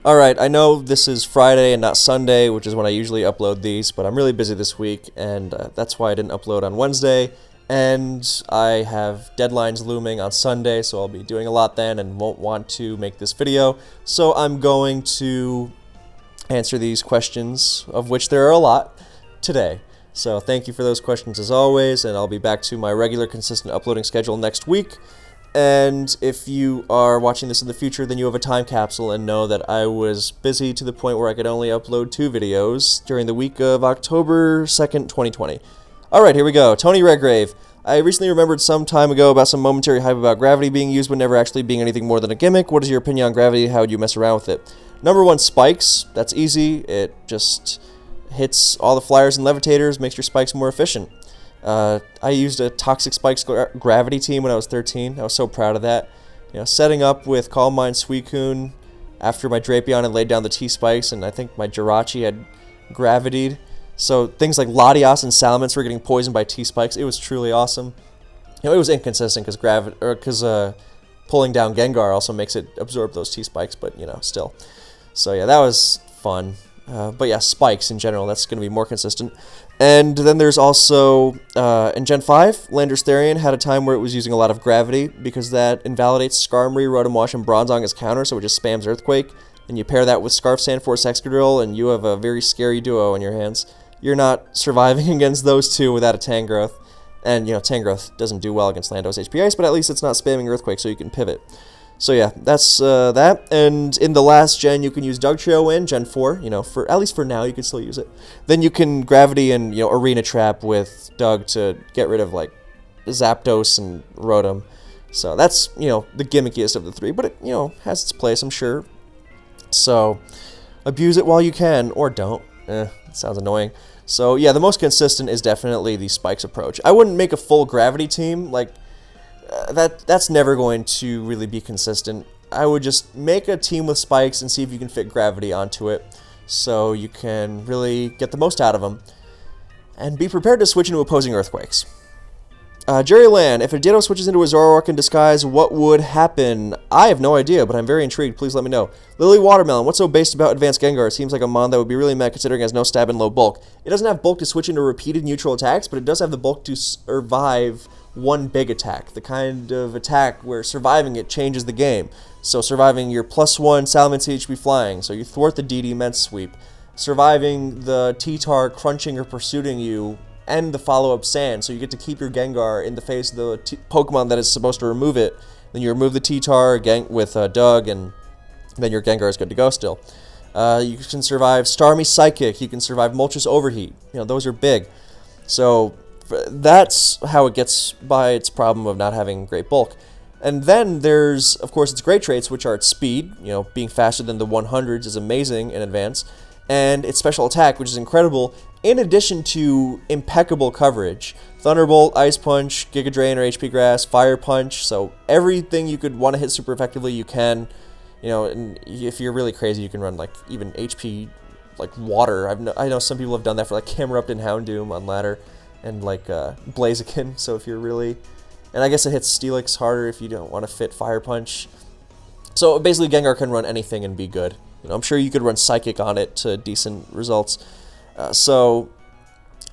Alright, I know this is Friday and not Sunday, which is when I usually upload these, but I'm really busy this week, and that's why I didn't upload on Wednesday, and I have deadlines looming on Sunday, so I'll be doing a lot then and won't want to make this video, so I'm going to answer these questions, of which there are a lot, today. So thank you for those questions as always, and I'll be back to my regular consistent uploading schedule next week. And if you are watching this in the future, then you have a time capsule and know that I was busy to the point where I could only upload 2 videos during the week of October 2nd, 2020. Alright, here we go. Tony Redgrave. I recently remembered some time ago about some momentary hype about gravity being used but never actually being anything more than a gimmick. What is your opinion on gravity? How would you mess around with it? Number 1, spikes. That's easy. It just hits all the flyers and levitators, makes your spikes more efficient. I used a Toxic Spikes gravity team when I was 13. I was so proud of that. You know, setting up with Calm Mind Suicune after my Drapion had laid down the T-Spikes, and I think my Jirachi had gravitied. So things like Latias and Salamence were getting poisoned by T-Spikes. It was truly awesome. You know, it was inconsistent because pulling down Gengar also makes it absorb those T-Spikes, but you know, still. So yeah, that was fun. But yeah, spikes in general, that's going to be more consistent. And then there's also, in Gen 5, Landorus Therian had a time where it was using a lot of gravity, because that invalidates Skarmory, Rotom-Wash, and Bronzong as counter, so it just spams Earthquake. And you pair that with Scarf Sandforce Excadrill, and you have a very scary duo in your hands. You're not surviving against those two without a Tangrowth. And, you know, Tangrowth doesn't do well against Landos HP Ice, but at least it's not spamming Earthquake, so you can pivot. So yeah, that's that. And in the last gen, you can use Dugtrio in Gen 4. You know, at least for now, you can still use it. Then you can Gravity and, you know, Arena Trap with Doug to get rid of, like, Zapdos and Rotom. So that's, you know, the gimmickiest of the 3. But it, you know, has its place, I'm sure. So abuse it while you can, or don't. It sounds annoying. So yeah, the most consistent is definitely the Spikes approach. I wouldn't make a full Gravity team, like, that's never going to really be consistent. I would just make a team with Spikes and see if you can fit Gravity onto it, so you can really get the most out of them. And be prepared to switch into opposing Earthquakes. Jerry Land, if a Ditto switches into a Zoroark in disguise, what would happen? I have no idea, but I'm very intrigued. Please let me know. Lily Watermelon, what's so based about Advanced Gengar? It seems like a mon that would be really mad considering it has no stab and low bulk. It doesn't have bulk to switch into repeated neutral attacks, but it does have the bulk to survive one big attack, the kind of attack where surviving it changes the game. So surviving your +1 Salamence HP flying, so you thwart the DD Mence Sweep. Surviving the T-Tar crunching or pursuing you, and the follow-up Sand, so you get to keep your Gengar in the face of the Pokemon that is supposed to remove it. Then you remove the T-Tar with Doug, and then your Gengar is good to go still. You can survive Starmie Psychic, you can survive Moltres Overheat. You know, those are big. So that's how it gets by its problem of not having great bulk. And then there's, of course, its great traits, which are its speed. You know, being faster than the 100s is amazing in advance. And its special attack, which is incredible, in addition to impeccable coverage. Thunderbolt, Ice Punch, Giga Drain or HP Grass, Fire Punch. So everything you could want to hit super effectively, you can. You know, and if you're really crazy, you can run, like, even HP, like, Water. I know some people have done that for, like, Camerupt and Houndoom on ladder. And like Blaziken, so if you're really... And I guess it hits Steelix harder if you don't want to fit Fire Punch. So basically Gengar can run anything and be good. You know, I'm sure you could run Psychic on it to decent results.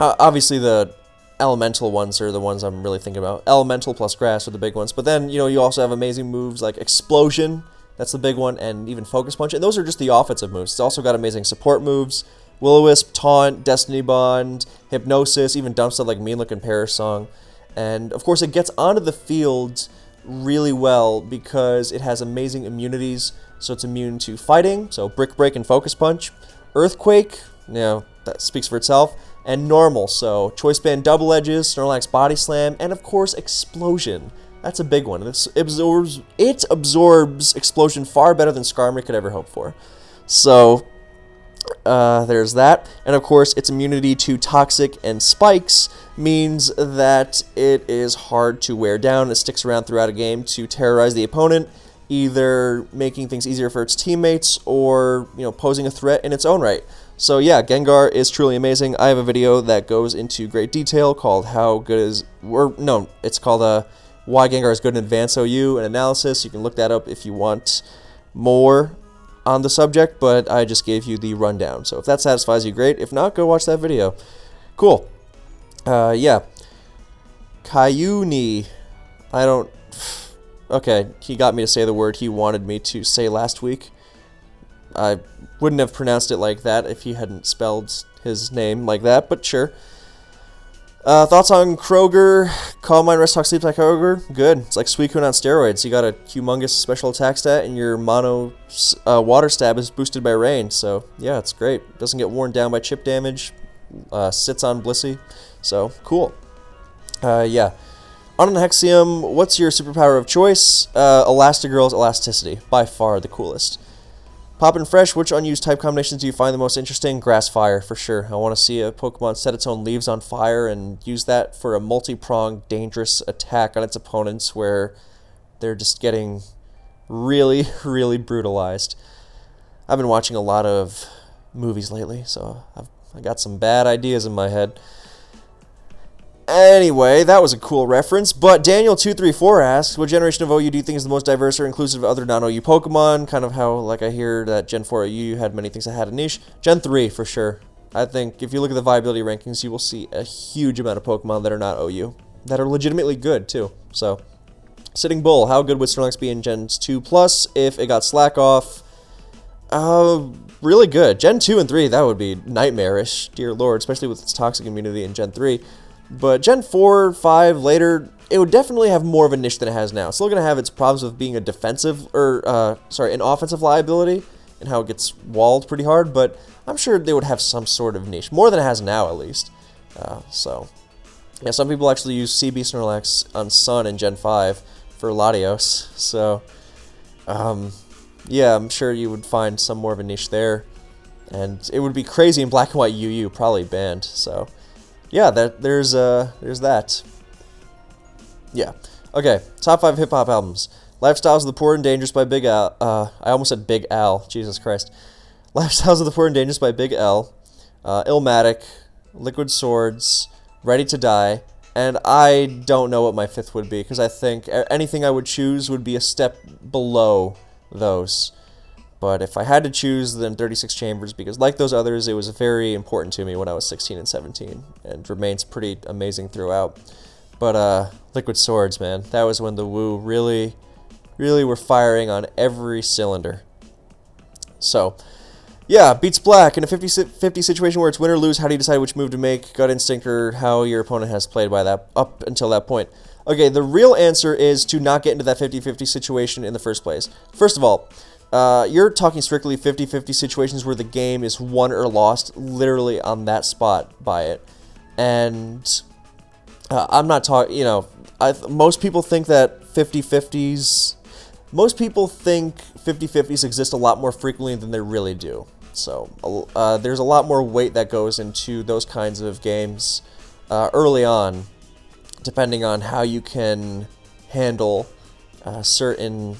Obviously the Elemental ones are the ones I'm really thinking about. Elemental plus Grass are the big ones. But then, you know, you also have amazing moves like Explosion, that's the big one, and even Focus Punch. And those are just the offensive moves. It's also got amazing support moves. Will-O-Wisp, Taunt, Destiny Bond, Hypnosis, even dump stuff like Mean Look and Perish Song. And, of course, it gets onto the field really well because it has amazing immunities. So it's immune to Fighting, so Brick Break and Focus Punch. Earthquake, you know, that speaks for itself. And Normal, so Choice Band Double Edges, Snorlax Body Slam, and, of course, Explosion. That's a big one. It absorbs Explosion far better than Skarmory could ever hope for. So there's that. And of course, its immunity to Toxic and Spikes means that it is hard to wear down. It sticks around throughout a game to terrorize the opponent, either making things easier for its teammates or, you know, posing a threat in its own right. So yeah, Gengar is truly amazing. I have a video that goes into great detail called it's called Why Gengar is Good in Advanced OU, an analysis. You can look that up if you want more. on the subject, but I just gave you the rundown. So if that satisfies you, great. If not, go watch that video. Cool. Yeah. Kayuni. I don't... Okay, he got me to say the word he wanted me to say last week. I wouldn't have pronounced it like that if he hadn't spelled his name like that, but sure. Thoughts on Kroger? Calm Mind, Rest, Talk, Sleep like Kroger? Good. It's like Suicune on steroids. You got a humongous special attack stat, and your mono water stab is boosted by rain. So, yeah, it's great. Doesn't get worn down by chip damage. Sits on Blissey. So, cool. Yeah. On an Hexium, what's your superpower of choice? Elastigirl's Elasticity. By far the coolest. Poppin' Fresh, which unused type combinations do you find the most interesting? Grass Fire, for sure. I want to see a Pokemon set its own leaves on fire and use that for a multi-pronged, dangerous attack on its opponents where they're just getting really, really brutalized. I've been watching a lot of movies lately, so I got some bad ideas in my head. Anyway, that was a cool reference, but Daniel234 asks, what generation of OU do you think is the most diverse or inclusive of other non-OU Pokemon? Kind of how, like, I hear that Gen 4 OU had many things that had a niche. Gen 3, for sure. I think if you look at the viability rankings, you will see a huge amount of Pokemon that are not OU, that are legitimately good, too. So, Sitting Bull, how good would Snorlax be in Gens 2+ if it got Slack off? Really good. Gen 2 and 3, that would be nightmarish, dear lord, especially with its toxic immunity in Gen 3. But Gen 4, 5, later, it would definitely have more of a niche than it has now. It's still going to have its problems with being a defensive, or, an offensive liability, and how it gets walled pretty hard, but I'm sure they would have some sort of niche. More than it has now, at least. So, yeah, some people actually use CB Snorlax on Sun in Gen 5 for Latios, so, yeah, I'm sure you would find some more of a niche there. And it would be crazy in Black and White UU, probably banned, so... Yeah, there's that. Yeah. Okay, top 5 hip-hop albums. Lifestyles of the Poor and Dangerous by Big Al. I almost said Big Al. Jesus Christ. Lifestyles of the Poor and Dangerous by Big L. Illmatic. Liquid Swords. Ready to Die. And I don't know what my 5th would be, because I think anything I would choose would be a step below those. But if I had to choose, then 36 Chambers, because like those others, it was very important to me when I was 16 and 17, and remains pretty amazing throughout. But Liquid Swords, man, that was when the Woo really, really were firing on every cylinder. So, yeah, Beats Black, in a 50-50 situation where it's win or lose, how do you decide which move to make, gut instinct, or how your opponent has played by that up until that point? Okay, the real answer is to not get into that 50-50 situation in the first place. First of all, you're talking strictly 50-50 situations where the game is won or lost literally on that spot by it. And I'm not talking, you know, most people think that 50-50s, most people think 50-50s exist a lot more frequently than they really do. So there's a lot more weight that goes into those kinds of games early on, depending on how you can handle certain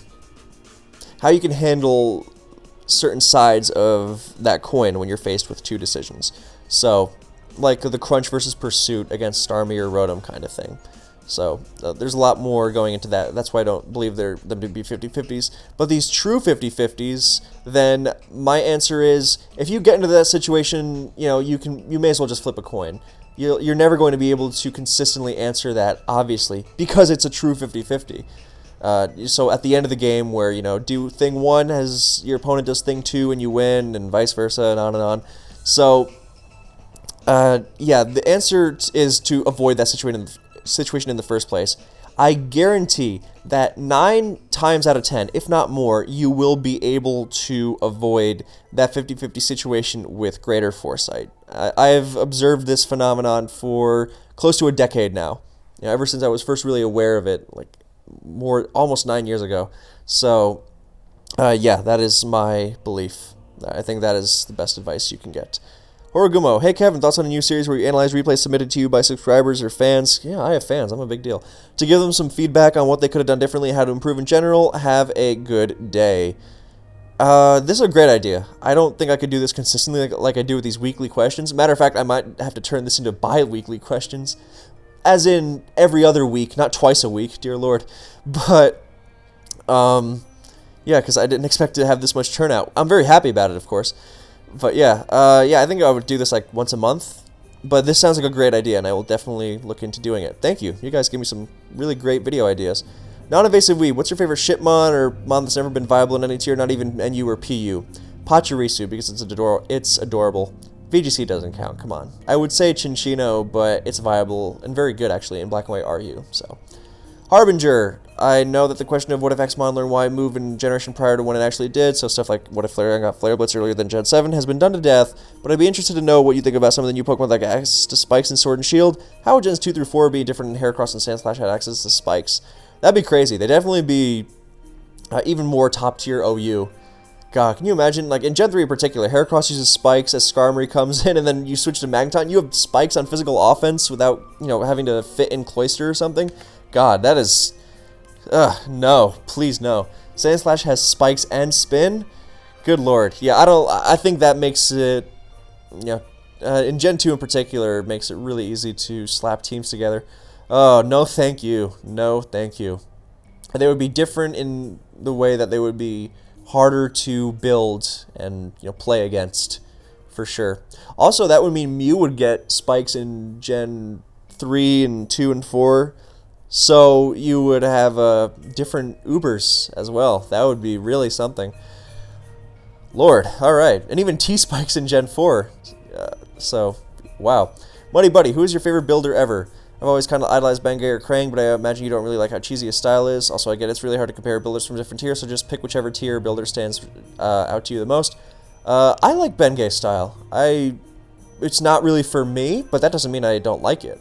sides of that coin when you're faced with two decisions. So, like the Crunch versus Pursuit against Starmie or Rotom kind of thing. So, there's a lot more going into that. That's why I don't believe them to be 50-50s. But these true 50-50s, then my answer is, if you get into that situation, you know, you may as well just flip a coin. You're never going to be able to consistently answer that, obviously, because it's a true 50-50. So at the end of the game where, you know, do thing 1 as your opponent does thing 2 and you win, and vice versa, and on and on. So, yeah, the answer is to avoid that situation in the first place. I guarantee that 9 times out of 10, if not more, you will be able to avoid that 50-50 situation with greater foresight. I've observed this phenomenon for close to a decade now. You know, ever since I was first really aware of it, like, almost 9 years ago. So, yeah, that is my belief. I think that is the best advice you can get. Horogumo, hey Kevin, thoughts on a new series where you analyze replays submitted to you by subscribers or fans? Yeah, I have fans, I'm a big deal. To give them some feedback on what they could have done differently, how to improve in general. Have a good day. This is a great idea. I don't think I could do this consistently like I do with these weekly questions. Matter of fact, I might have to turn this into bi-weekly questions. As in every other week, not twice a week, dear lord. But, Yeah, because I didn't expect to have this much turnout. I'm very happy about it, of course. But yeah, I think I would do this like once a month. But this sounds like a great idea, and I will definitely look into doing it. Thank you. You guys give me some really great video ideas. Non-invasive weed. What's your favorite shipmon or mon that's never been viable in any tier, not even NU or PU? Pachirisu, because it's adorable. VGC doesn't count, come on. I would say Chinchino, but it's viable and very good, actually, in black and white RU, so. Harbinger. I know that the question of what if Xmon learned Y move in generation prior to when it actually did, so stuff like what if Flareon got Flare Blitz earlier than Gen 7 has been done to death, but I'd be interested to know what you think about some of the new Pokemon like access to Spikes and Sword and Shield. How would Gens 2 through 4 be different in Heracross and Sandslash had access to Spikes? That'd be crazy. They'd definitely be even more top tier OU. God, can you imagine, like, in Gen 3 in particular, Heracross uses Spikes as Skarmory comes in, and then you switch to Magneton, you have Spikes on physical offense without, having to fit in Cloyster or something? God, that is... no. Please, no. Sandslash has Spikes and Spin? Good lord. Yeah, I think that makes it... in Gen 2 in particular, makes it really easy to slap teams together. Oh, no thank you. No thank you. They would be different in the way that they would be harder to build and play against, for sure. Also, that would mean Mew would get Spikes in Gen 3 and 2 and 4, so you would have different Ubers as well. That would be really something. Lord, alright. And even T-Spikes in Gen 4. So, wow. Muddy Buddy, who is your favorite builder ever? I've always kind of idolized Bengay or Krang, but I imagine you don't really like how cheesy his style is. Also, I get it's really hard to compare builders from different tiers, so just pick whichever tier builder stands out to you the most. I like Bengay's style. It's not really for me, but that doesn't mean I don't like it.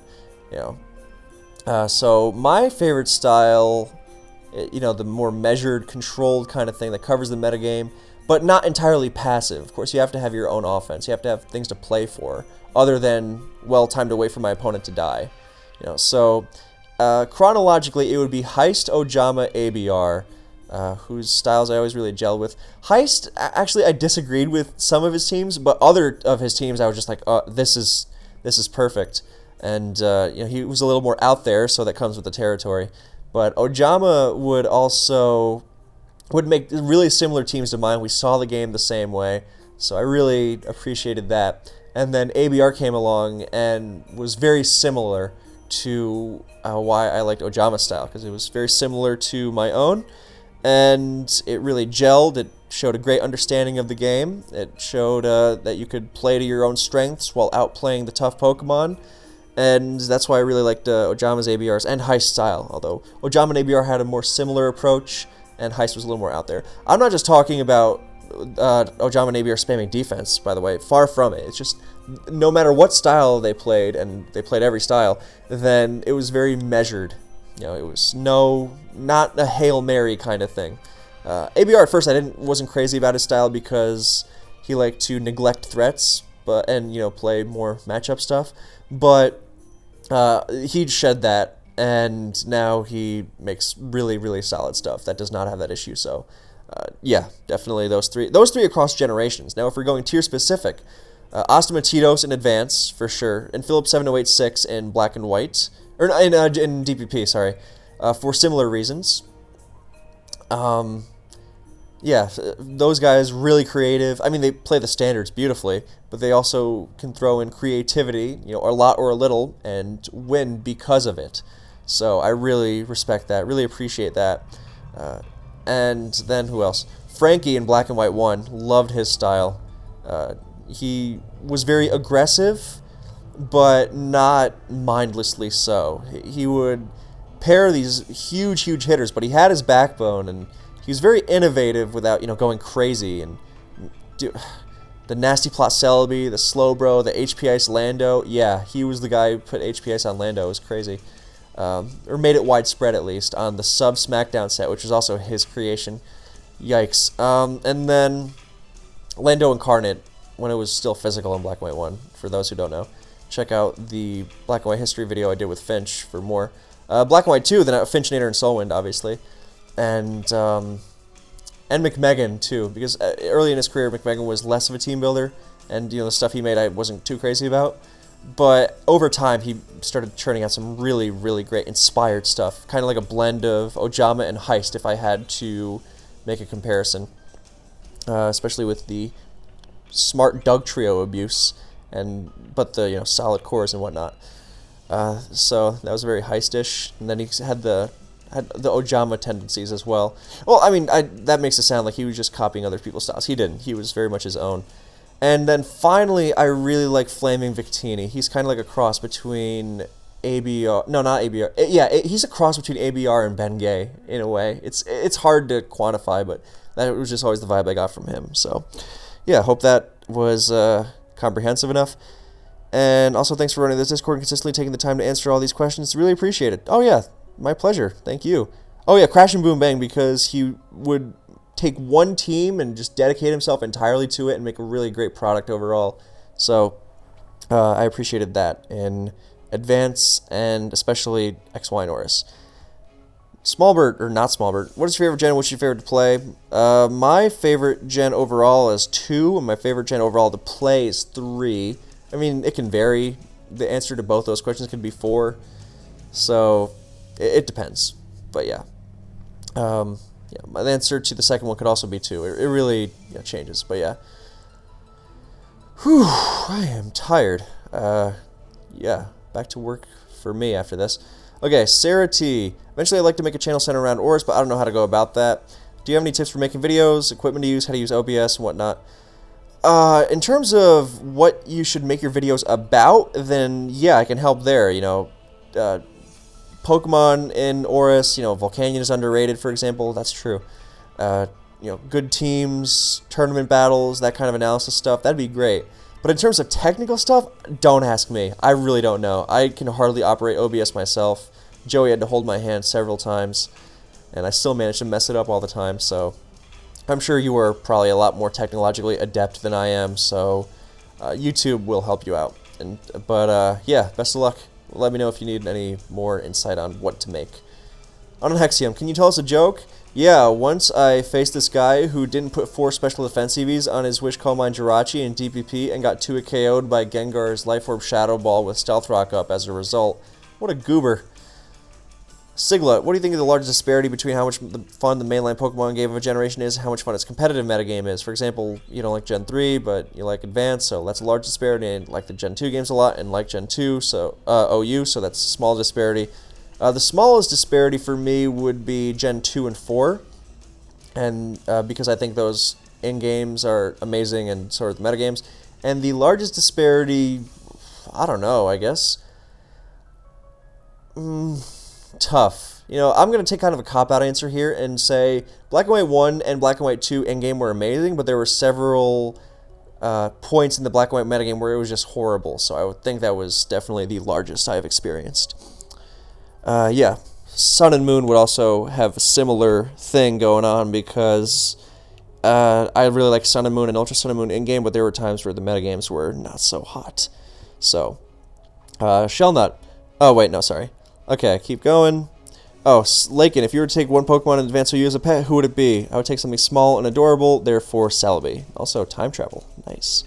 So my favorite style, the more measured, controlled kind of thing that covers the metagame, but not entirely passive. Of course, you have to have your own offense. You have to have things to play for, other than, well, time to wait for my opponent to die. So chronologically, it would be Heist, Ojama, ABR, whose styles I always really gel with. Heist, actually, I disagreed with some of his teams, but other of his teams, I was just like, oh, this is perfect. And he was a little more out there, so that comes with the territory. But Ojama would make really similar teams to mine. We saw the game the same way, so I really appreciated that. And then ABR came along and was very similar to why I liked Ojama's style, because it was very similar to my own, and it really gelled. It showed a great understanding of the game. It showed that you could play to your own strengths while outplaying the tough Pokemon, and that's why I really liked Ojama's ABR's and Heist style, although Ojama and ABR had a more similar approach, and Heist was a little more out there. I'm not just talking about Ojama and ABR spamming defense, by the way. Far from it. It's just, no matter what style they played, and they played every style, then it was very measured. It was not a Hail Mary kind of thing. ABR at first I wasn't crazy about his style because he liked to neglect threats, and play more matchup stuff. But he'd shed that, and now he makes really, really solid stuff that does not have that issue. So yeah, definitely those three across generations. Now, if we're going tier specific, Ostamatitos in Advance for sure, and Phillips 7086 in Black and White, or in DPP, sorry, for similar reasons. Yeah, those guys really creative. I mean, they play the standards beautifully, but they also can throw in creativity, a lot or a little, and win because of it. So I really respect that, really appreciate that. And then who else? Frankie in Black and White 1, loved his style. He was very aggressive, but not mindlessly so. He would pair these huge hitters, but he had his backbone, and he was very innovative without, going crazy. And the Nasty Plot Celebi, the Slowbro, the HP Ice Lando, yeah, he was the guy who put HP Ice on Lando. It was crazy. Or made it widespread, at least, on the Sub SmackDown set, which was also his creation. Yikes. And then Lando Incarnate, when it was still physical in Black and White 1, for those who don't know. Check out the Black and White history video I did with Finch for more. Black and White 2, then Finchnator and Soulwind, obviously. And McMegan, too, because early in his career, McMegan was less of a team builder, and the stuff he made I wasn't too crazy about. But over time, he started churning out some really, really great inspired stuff, kind of like a blend of Ojama and Heist, if I had to make a comparison, especially with the smart Dugtrio abuse, but the solid cores and whatnot. So that was very heistish, and then he had the Ojama tendencies as well. Well, I mean, that makes it sound like he was just copying other people's styles. He didn't. He was very much his own. And then finally, I really like Flaming Victini. He's kind of like a cross between ABR. No, not ABR. Yeah, he's a cross between ABR and Bengay in a way. It's hard to quantify, but that was just always the vibe I got from him. So, yeah, hope that was comprehensive enough. And also, thanks for running this Discord and consistently taking the time to answer all these questions. Really appreciate it. Oh, yeah, my pleasure. Thank you. Oh, yeah, Crash and Boom Bang, because he would take one team and just dedicate himself entirely to it and make a really great product overall. So I appreciated that in advance, and especially XY and Oris. Smallbird, or not Smallbird, what is your favorite gen? What's your favorite to play? My favorite gen overall is 2, and my favorite gen overall to play is 3. I mean, it can vary. The answer to both those questions could be 4. So it depends. But yeah. Yeah, my answer to the second one could also be 2. It really changes, but yeah. Whew, I am tired. Yeah, back to work for me after this. Okay, Sarah T. Eventually I'd like to make a channel centered around Oris, but I don't know how to go about that. Do you have any tips for making videos, equipment to use, how to use OBS, and whatnot? In terms of what you should make your videos about, then yeah, I can help there, Pokemon in Oris, Volcanion is underrated, for example. That's true. Good teams, tournament battles, that kind of analysis stuff, that'd be great. But in terms of technical stuff, don't ask me. I really don't know. I can hardly operate OBS myself. Joey had to hold my hand several times, and I still manage to mess it up all the time, so I'm sure you are probably a lot more technologically adept than I am, so YouTube will help you out. But yeah, best of luck. Let me know if you need any more insight on what to make. On Hexium, can you tell us a joke? Yeah, once I faced this guy who didn't put 4 special defense EVs on his Wish Coal Mine Jirachi in DPP and got 2 KO'd by Gengar's Life Orb Shadow Ball with Stealth Rock up as a result. What a goober. Sigla, what do you think of the largest disparity between how much fun the mainline Pokemon game of a generation is and how much fun its competitive metagame is? For example, you don't like Gen 3, but you like Advanced, so that's a large disparity, and like the Gen 2 games a lot, and like Gen 2, so OU, so that's a small disparity. The smallest disparity for me would be Gen 2 and 4, and because I think those in-games are amazing and sort of the metagames. And the largest disparity, I don't know, I guess. Tough. I'm going to take kind of a cop-out answer here and say Black and White 1 and Black and White 2 in-game were amazing, but there were several points in the Black and White metagame where it was just horrible, so I would think that was definitely the largest I've experienced. Yeah, Sun and Moon would also have a similar thing going on because I really like Sun and Moon and Ultra Sun and Moon in-game, but there were times where the metagames were not so hot. So, Shellnut. Oh, wait, no, sorry. Okay, keep going. Oh, Lakin, if you were to take one Pokemon in Advanced OU as a pet, who would it be? I would take something small and adorable, therefore Celebi. Also, time travel. Nice.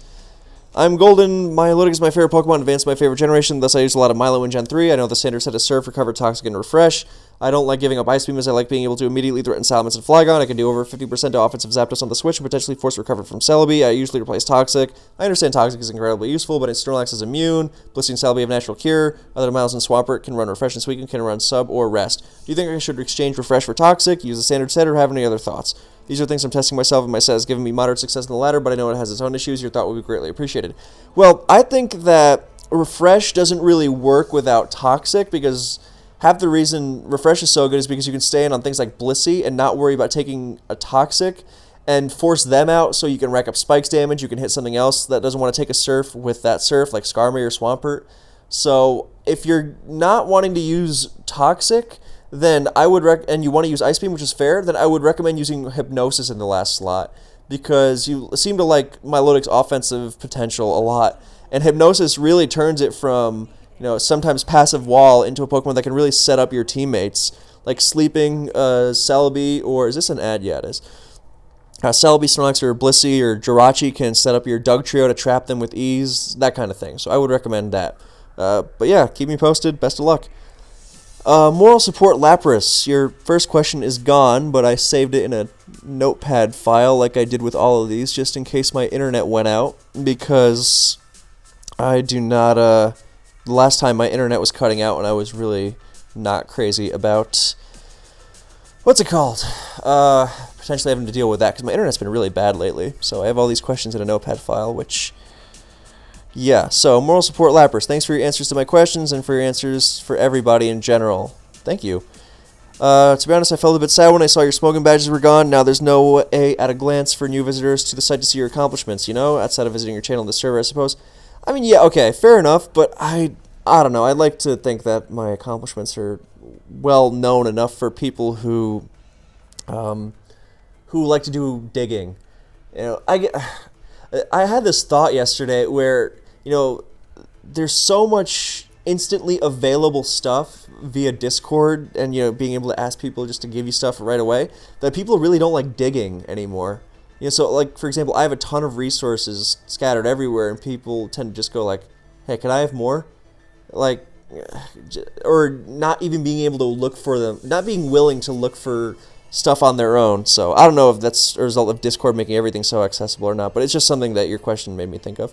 I'm Golden. Milotic is my favorite Pokemon, Advanced my favorite generation, thus I use a lot of Milo in Gen 3. I know the standard set is Surf, Recover, Toxic, and Refresh. I don't like giving up Ice Beam as I like being able to immediately threaten Salamence and Flygon. I can do over 50% to offensive Zapdos on the Switch and potentially force Recover from Celebi. I usually replace Toxic. I understand Toxic is incredibly useful, but Snorlax is immune. Blissey and Celebi have Natural Cure. Other Miles and Swampert can run Refresh and Suicune, can run Sub or Rest. Do you think I should exchange Refresh for Toxic, use the standard set, or have any other thoughts? These are things I'm testing myself, and my set has given me moderate success in the latter, but I know it has its own issues. Your thought would be greatly appreciated. Well, I think that Refresh doesn't really work without Toxic, because half the reason Refresh is so good is because you can stay in on things like Blissey and not worry about taking a Toxic and force them out so you can rack up Spikes damage. You can hit something else that doesn't want to take a Surf with that Surf, like Skarmory or Swampert. So if you're not wanting to use Toxic, then I would and you want to use Ice Beam, which is fair, then I would recommend using Hypnosis in the last slot, because you seem to like Milotic's offensive potential a lot, and Hypnosis really turns it from, sometimes passive wall into a Pokemon that can really set up your teammates, like sleeping Celebi, or is this an ad? Yeah, it is. Celebi, Snorlax, or Blissey, or Jirachi can set up your Dugtrio to trap them with ease, that kind of thing. So I would recommend that. But yeah, keep me posted. Best of luck. Moral support Lapras. Your first question is gone, but I saved it in a notepad file like I did with all of these, just in case my internet went out, because I do not, the last time my internet was cutting out and I was really not crazy about, what's it called? Potentially having to deal with that, because my internet's been really bad lately, so I have all these questions in a notepad file, which... Yeah, so moral support Lapras. Thanks for your answers to my questions and for your answers for everybody in general. Thank you. To be honest, I felt a bit sad when I saw your smoking badges were gone. Now there's no way at a glance for new visitors to the site to see your accomplishments, you know, outside of visiting your channel and the server, I suppose. I mean, yeah, okay, fair enough, but I don't know. I'd like to think that my accomplishments are well known enough for people who like to do digging. You know, I had this thought yesterday where, you know, there's so much instantly available stuff via Discord and, you know, being able to ask people just to give you stuff right away that people really don't like digging anymore. You know, so, like, for example, I have a ton of resources scattered everywhere and people tend to just go like, hey, can I have more? Like, or not even being able to look for them, not being willing to look for stuff on their own. So I don't know if that's a result of Discord making everything so accessible or not, but it's just something that your question made me think of.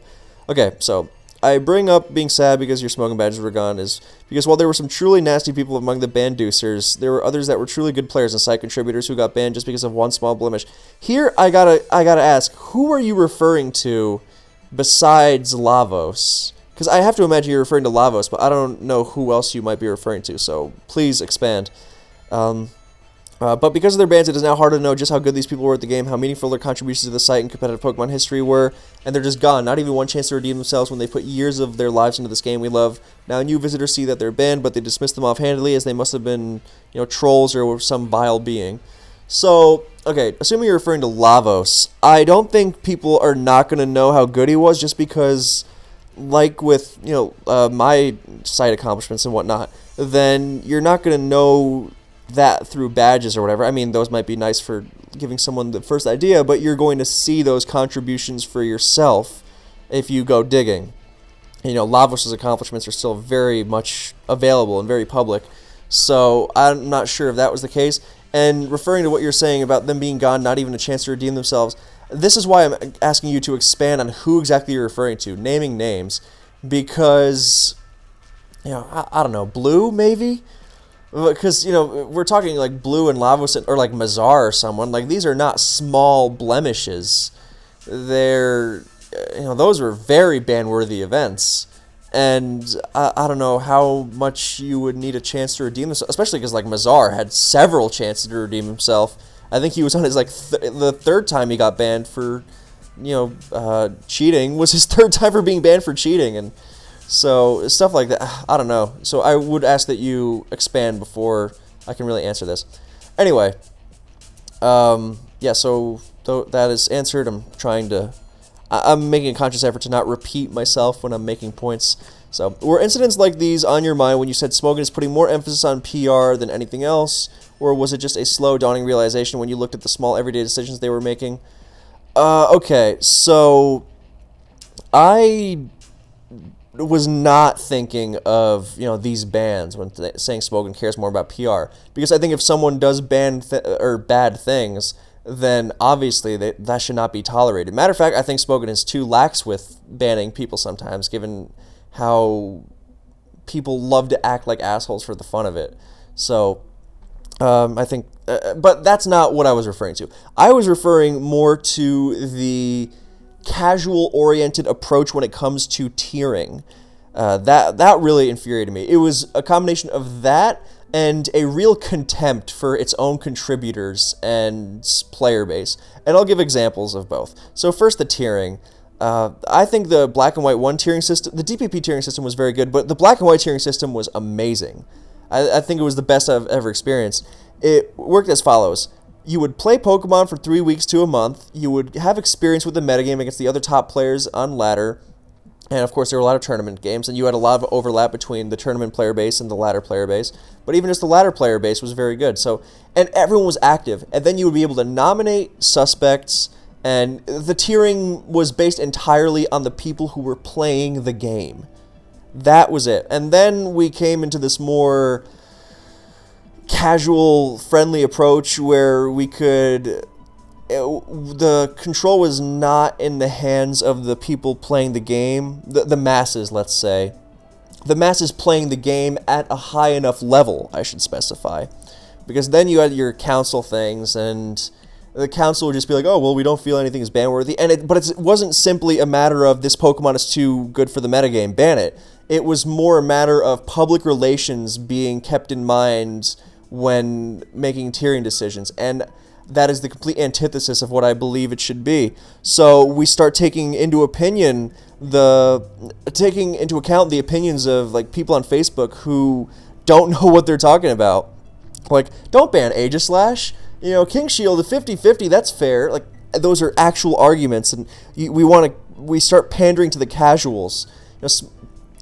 Okay, so I bring up being sad because your smoking badges were gone is because while there were some truly nasty people among the banducers, there were others that were truly good players and site contributors who got banned just because of one small blemish. Here, I gotta ask, who are you referring to besides Lavos? Because I have to imagine you're referring to Lavos, but I don't know who else you might be referring to, so please expand. But because of their bans, it is now harder to know just how good these people were at the game, how meaningful their contributions to the site and competitive Pokemon history were, and they're just gone. Not even one chance to redeem themselves when they put years of their lives into this game we love. Now new visitors see that they're banned, but they dismiss them offhandedly as they must have been, you know, trolls or some vile being. So, okay, assuming you're referring to Lavos, I don't think people are not going to know how good he was just because, like with, you know, my site accomplishments and whatnot, then you're not going to know that through badges or whatever. I mean, those might be nice for giving someone the first idea, but you're going to see those contributions for yourself if you go digging. You know, Lavos' accomplishments are still very much available and very public, so I'm not sure if that was the case. And referring to what you're saying about them being gone, not even a chance to redeem themselves, this is why I'm asking you to expand on who exactly you're referring to, naming names, because, you know, I don't know, Blue, maybe? Because, you know, we're talking like Blue and Lavos or like Mazar or someone. Like, these are not small blemishes. They're, you know, those were very ban-worthy events. And I don't know how much you would need a chance to redeem this, especially because, like, Mazar had several chances to redeem himself. I think he was on his, like, the third time he got banned for, you know, cheating was his third time for being banned for cheating. And so, stuff like that, I don't know. So I would ask that you expand before I can really answer this. Anyway, yeah, so that is answered. I'm making a conscious effort to not repeat myself when I'm making points. So, were incidents like these on your mind when you said Smogan is putting more emphasis on PR than anything else? Or was it just a slow dawning realization when you looked at the small everyday decisions they were making? Okay, so I was not thinking of, you know, these bans when saying Smogan cares more about PR, because I think if someone does ban or bad things, then obviously that should not be tolerated. Matter of fact, I think Smogan is too lax with banning people sometimes, given how people love to act like assholes for the fun of it. So I think, but that's not what I was referring to. I was referring more to the casual-oriented approach when it comes to tiering. That really infuriated me. It was a combination of that and a real contempt for its own contributors and player base. And I'll give examples of both. So first, the tiering. I think the black and white 1 tiering system, the DPP tiering system was very good, but the black and white tiering system was amazing. I think it was the best I've ever experienced. It worked as follows. You would play Pokemon for 3 weeks to a month. You would have experience with the metagame against the other top players on ladder. And, of course, there were a lot of tournament games, and you had a lot of overlap between the tournament player base and the ladder player base. But even just the ladder player base was very good. So, and everyone was active. And then you would be able to nominate suspects, and the tiering was based entirely on the people who were playing the game. That was it. And then we came into this more casual, friendly approach where we could... the control was not in the hands of the people playing the game, the masses, let's say. The masses playing the game at a high enough level, I should specify. Because then you had your council things, and the council would just be like, oh, well, we don't feel anything is ban-worthy. But it wasn't simply a matter of this Pokemon is too good for the metagame, ban it. It was more a matter of public relations being kept in mind when making tiering decisions. And that is the complete antithesis of what I believe it should be. So we start taking into account the opinions of like people on Facebook who don't know what they're talking about. Like, don't ban Aegislash. King Shield, the 50-50, that's fair. Like, those are actual arguments, and we start pandering to the casuals.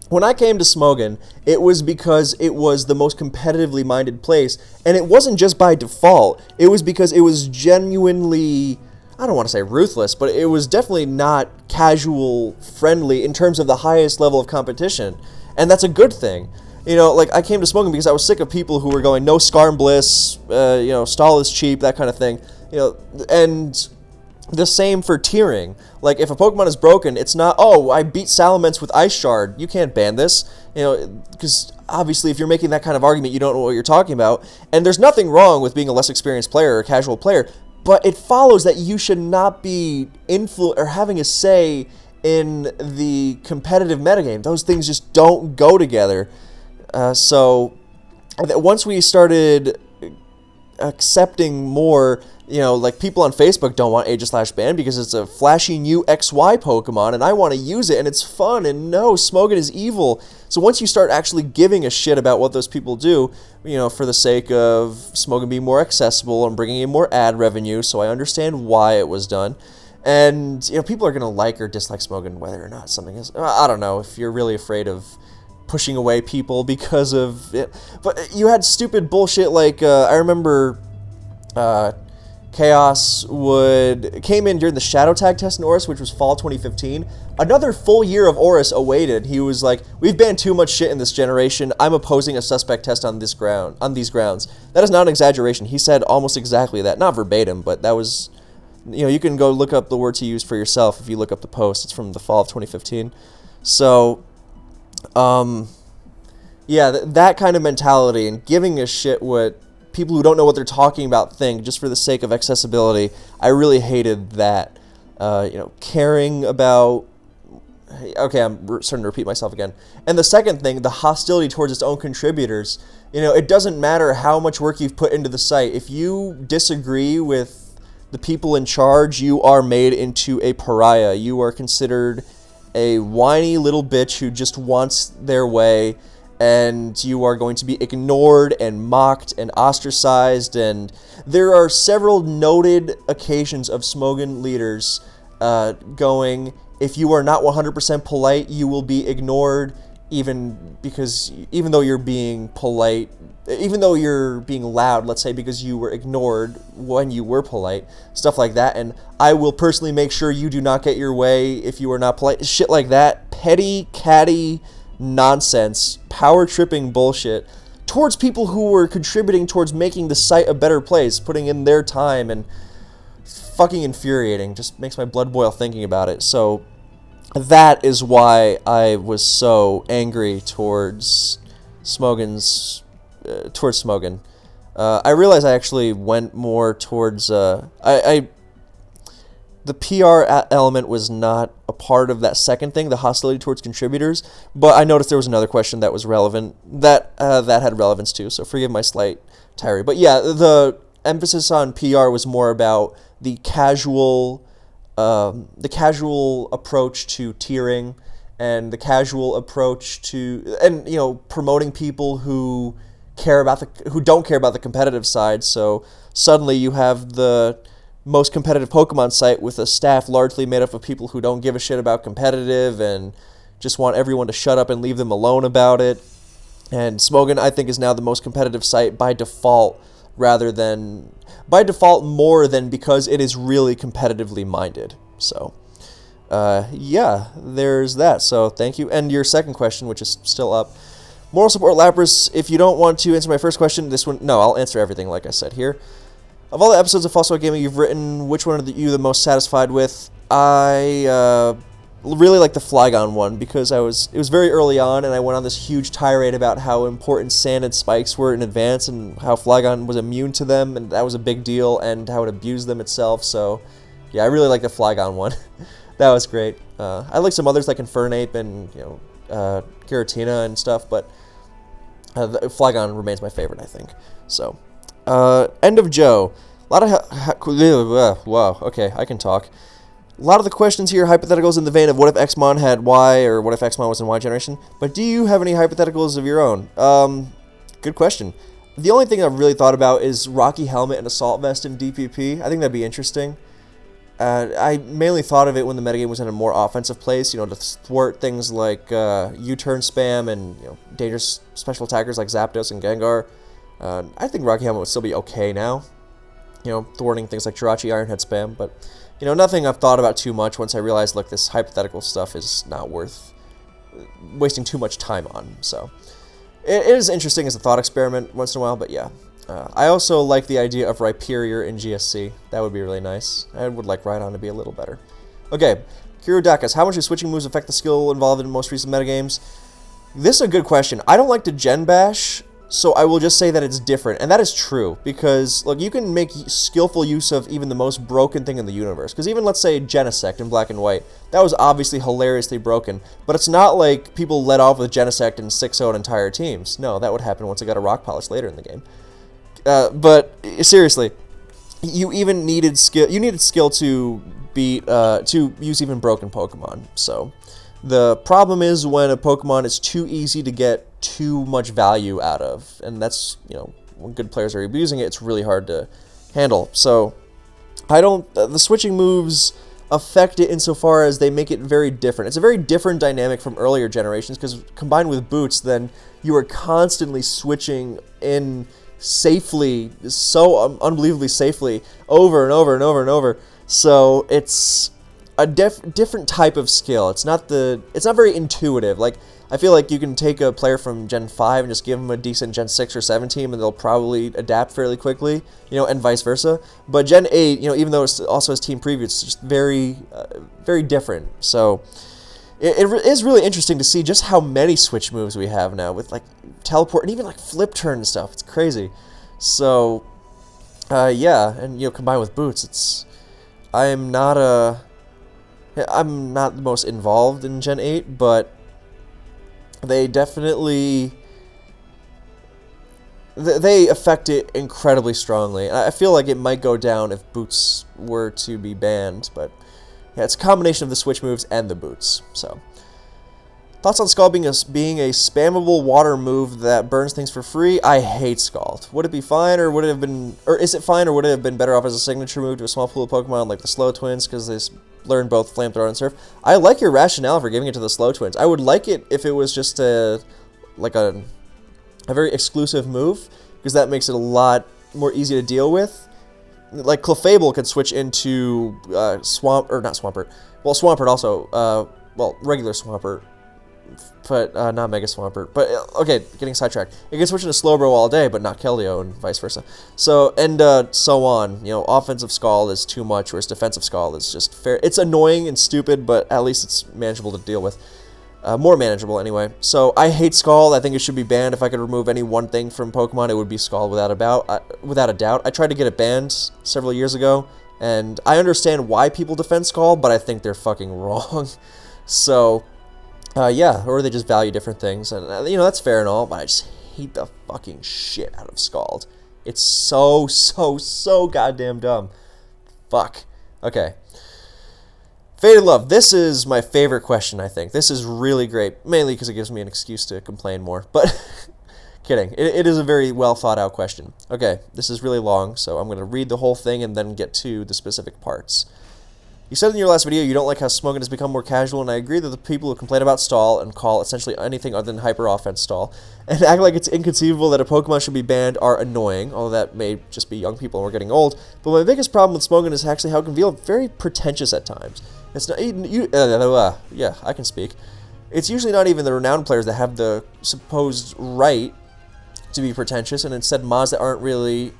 When I came to Smogon, it was because it was the most competitively minded place, and it wasn't just by default. It was because it was genuinely, I don't want to say ruthless, but it was definitely not casual friendly in terms of the highest level of competition, and that's a good thing. Like, I came to Smogon because I was sick of people who were going, no Scarm Bliss, stall is cheap, that kind of thing, and the same for tiering. Like, if a Pokemon is broken, it's not, oh, I beat Salamence with Ice Shard, you can't ban this, because obviously if you're making that kind of argument, you don't know what you're talking about, and there's nothing wrong with being a less experienced player or a casual player, but it follows that you should not be or having a say in the competitive metagame. Those things just don't go together. So once we started accepting more, like people on Facebook don't want Aegislash banned because it's a flashy new XY Pokemon and I want to use it and it's fun, and no, Smogon is evil. So once you start actually giving a shit about what those people do, for the sake of Smogon being more accessible and bringing in more ad revenue, so I understand why it was done. And, people are going to like or dislike Smogon whether or not something is, I don't know, if you're really afraid of pushing away people because of it. But you had stupid bullshit like, I remember Chaos came in during the Shadow Tag test in Oris, which was fall 2015. Another full year of Oris awaited. He was like, we've banned too much shit in this generation. I'm opposing a suspect test on these grounds. That is not an exaggeration. He said almost exactly that. Not verbatim, but that was, you can go look up the words he used for yourself if you look up the post. It's from the fall of 2015. So, yeah, that kind of mentality and giving a shit what people who don't know what they're talking about think just for the sake of accessibility, I really hated that. Caring about... Okay, I'm starting to repeat myself again. And the second thing, the hostility towards its own contributors. It doesn't matter how much work you've put into the site. If you disagree with the people in charge, you are made into a pariah. You are considered a whiny little bitch who just wants their way, and you are going to be ignored and mocked and ostracized. And there are several noted occasions of Smogon leaders going, if you are not 100% polite, you will be ignored, even though you're being polite, even though you're being loud, let's say, because you were ignored when you were polite, stuff like that. And I will personally make sure you do not get your way if you are not polite. Shit like that. Petty, catty nonsense, power-tripping bullshit towards people who were contributing towards making the site a better place, putting in their time, and fucking infuriating. Just makes my blood boil thinking about it. So that is why I was so angry towards Smogon. I realized I actually went more towards... The PR element was not a part of that second thing, the hostility towards contributors, but I noticed there was another question that was relevant, that had relevance too, so forgive my slight tirade. But yeah, the emphasis on PR was more about the casual approach to tiering, and the casual approach to, and promoting people who don't care about the competitive side. So suddenly you have the most competitive Pokemon site with a staff largely made up of people who don't give a shit about competitive and just want everyone to shut up and leave them alone about it. And Smogon, I think, is now the most competitive site by default, more than because it is really competitively minded. So, yeah, there's that. So, thank you. And your second question, which is still up, Moral support Lapras, if you don't want to answer my first question, this one, no, I'll answer everything like I said here. Of all the episodes of False White Gaming you've written, which one are you the most satisfied with? I really like the Flygon one because it was very early on, and I went on this huge tirade about how important sand and spikes were in advance, and how Flygon was immune to them, and that was a big deal, and how it abused them itself. So, yeah, I really like the Flygon one. That was great. I like some others like Infernape and Giratina and stuff, but Flygon remains my favorite, I think. So, End of Joe. A lot of wow. Okay, I can talk. A lot of the questions here are hypotheticals in the vein of what if Xmon had Y, or what if Xmon was in Y generation. But do you have any hypotheticals of your own? Good question. The only thing I've really thought about is Rocky Helmet and Assault Vest in DPP. I think that'd be interesting. I mainly thought of it when the metagame was in a more offensive place, to thwart things like U-turn spam and dangerous special attackers like Zapdos and Gengar. I think Rocky Helmet would still be okay now, thwarting things like Jirachi Iron Head spam, but nothing I've thought about too much once I realized, look, this hypothetical stuff is not worth wasting too much time on. So it is interesting as a thought experiment once in a while, but yeah. I also like the idea of Rhyperior in GSC. That would be really nice. I would like Rhydon to be a little better. Okay, Kirodakas, how much do switching moves affect the skill involved in most recent metagames? This is a good question. I don't like to Gen Bash, so I will just say that it's different. And that is true, because, look, you can make skillful use of even the most broken thing in the universe. Because even, let's say, Genesect in Black and White, that was obviously hilariously broken. But it's not like people let off with Genesect and 6-0'd entire teams. No, that would happen once it got a Rock Polish later in the game. But seriously, you needed skill to beat to use even broken Pokemon. So the problem is when a Pokemon is too easy to get too much value out of, and that's when good players are abusing it, it's really hard to handle. So the switching moves affect it insofar as they make it very different. It's a very different dynamic from earlier generations, because combined with boots, then you are constantly switching in safely, so unbelievably safely, over and over and over and over. So it's a different type of skill. It's not very intuitive. Like, I feel like you can take a player from Gen 5 and just give them a decent Gen 6 or 7 team, and they'll probably adapt fairly quickly, and vice versa. But Gen 8, even though it also has team preview, it's just very, very different. So it is really interesting to see just how many switch moves we have now with, like, teleport and even, like, flip turn and stuff. It's crazy. So, yeah, and, combined with boots, I'm not the most involved in Gen 8, but they definitely, they affect it incredibly strongly. And I feel like it might go down if boots were to be banned, but yeah, it's a combination of the switch moves and the boots. So, thoughts on Scald being a spammable water move that burns things for free? I hate Scald. Would it be fine, or would it have been, or is it fine, or would it have been better off as a signature move to a small pool of Pokemon like the Slow Twins, because they learn both Flamethrower and Surf? I like your rationale for giving it to the Slow Twins. I would like it if it was just a very exclusive move, because that makes it a lot more easy to deal with. Like, Clefable could switch into not Swampert. Well, Swampert also, regular Swampert, but not Mega Swampert. But, okay, getting sidetracked. It can switch into Slowbro all day, but not Keldeo, and vice versa. So, and so on. Offensive Scald is too much, whereas defensive Scald is just fair. It's annoying and stupid, but at least it's manageable to deal with. More manageable, anyway. So, I hate Scald. I think it should be banned. If I could remove any one thing from Pokemon, it would be Scald without a doubt. I tried to get it banned several years ago, and I understand why people defend Scald, but I think they're fucking wrong. So, yeah, or they just value different things, and, that's fair and all, but I just hate the fucking shit out of Scald. It's so goddamn dumb. Fuck. Okay. Faded Love, this is my favorite question, I think. This is really great, mainly because it gives me an excuse to complain more, but kidding. It is a very well thought out question. Okay, this is really long, so I'm going to read the whole thing and then get to the specific parts. You said in your last video you don't like how Smogon has become more casual, and I agree that the people who complain about stall and call essentially anything other than hyper-offense stall, and act like it's inconceivable that a Pokemon should be banned are annoying, although that may just be young people and we're getting old. But my biggest problem with Smogon is actually how it can feel very pretentious at times. It's not, yeah, I can speak. it's usually not even the renowned players that have the supposed right to be pretentious, and instead it's mods that aren't really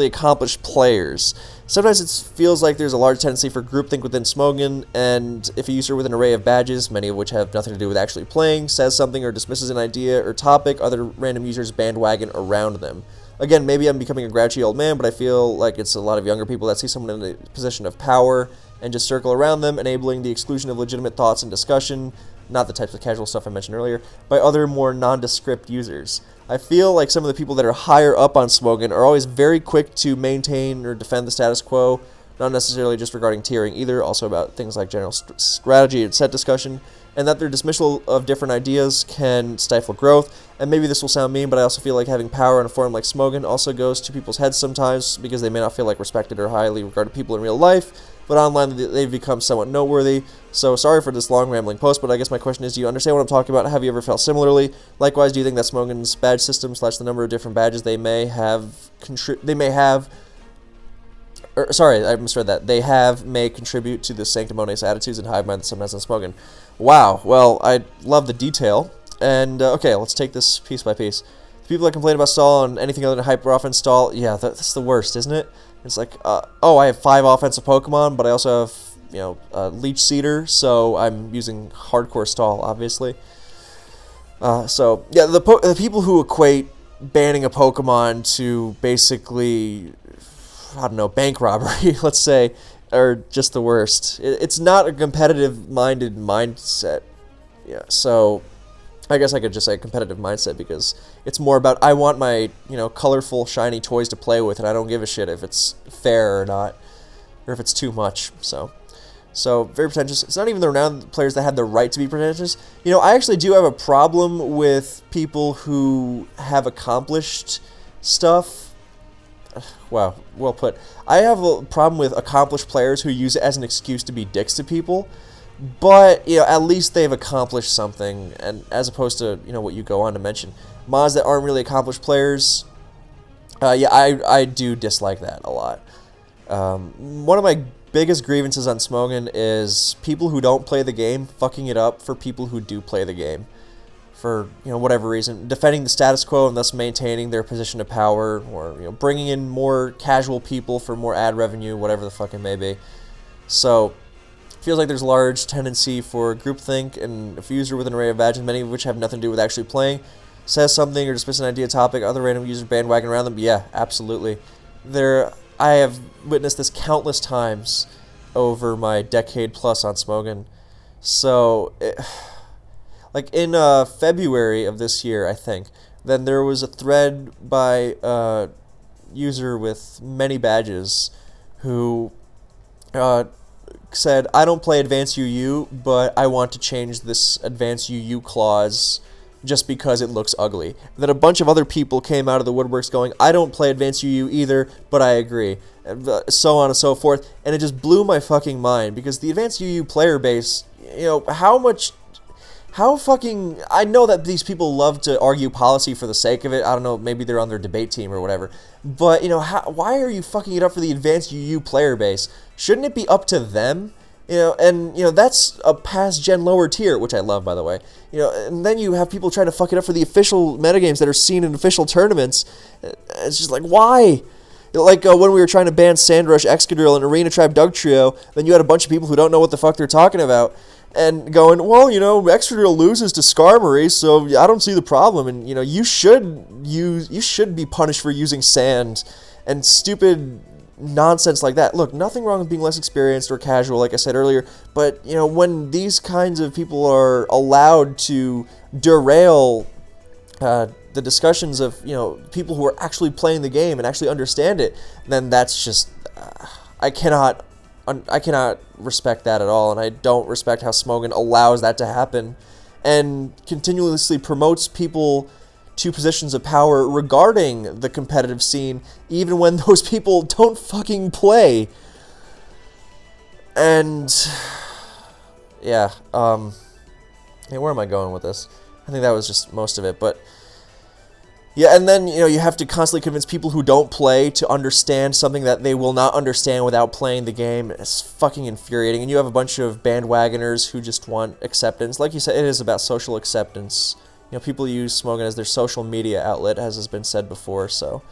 accomplished players. Sometimes it feels like there's a large tendency for groupthink within Smogon, and if a user with an array of badges, many of which have nothing to do with actually playing, says something or dismisses an idea or topic, other random users bandwagon around them. Again, maybe I'm becoming a grouchy old man, but I feel like it's a lot of younger people that see someone in a position of power and just circle around them, enabling the exclusion of legitimate thoughts and discussion, not the types of casual stuff I mentioned earlier, by other more nondescript users. I feel like some of the people that are higher up on Smogon are always very quick to maintain or defend the status quo, not necessarily just regarding tiering either, also about things like general strategy and set discussion, and that their dismissal of different ideas can stifle growth. And maybe this will sound mean, but I also feel like having power in a forum like Smogon also goes to people's heads sometimes, because they may not feel like respected or highly regarded people in real life, but online they've become somewhat noteworthy. So sorry for this long rambling post, but I guess my question is, do you understand what I'm talking about? Have you ever felt similarly? Likewise, do you think that Smogon's badge system / the number of different badges they may have may contribute to the sanctimonious attitudes and hive mind that sometimes is Smogon? Wow, well, I love the detail. And, okay, let's take this piece by piece. The people that complain about stall and anything other than hyper offense stall, yeah, that's the worst, isn't it? It's like, oh, I have 5 offensive Pokemon, but I also have, Leech Seeder, so I'm using hardcore stall, obviously. So, yeah, the people who equate banning a Pokemon to basically, I don't know, bank robbery, let's say, are just the worst. It's not a competitive-minded mindset. Yeah, so I guess I could just say competitive mindset, because it's more about, I want my, colorful, shiny toys to play with, and I don't give a shit if it's fair or not, or if it's too much. So very pretentious. It's not even the renowned players that have the right to be pretentious. I actually do have a problem with people who have accomplished stuff. Wow, well put. I have a problem with accomplished players who use it as an excuse to be dicks to people. But, at least they've accomplished something, and as opposed to, what you go on to mention. Mods that aren't really accomplished players, I do dislike that a lot. One of my biggest grievances on Smogon is people who don't play the game fucking it up for people who do play the game. For, whatever reason. Defending the status quo and thus maintaining their position of power, or, bringing in more casual people for more ad revenue, whatever the fuck it may be. So feels like there's a large tendency for groupthink, and if a user with an array of badges, many of which have nothing to do with actually playing, says something or dismisses an idea, topic, other random users bandwagon around them, yeah, absolutely. I have witnessed this countless times over my decade plus on Smogon. So, like in February of this year, I think, then there was a thread by a user with many badges who said, I don't play Advanced UU, but I want to change this Advanced UU clause just because it looks ugly. Then a bunch of other people came out of the woodworks going, I don't play Advanced UU either, but I agree. So on and so forth. And it just blew my fucking mind, because the Advanced UU player base, I know that these people love to argue policy for the sake of it. I don't know, maybe they're on their debate team or whatever. But, why are you fucking it up for the Advanced UU player base? Shouldn't it be up to them? That's a past gen lower tier, which I love, by the way. And then you have people trying to fuck it up for the official metagames that are seen in official tournaments. It's just like, why? Like when we were trying to ban Sandrush, Excadrill, and Arena Tribe Dugtrio, then you had a bunch of people who don't know what the fuck they're talking about, and going, well, Excadrill loses to Skarmory, so I don't see the problem, and you should be punished for using sand and stupid nonsense like that. Look, nothing wrong with being less experienced or casual, like I said earlier, but when these kinds of people are allowed to derail the discussions of people who are actually playing the game and actually understand it, then that's just I cannot respect that at all, and I don't respect how Smogon allows that to happen and continuously promotes people to positions of power regarding the competitive scene, even when those people don't fucking play. And yeah, where am I going with this? I think that was just most of it, but Yeah, and then, you have to constantly convince people who don't play to understand something that they will not understand without playing the game. It's fucking infuriating. And you have a bunch of bandwagoners who just want acceptance. Like you said, it is about social acceptance. People use Smogon as their social media outlet, as has been said before, so...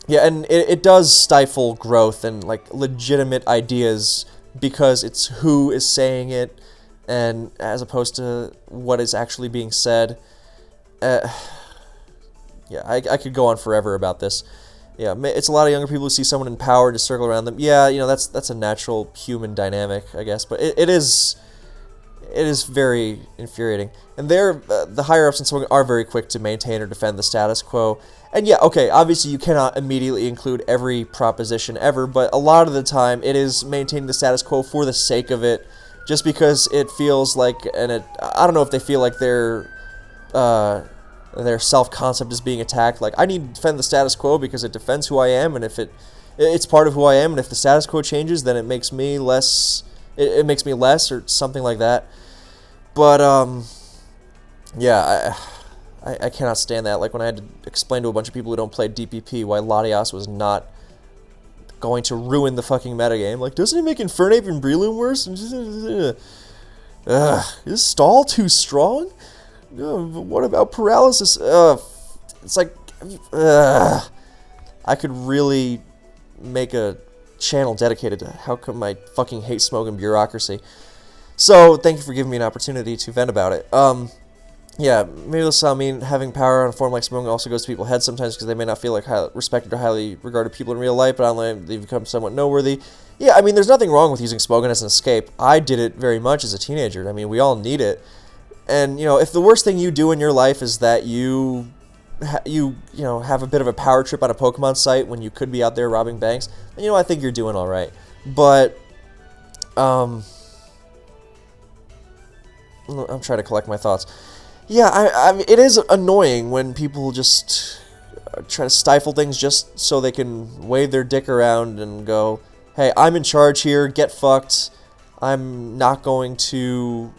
yeah, and it does stifle growth and, like, legitimate ideas because it's who is saying it, and as opposed to what is actually being said. Yeah, I could go on forever about this. Yeah, it's a lot of younger people who see someone in power and just circle around them. Yeah, that's a natural human dynamic, I guess. But it is very infuriating. And the higher-ups in Smogon are very quick to maintain or defend the status quo. And yeah, okay, obviously you cannot immediately include every proposition ever, but a lot of the time it is maintaining the status quo for the sake of it, just because it feels like, I don't know if they feel like their self-concept is being attacked. Like, I need to defend the status quo because it defends who I am, and if it's part of who I am, and if the status quo changes, then it makes me less, it makes me less, or something like that. But, yeah, I cannot stand that. Like, when I had to explain to a bunch of people who don't play DPP why Latias was not going to ruin the fucking metagame. Like, doesn't it make Infernape and Breloom worse? Is Stall too strong? What about paralysis? It's like, I could really make a channel dedicated to how come I fucking hate Smogon bureaucracy. So, thank you for giving me an opportunity to vent about it. Yeah, maybe this will mean having power on a form like Smogon also goes to people's heads sometimes because they may not feel like respected or highly regarded people in real life, but online they become somewhat noteworthy. Yeah, I mean, there's nothing wrong with using Smogon as an escape. I did it very much as a teenager. I mean, we all need it. And, if the worst thing you do in your life is that you have a bit of a power trip on a Pokemon site when you could be out there robbing banks, then, I think you're doing all right. But, I'm trying to collect my thoughts. Yeah, I mean, it is annoying when people just try to stifle things just so they can wave their dick around and go, hey, I'm in charge here, get fucked. I'm going to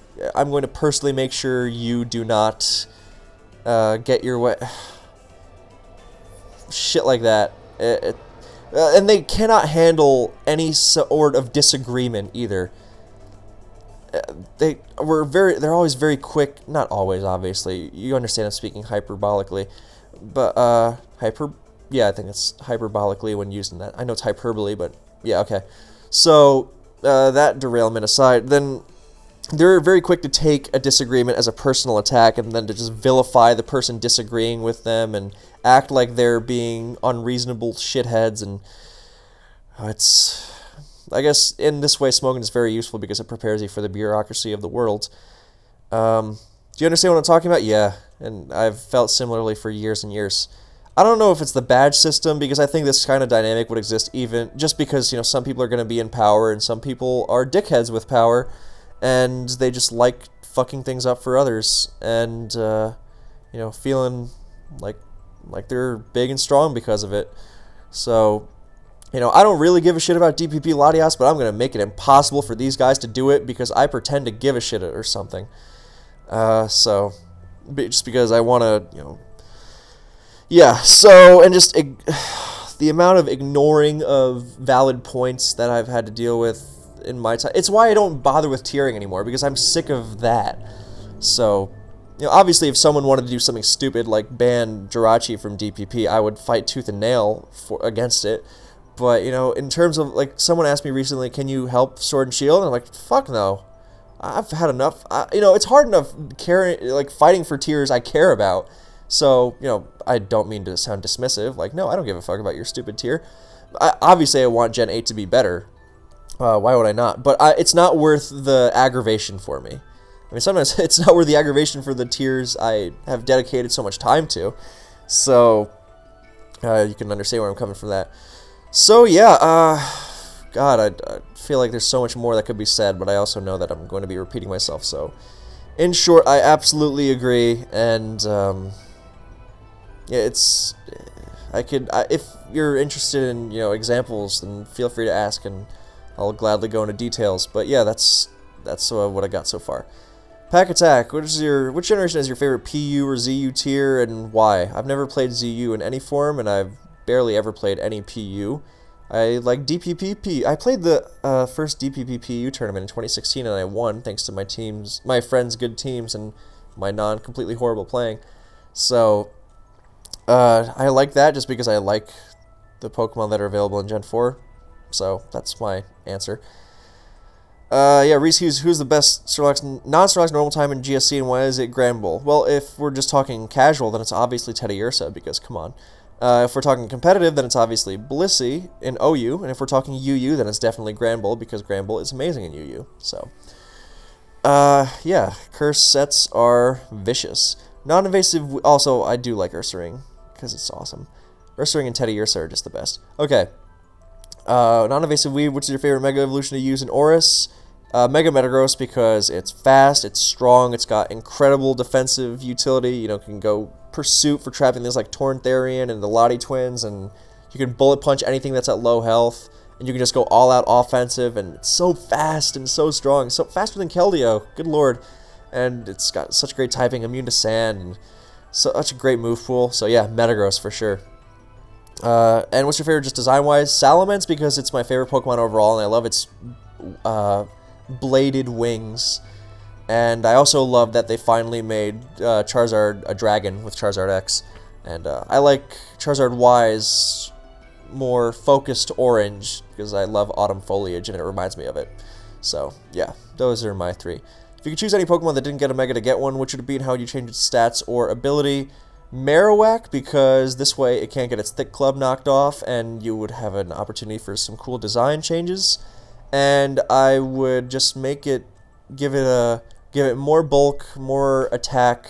personally make sure you do not get your way. Shit like that. And they cannot handle any sort of disagreement either. They're always very quick. Not always, obviously. You understand I'm speaking hyperbolically, but yeah, I think it's hyperbolically when using that. I know it's hyperbole, but yeah, okay. So that derailment aside, then they're very quick to take a disagreement as a personal attack and then to just vilify the person disagreeing with them and act like they're being unreasonable shitheads. And I guess in this way, Smogon is very useful because it prepares you for the bureaucracy of the world. Do you understand what I'm talking about? Yeah, and I've felt similarly for years and years. I don't know if it's the badge system, because I think this kind of dynamic would exist even just because, some people are going to be in power and some people are dickheads with power, and they just like fucking things up for others and, feeling like they're big and strong because of it. So, I don't really give a shit about DPP Latias, but I'm going to make it impossible for these guys to do it because I pretend to give a shit or something. So, just because I want to, yeah, so, and just the amount of ignoring of valid points that I've had to deal with in my time. It's why I don't bother with tiering anymore, because I'm sick of that. So, obviously if someone wanted to do something stupid like ban Jirachi from DPP, I would fight tooth and nail against it. But, in terms of, like, someone asked me recently, can you help Sword and Shield? And I'm like, fuck no. I've had enough. It's hard enough fighting for tiers I care about. So, I don't mean to sound dismissive. Like, no, I don't give a fuck about your stupid tier. Obviously, I want Gen 8 to be better. Why would I not? But it's not worth the aggravation for me. I mean, sometimes it's not worth the aggravation for the tiers I have dedicated so much time to. So, you can understand where I'm coming from that. So, yeah, God, I feel like there's so much more that could be said, but I also know that I'm going to be repeating myself. So, in short, I absolutely agree, and, yeah, if you're interested in, examples, then feel free to ask, and I'll gladly go into details. But, yeah, that's what I got so far. Pack Attack, which generation is your favorite PU or ZU tier, and why? I've never played ZU in any form, and I've barely ever played any PU. I like DPPP. I played the first DPPPU tournament in 2016, and I won thanks to my friends' good teams, and my non-completely horrible playing. So, I like that just because I like the Pokemon that are available in Gen 4. So, that's my answer. Yeah, Reese Hughes, who's the best non-Snorlax normal time in GSC, and why is it Granbull? Well, if we're just talking casual, then it's obviously Teddiursa, because, come on. If we're talking competitive, then it's obviously Blissey in OU, and if we're talking UU, then it's definitely Granbull, because Granbull is amazing in UU. So, yeah, curse sets are vicious. Non-invasive, also, I do like Ursaring, because it's awesome. Ursaring and Teddiursa are just the best. Okay. Non-invasive weave, which is your favorite Mega Evolution to use in Oris? Mega Metagross, because it's fast, it's strong, it's got incredible defensive utility, you know, can go pursuit for trapping things like Torntherian and the Lottie twins, and you can bullet punch anything that's at low health, and you can just go all out offensive, and it's so fast and so strong, so faster than Keldeo, good lord, and it's got such great typing, immune to sand, and such a great move pool, so yeah, Metagross for sure. And what's your favorite just design-wise? Salamence, because it's my favorite Pokemon overall, and I love its bladed wings. And I also love that they finally made Charizard a dragon with Charizard X. And I like Charizard Y's more focused orange, because I love autumn foliage, and it reminds me of it. So, yeah, those are my three. If you could choose any Pokemon that didn't get a Mega to get one, which would it be, and how would you change its stats or ability? Marowak, because this way it can't get its Thick Club knocked off, and you would have an opportunity for some cool design changes. And I would just give it more bulk, more attack,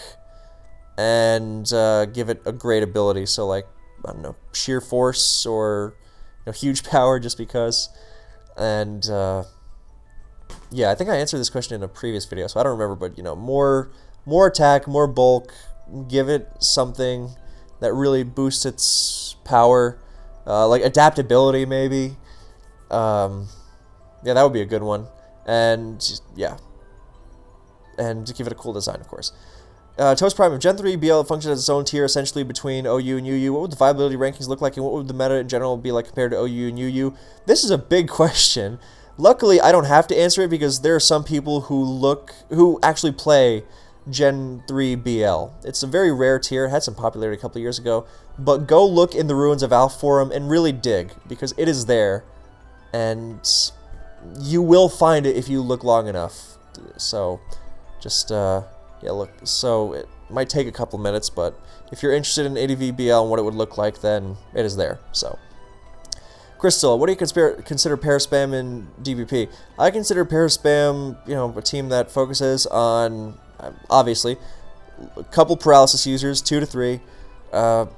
and give it a great ability. So like, I don't know, sheer force or huge power, just because. And yeah, I think I answered this question in a previous video, so I don't remember. But more attack, more bulk. Give it something that really boosts its power, like adaptability maybe. Yeah, that would be a good one. And yeah, and to give it a cool design, of course. Toast Prime, if Gen 3 BL functions as its own tier essentially between OU and UU, what would the viability rankings look like, and what would the meta in general be like compared to OU and UU? This is a big question. Luckily, I don't have to answer it, because there are some people who actually play Gen 3 BL. It's a very rare tier, it had some popularity a couple of years ago, but go look in the ruins of Alforum and really dig, because it is there, and you will find it if you look long enough. So, just, yeah, look, so it might take a couple minutes, but if you're interested in ADV BL and what it would look like, then it is there, so. Crystal, what do you consider Paraspam in DVP? I consider Paraspam, a team that focuses on, obviously, a couple paralysis users, 2 to 3,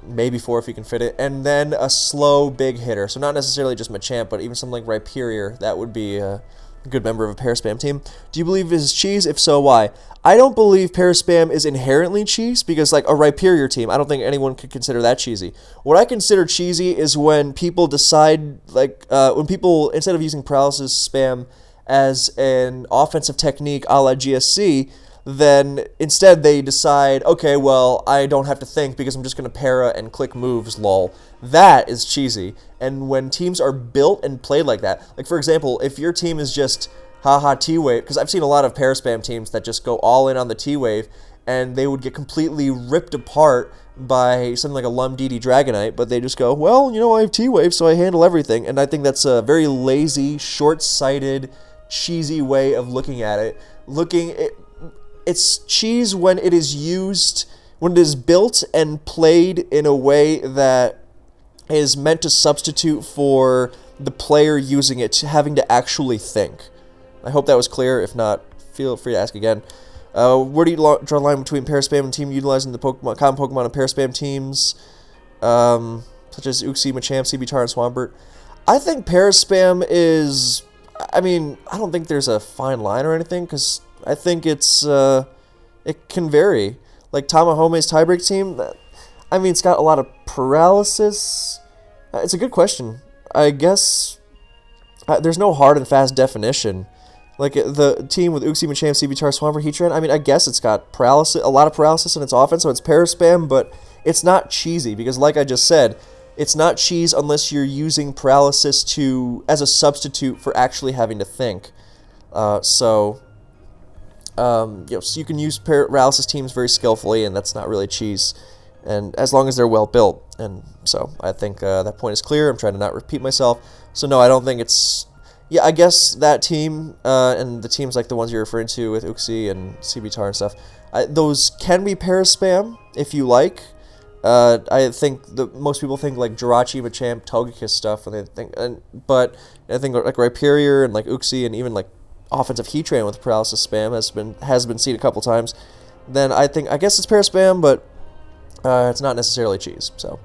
maybe 4 if you can fit it, and then a slow big hitter. So not necessarily just Machamp, but even something like Rhyperior. That would be a good member of a Paraspam team. Do you believe it is cheese? If so, why? I don't believe Paraspam is inherently cheese, because like a Rhyperior team, I don't think anyone could consider that cheesy. What I consider cheesy is when people decide, like, when people, instead of using paralysis spam as an offensive technique a la GSC, then instead they decide, okay, well, I don't have to think because I'm just going to para and click moves, lol. That is cheesy. And when teams are built and played like that, like for example, if your team is just haha T-Wave, because I've seen a lot of Paraspam teams that just go all in on the T-Wave, and they would get completely ripped apart by something like a Lumdidi Dragonite, but they just go, well, I have T-Wave, so I handle everything. And I think that's a very lazy, short-sighted, cheesy way of looking at it. It's cheese when it is used, when it is built and played in a way that is meant to substitute for the player using it, having to actually think. I hope that was clear. If not, feel free to ask again. Where do you draw the line between Paraspam and team utilizing the common Pokemon and Paraspam teams, such as Uxie, Machamp, Seabitar, and Swampert? I think Paraspam is, I don't think there's a fine line or anything, because I think it can vary. Like Tamahome's tiebreak team, it's got a lot of paralysis. It's a good question. I guess there's no hard and fast definition. Like the team with Uxie, Machamp, Seabitar, Swampert, Heatran, I mean, I guess it's got paralysis, a lot of paralysis in its offense, so it's Paraspam, but it's not cheesy, because like I just said, it's not cheese unless you're using paralysis as a substitute for actually having to think. So you can use paralysis teams very skillfully, and that's not really cheese, and as long as they're well built. And so I think that point is clear. I'm trying to not repeat myself. So no, I don't think it's... Yeah, I guess that team, and the teams like the ones you're referring to with Uxie and Seabitar and stuff, those can be Paraspam, if you like. I think most people think like Jirachi, Machamp, Togekiss stuff, when they think, but I think like Rhyperior and like Uxie and even like offensive Heatran with paralysis spam has been seen a couple times. Then I guess it's Paraspam, but it's not necessarily cheese. So,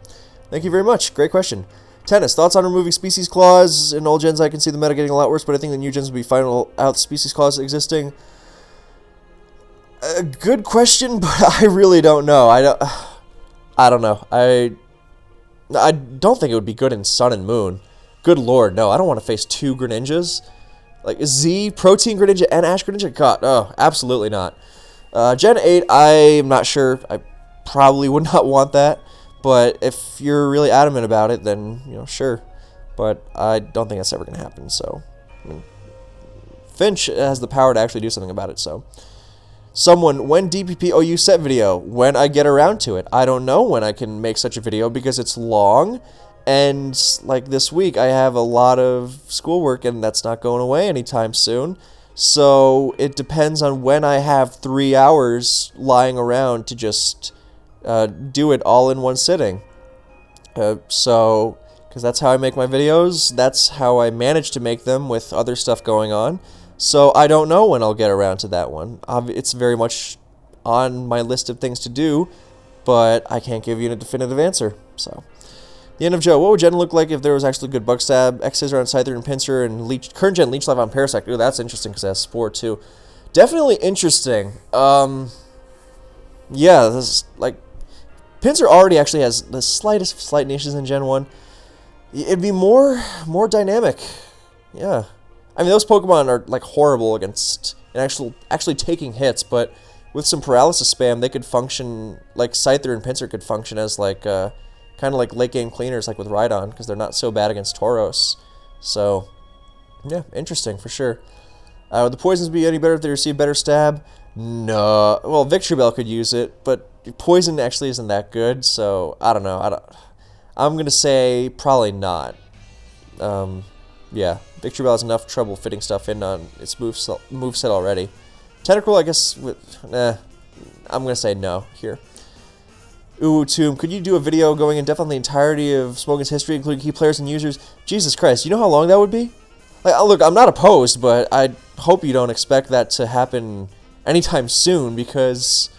thank you very much. Great question. Tennis, thoughts on removing species clause? In old gens, I can see the meta getting a lot worse, but I think the new gens will be final out species clause existing. Good question, but I really don't know. I don't know. I don't think it would be good in Sun and Moon. Good lord, no. I don't want to face 2 Greninjas. Like Z, Protein Greninja, and Ash Greninja? God, oh, absolutely not. Gen 8, I'm not sure. I probably would not want that. But if you're really adamant about it, then, sure. But I don't think that's ever going to happen, so... I mean, Finch has the power to actually do something about it, so... Someone, when DPP OU set video? When I get around to it. I don't know when I can make such a video because it's long, and, like, this week I have a lot of schoolwork, and that's not going away anytime soon. So, it depends on when I have 3 hours lying around to just... do it all in one sitting. Because that's how I make my videos, that's how I manage to make them with other stuff going on. So I don't know when I'll get around to that one. It's very much on my list of things to do, but I can't give you a definitive answer. So, the end of Joe. What would Gen look like if there was actually good Bug Stab, X-Scissor on Scyther and Pinsir, and current Gen Leech Life on Parasect? Ooh, that's interesting because it has Spore too. Definitely interesting. Yeah, this is like... Pinsir already actually has the slight niches in Gen 1. It'd be more dynamic. Yeah. I mean, those Pokemon are, like, horrible against actually taking hits, but with some paralysis spam, they could function, like, Scyther and Pinsir could function as, like, kind of like late-game cleaners, like with Rhydon, because they're not so bad against Tauros. So, yeah, interesting, for sure. Would the poisons be any better if they receive better stab? No. Well, Victreebel could use it, but poison actually isn't that good, so I don't know. I'm going to say probably not. Yeah, Victreebel has enough trouble fitting stuff in on its moveset already. Tentacruel, I guess, I'm going to say no here. Ooh, Tomb, could you do a video going in depth on the entirety of Smogon's history, including key players and users? Jesus Christ, you know how long that would be? Like, look, I'm not opposed, but I hope you don't expect that to happen anytime soon, because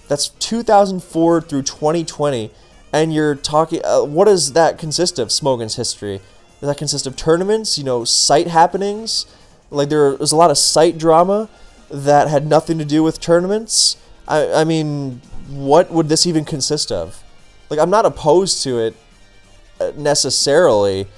that's 2004 through 2020, and you're talking, what does that consist of, Smogon's history? Does that consist of tournaments, site happenings? Like, there was a lot of site drama that had nothing to do with tournaments. I mean, what would this even consist of? Like, I'm not opposed to it necessarily,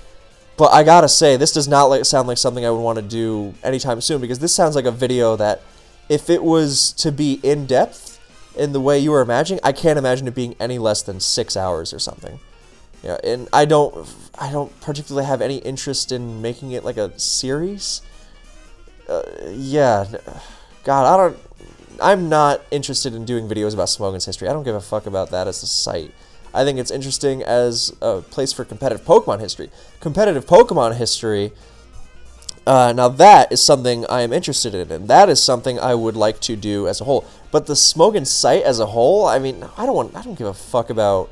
but I gotta say, this does not sound like something I would want to do anytime soon, because this sounds like a video that, if it was to be in-depth in the way you were imagining, I can't imagine it being any less than 6 hours or something. Yeah, and I don't particularly have any interest in making it like a series. Yeah, God, I'm not interested in doing videos about Smogon's history. I don't give a fuck about that as a site. I think it's interesting as a place for competitive Pokemon history. Competitive Pokemon history, now that is something I am interested in, and that is something I would like to do as a whole. But the Smogon site as a whole, I mean, I don't give a fuck about,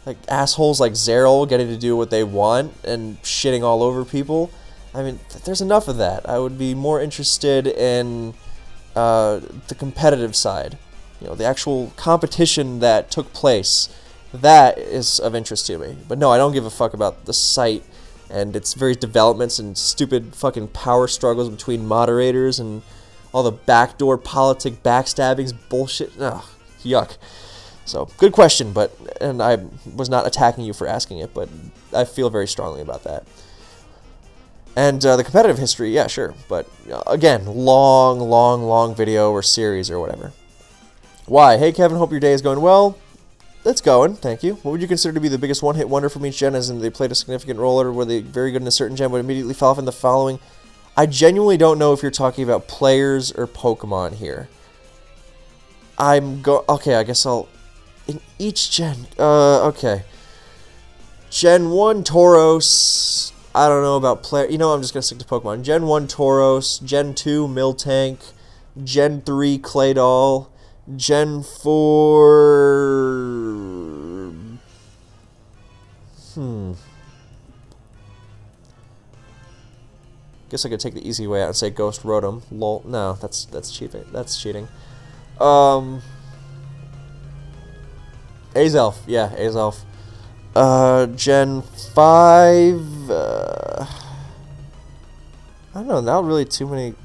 like, assholes like Zeril getting to do what they want and shitting all over people. I mean, there's enough of that. I would be more interested in the competitive side. The actual competition that took place. That is of interest to me. But no, I don't give a fuck about the site and its various developments and stupid fucking power struggles between moderators and all the backdoor politic backstabbings bullshit. Ugh, yuck. So, good question, and I was not attacking you for asking it, but I feel very strongly about that. And the competitive history, yeah, sure. But again, long video or series or whatever. Why? Hey, Kevin, hope your day is going well. It's going, thank you. What would you consider to be the biggest one-hit wonder from each gen, as in they played a significant role, or were they very good in a certain gen but immediately fell off in the following? I genuinely don't know if you're talking about players or Pokemon here. Okay, I guess I'll... In each gen... okay. Gen 1, Tauros... I don't know about player... You know, I'm just going to stick to Pokemon. Gen 1, Tauros. Gen 2, Miltank. Gen 3, Claydol. Gen 4... Guess I could take the easy way out and say Ghost Rotom. Lol. No, that's cheating. That's cheating. Azelf. Yeah, Azelf. Gen 5... I don't know, not really too many...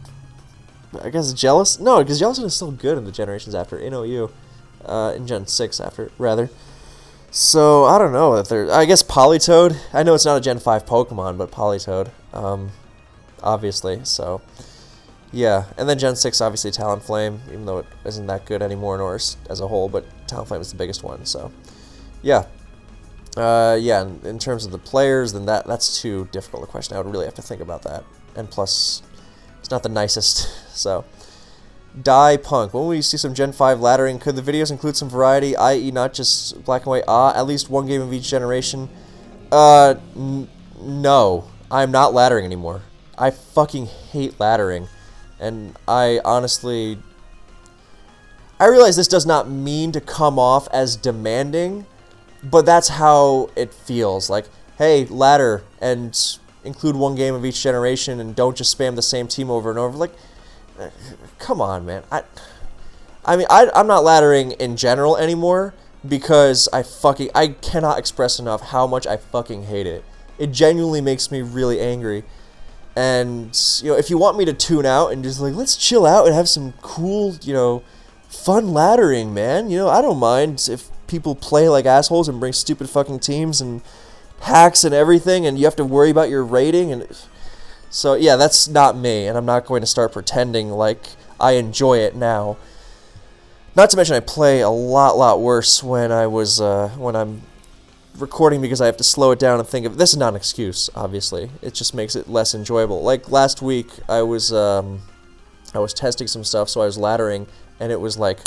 I guess Jealous? No, because Jellicent is still good in the generations after. In OU. In Gen 6 after, rather. So, I don't know if there... I guess Politoed. I know it's not a Gen 5 Pokemon, but Politoed. Obviously, so... Yeah, and then Gen 6, obviously Talonflame, even though it isn't that good anymore in Oris as a whole, but Talonflame is the biggest one, so... Yeah. Yeah, in terms of the players, then that's too difficult a question. I would really have to think about that. And plus, it's not the nicest, so... Die Punk. When will we see some Gen 5 laddering? Could the videos include some variety, i.e. not just black and white? At least one game of each generation? No. I'm not laddering anymore. I fucking hate laddering. And I honestly... I realize this does not mean to come off as demanding, but that's how it feels. Like, hey, ladder, and include one game of each generation, and don't just spam the same team over and over. Like, come on, man. I mean, I'm not laddering in general anymore, because I cannot express enough how much I fucking hate it. It genuinely makes me really angry. And, you know, if you want me to tune out and just, like, let's chill out and have some cool, you know, fun laddering, man. You know, I don't mind if people play like assholes and bring stupid fucking teams and hacks and everything, and you have to worry about your rating. And so, yeah, that's not me, and I'm not going to start pretending like I enjoy it now. Not to mention I play a lot worse when I'm recording, because I have to slow it down and think of... This is not an excuse, obviously. It just makes it less enjoyable. Like, last week, I was testing some stuff, so I was laddering, and it was, like,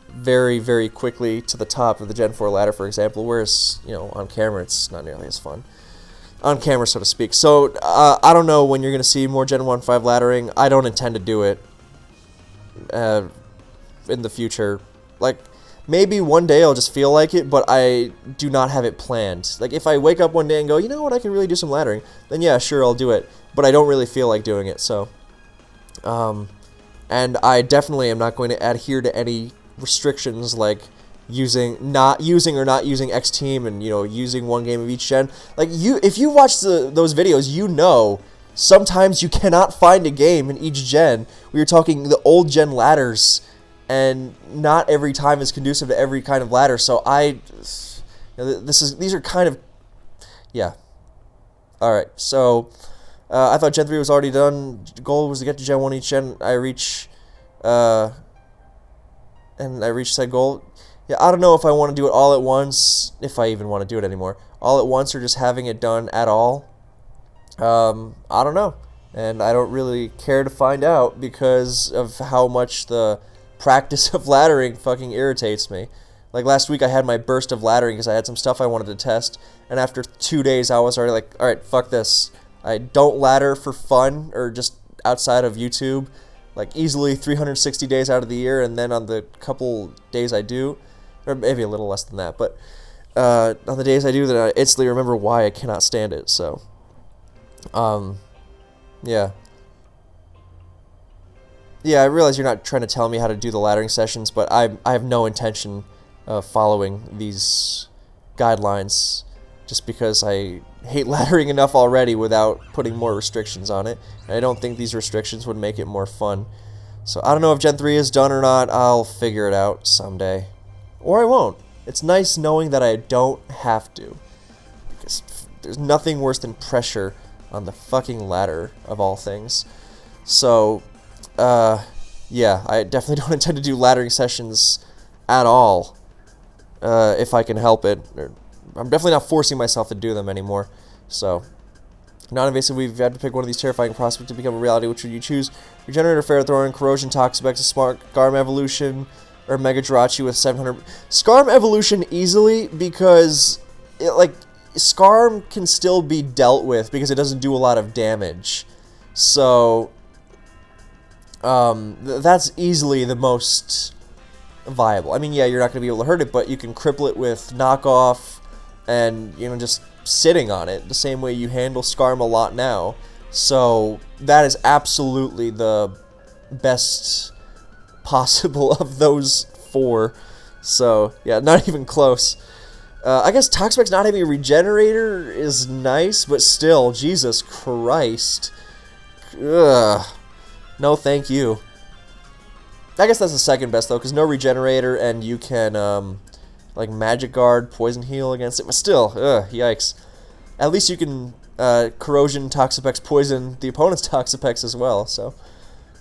very quickly to the top of the Gen 4 ladder, for example, whereas, you know, on camera, it's not nearly as fun. On camera, so to speak. So, I don't know when you're going to see more Gen 1-5 laddering. I don't intend to do it in the future. Like... Maybe one day I'll just feel like it, but I do not have it planned. Like, if I wake up one day and go, you know what, I can really do some laddering, then yeah, sure, I'll do it. But I don't really feel like doing it, so... and I definitely am not going to adhere to any restrictions, like not using X team and, you know, using one game of each gen. Like, if you watch those videos, you know sometimes you cannot find a game in each gen. We were talking the old gen ladders, and not every time is conducive to every kind of ladder. So these are kind of, yeah. All right. So I thought Gen 3 was already done. The goal was to get to Gen 1 each gen. I reached said goal. Yeah, I don't know if I want to do it all at once, if I even want to do it anymore. All at once, or just having it done at all. I don't know, and I don't really care to find out, because of how much the practice of laddering fucking irritates me. Like, last week I had my burst of laddering because I had some stuff I wanted to test, and after 2 days I was already like, alright, fuck this. I don't ladder for fun, or just outside of YouTube, like easily 360 days out of the year, and then on the couple days I do, or maybe a little less than that, but on the days I do, then I instantly remember why I cannot stand it, so, yeah. Yeah, I realize you're not trying to tell me how to do the laddering sessions, but I have no intention of following these guidelines, just because I hate laddering enough already without putting more restrictions on it, and I don't think these restrictions would make it more fun. So I don't know if Gen 3 is done or not. I'll figure it out someday. Or I won't. It's nice knowing that I don't have to, because there's nothing worse than pressure on the fucking ladder of all things. So, yeah, I definitely don't intend to do laddering sessions at all, if I can help it. I'm definitely not forcing myself to do them anymore. So, non-invasive, we've had to pick one of these terrifying prospects to become a reality. Which would you choose? Regenerator, Ferrothorn, Corrosion, Toxapex, Smart, Scarm Evolution, or Mega Jirachi with 700... Scarm Evolution easily, because, Scarm can still be dealt with, because it doesn't do a lot of damage. So, that's easily the most viable. I mean, yeah, you're not going to be able to hurt it, but you can cripple it with Knockoff, and, just sitting on it, the same way you handle Scarm a lot now. So, that is absolutely the best possible of those 4. So, yeah, not even close. I guess Toxapex not having a regenerator is nice, but still, Jesus Christ. Ugh. No, thank you. I guess that's the second best, though, because no regenerator, and you can, Magic Guard, Poison Heal against it, but still, yikes. At least you can, Corrosion, Toxapex, Poison the opponent's Toxapex as well, so.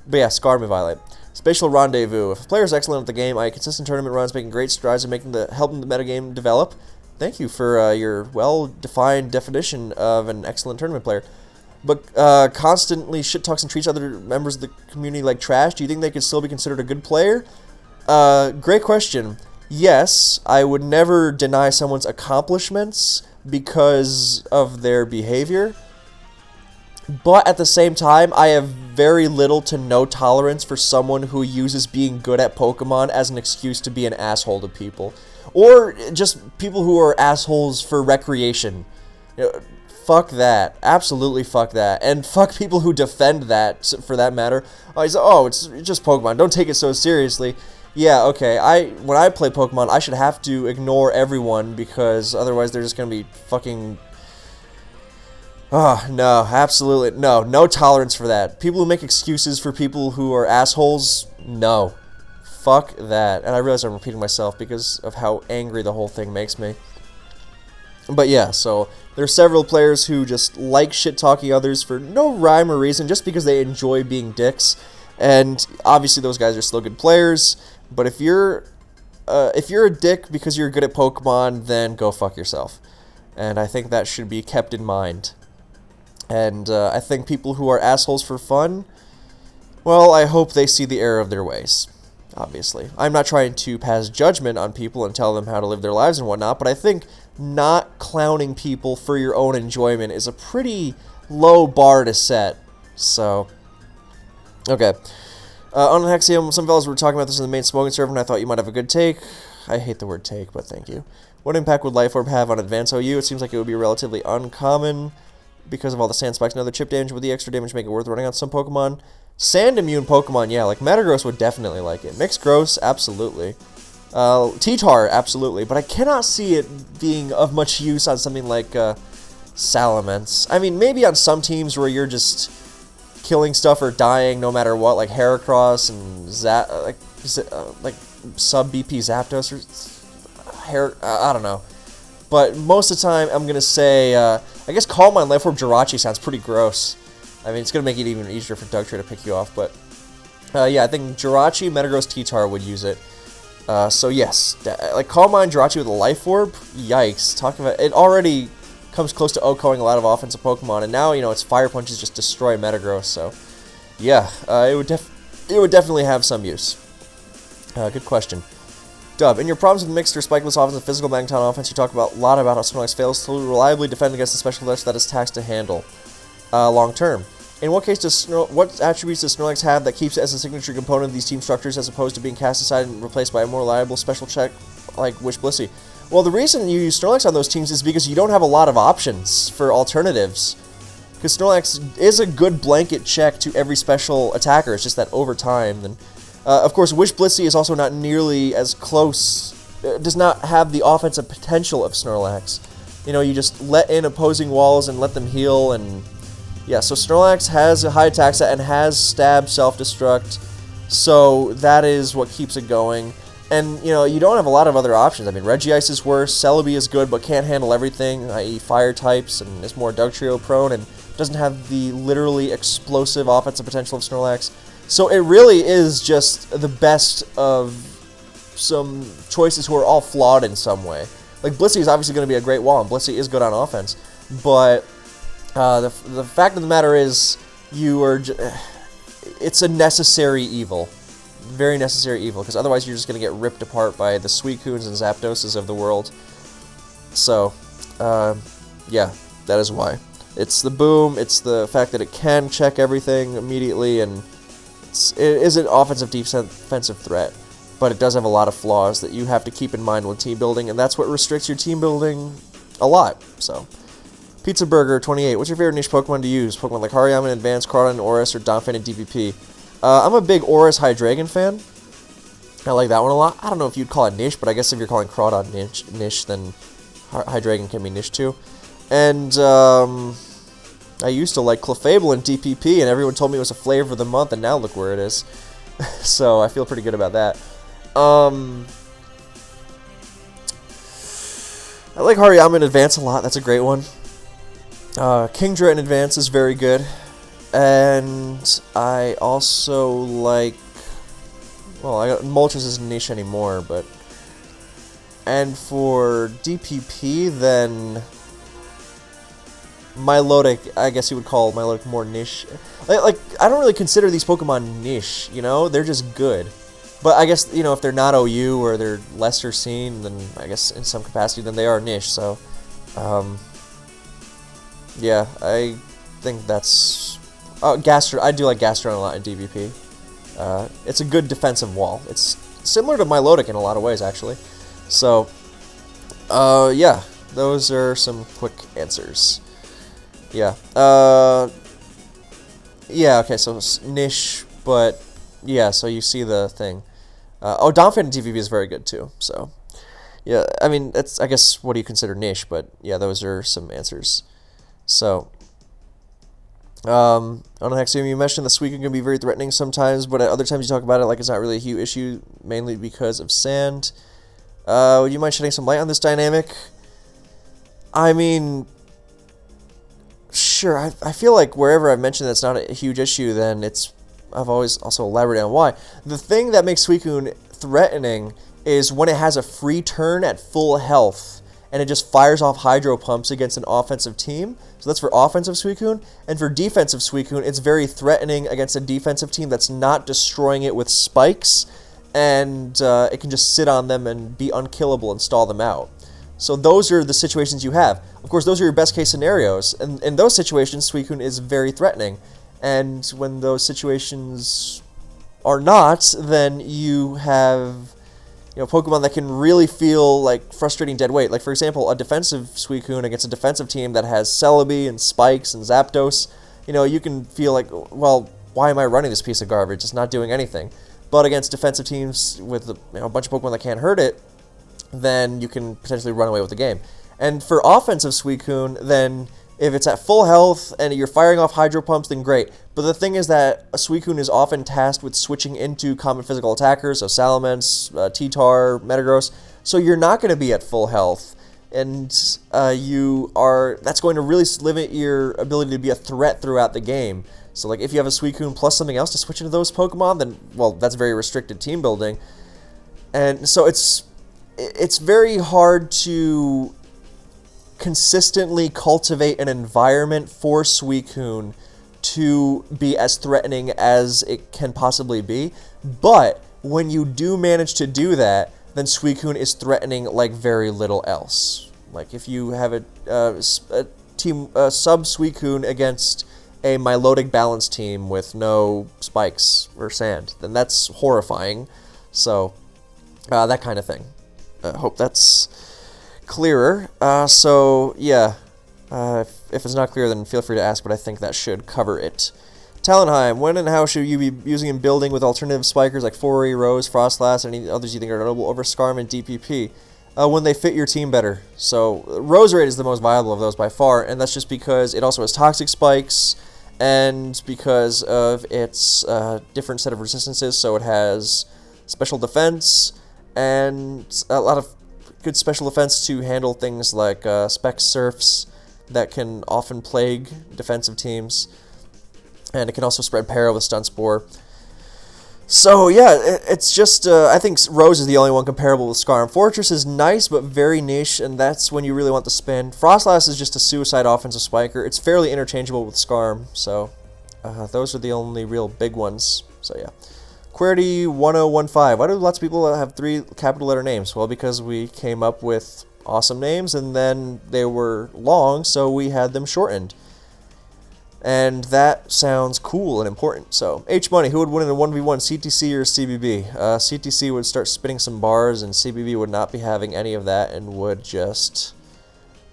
But yeah, Scarm and Violate. Spatial Rendezvous. If a player is excellent at the game, consistent tournament runs, making great strides and helping the metagame develop. Thank you for your well-defined definition of an excellent tournament player. But constantly shit-talks and treats other members of the community like trash. Do you think they could still be considered a good player? Great question. Yes, I would never deny someone's accomplishments because of their behavior. But at the same time, I have very little to no tolerance for someone who uses being good at Pokemon as an excuse to be an asshole to people. Or just people who are assholes for recreation. Fuck that. Absolutely fuck that. And fuck people who defend that, for that matter. It's just Pokemon. Don't take it so seriously. Yeah, okay. When I play Pokemon, I should have to ignore everyone because otherwise they're just going to be fucking... Oh, no, absolutely. No, no tolerance for that. People who make excuses for people who are assholes, no. Fuck that. And I realize I'm repeating myself because of how angry the whole thing makes me. But yeah, so there are several players who just like shit-talking others for no rhyme or reason, just because they enjoy being dicks. And obviously those guys are still good players, but if you're a dick because you're good at Pokemon, then go fuck yourself. And I think that should be kept in mind. And I think people who are assholes for fun, well, I hope they see the error of their ways, obviously. I'm not trying to pass judgment on people and tell them how to live their lives and whatnot, but I think not clowning people for your own enjoyment is a pretty low bar to set. So, okay. On Hexium, some fellas were talking about this in the main smoking server, and I thought you might have a good take. I hate the word take, but thank you. What impact would Life Orb have on Advanced OU? It seems like it would be relatively uncommon because of all the sand spikes and other chip damage. Would the extra damage make it worth running on some Pokemon? Sand immune Pokemon, yeah, like Metagross would definitely like it. Mixed Gross, absolutely. T-Tar, absolutely. But I cannot see it being of much use on something like Salamence. I mean, maybe on some teams where you're just killing stuff or dying no matter what, like Heracross and sub-BP Zapdos or I don't know. But most of the time, I'm going to say, I guess Calm Mind Life Orb Jirachi sounds pretty gross. I mean, it's going to make it even easier for Dugtrio to pick you off, but yeah, I think Jirachi, Metagross, T-Tar would use it. So yes, like Calm Mind Jirachi with a Life Orb, yikes. Talking about it already comes close to OHKOing a lot of offensive Pokemon, and now, its Fire Punches just destroy Metagross, so yeah, it would definitely have some use. Good question. Dub, in your problems with mixed or spikeless offense and physical Magneton offense, you talk a lot about how Snorlax fails to reliably defend against the special threats that is taxed to handle long term. In what case what attributes does Snorlax have that keeps it as a signature component of these team structures as opposed to being cast aside and replaced by a more reliable special check like Wish Blissey? Well, the reason you use Snorlax on those teams is because you don't have a lot of options for alternatives. Because Snorlax is a good blanket check to every special attacker, it's just that over time, then... of course, Wish Blissey is also not nearly as close, does not have the offensive potential of Snorlax. You just let in opposing walls and let them heal, and yeah, so Snorlax has a high attack set and has Stab, Self-Destruct, so that is what keeps it going. And, you don't have a lot of other options. I mean, Regice is worse, Celebi is good but can't handle everything, i.e. fire types, and is more Dugtrio prone, and doesn't have the literally explosive offensive potential of Snorlax. So it really is just the best of some choices who are all flawed in some way. Like, Blissey is obviously going to be a great wall, and Blissey is good on offense, but the fact of the matter is, it's a necessary evil. Very necessary evil, because otherwise you're just going to get ripped apart by the Suicunes and Zapdoses of the world. So, yeah, that is why. It's the boom, it's the fact that it can check everything immediately, and it is an offensive defensive threat, but it does have a lot of flaws that you have to keep in mind when team building, and that's what restricts your team building a lot. So, Pizza Burger 28, what's your favorite niche Pokemon to use? Pokemon like Hariyama in Advanced, Crawdon, Oris, or Donphan in DPP? I'm a big Oris Hydreigon fan. I like that one a lot. I don't know if you'd call it niche, but I guess if you're calling Crawdon niche, then Hydreigon can be niche too. And I used to like Clefable in DPP, and everyone told me it was a flavor of the month, and now look where it is. So I feel pretty good about that. I like Hariyama in Advance a lot. That's a great one. Kingdra in Advance is very good. And I also like... Well, Moltres isn't niche anymore, but... And for DPP, then... Milotic, I guess you would call Milotic more niche. Like, I don't really consider these Pokemon niche, you know? They're just good. But I guess, you know, if they're not OU or they're lesser seen, then I guess in some capacity, then they are niche, so... yeah, I think that's... Gastrodon, I do like Gastrodon a lot in DPP. It's a good defensive wall. It's similar to Milotic in a lot of ways, actually. So, yeah, those are some quick answers. Yeah. Yeah, okay, so niche, but yeah, so you see the thing. Donphan in DPP is very good too, so. Yeah, I mean, that's, I guess, what do you consider niche, but yeah, those are some answers. So, on the next game, you mentioned the Suicune can be very threatening sometimes, but at other times you talk about it like it's not really a huge issue, mainly because of sand. Would you mind shedding some light on this dynamic? I mean... Sure, I feel like wherever I've mentioned that's not a huge issue, then I've always also elaborated on why. The thing that makes Suicune threatening is when it has a free turn at full health, and it just fires off Hydro Pumps against an offensive team. So that's for offensive Suicune. And for defensive Suicune, it's very threatening against a defensive team that's not destroying it with spikes, and it can just sit on them and be unkillable and stall them out. So those are the situations you have. Of course, those are your best case scenarios. And in those situations, Suicune is very threatening. And when those situations are not, then you have, you know, Pokemon that can really feel like frustrating dead weight. Like, for example, a defensive Suicune against a defensive team that has Celebi and Spikes and Zapdos. You know, you can feel like, well, why am I running this piece of garbage? It's not doing anything. But against defensive teams with a bunch of Pokemon that can't hurt it, then you can potentially run away with the game. And for offensive Suicune, then if it's at full health and you're firing off Hydro Pumps, then great. But the thing is that a Suicune is often tasked with switching into common physical attackers, so Salamence, T-Tar, Metagross, so you're not going to be at full health. And that's going to really limit your ability to be a threat throughout the game. So like if you have a Suicune plus something else to switch into those Pokemon, then, well, that's very restricted team building. And so it's very hard to consistently cultivate an environment for Suicune to be as threatening as it can possibly be. But when you do manage to do that, then Suicune is threatening like very little else. Like if you have a sub Suicune against a Milotic balance team with no spikes or sand, then that's horrifying. So that kind of thing. Hope that's clearer. So, yeah, if it's not clear, then feel free to ask, but I think that should cover it. Talonheim, when and how should you be using and building with alternative spikers like Fori, Rose, Frostlass, and any others you think are notable over Skarm and DPP? When they fit your team better. So, Roserade is the most viable of those by far, and that's just because it also has Toxic Spikes, and because of its different set of resistances, so it has Special Defense, and a lot of good special defense to handle things like Spec Surfs that can often plague defensive teams. And it can also spread Para with Stun Spore. So yeah, it's just, I think Rose is the only one comparable with Skarm. Fortress is nice, but very niche, and that's when you really want the spin. Frostlass is just a suicide offensive spiker. It's fairly interchangeable with Skarm, so those are the only real big ones. So yeah. QWERTY1015. Why do lots of people have 3 capital letter names? Well, because we came up with awesome names, and then they were long, so we had them shortened. And that sounds cool and important. So, H-Money, who would win in a 1v1, CTC or CBB? CTC would start spitting some bars, and CBB would not be having any of that and would just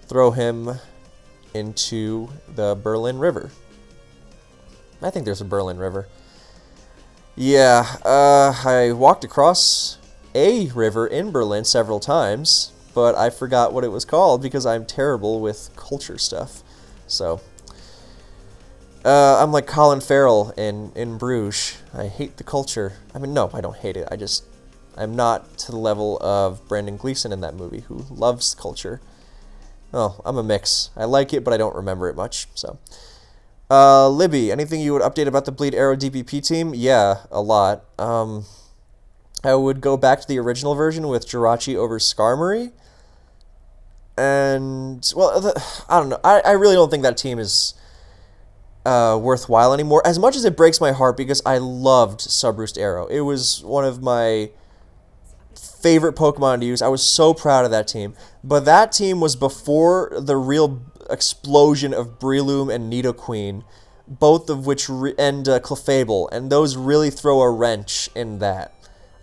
throw him into the Berlin River. I think there's a Berlin River. Yeah, I walked across a river in Berlin several times, but I forgot what it was called because I'm terrible with culture stuff. So... I'm like Colin Farrell in Bruges. I hate the culture. I mean, no, I don't hate it. I'm not to the level of Brendan Gleeson in that movie, who loves culture. Oh, I'm a mix. I like it, but I don't remember it much. So, Libby, anything you would update about the Bleed Arrow DPP team? Yeah, a lot. I would go back to the original version with Jirachi over Skarmory. And, well, I don't know. I really don't think that team is... worthwhile anymore, as much as it breaks my heart because I loved Subroost Arrow. It was one of my favorite Pokemon to use. I was so proud of that team. But that team was before the real explosion of Breloom and Nidoqueen, both of which, and Clefable, and those really throw a wrench in that.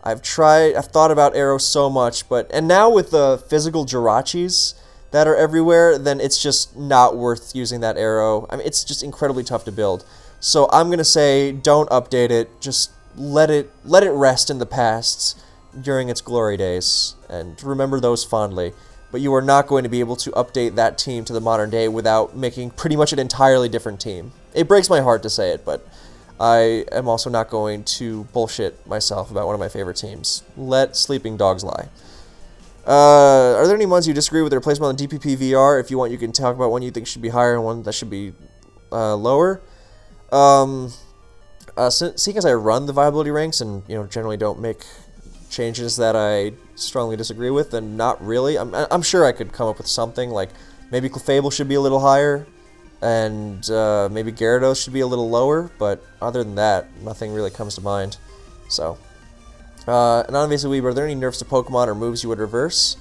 I've thought about Arrow so much, and now with the physical Jirachis that are everywhere, then it's just not worth using that Arrow. I mean, it's just incredibly tough to build. So I'm going to say don't update it. Just let it rest in the past during its glory days, and remember those fondly. But you are not going to be able to update that team to the modern day without making pretty much an entirely different team. It breaks my heart to say it, but I am also not going to bullshit myself about one of my favorite teams. Let sleeping dogs lie. Are there any ones you disagree with their placement on DPP VR? If you want, you can talk about one you think should be higher and one that should be lower. Seeing as I run the viability ranks and generally don't make changes that I strongly disagree with, then not really. I'm sure I could come up with something like maybe Clefable should be a little higher, and maybe Gyarados should be a little lower. But other than that, nothing really comes to mind. So. Anonymously, are there any nerfs to Pokemon or moves you would reverse?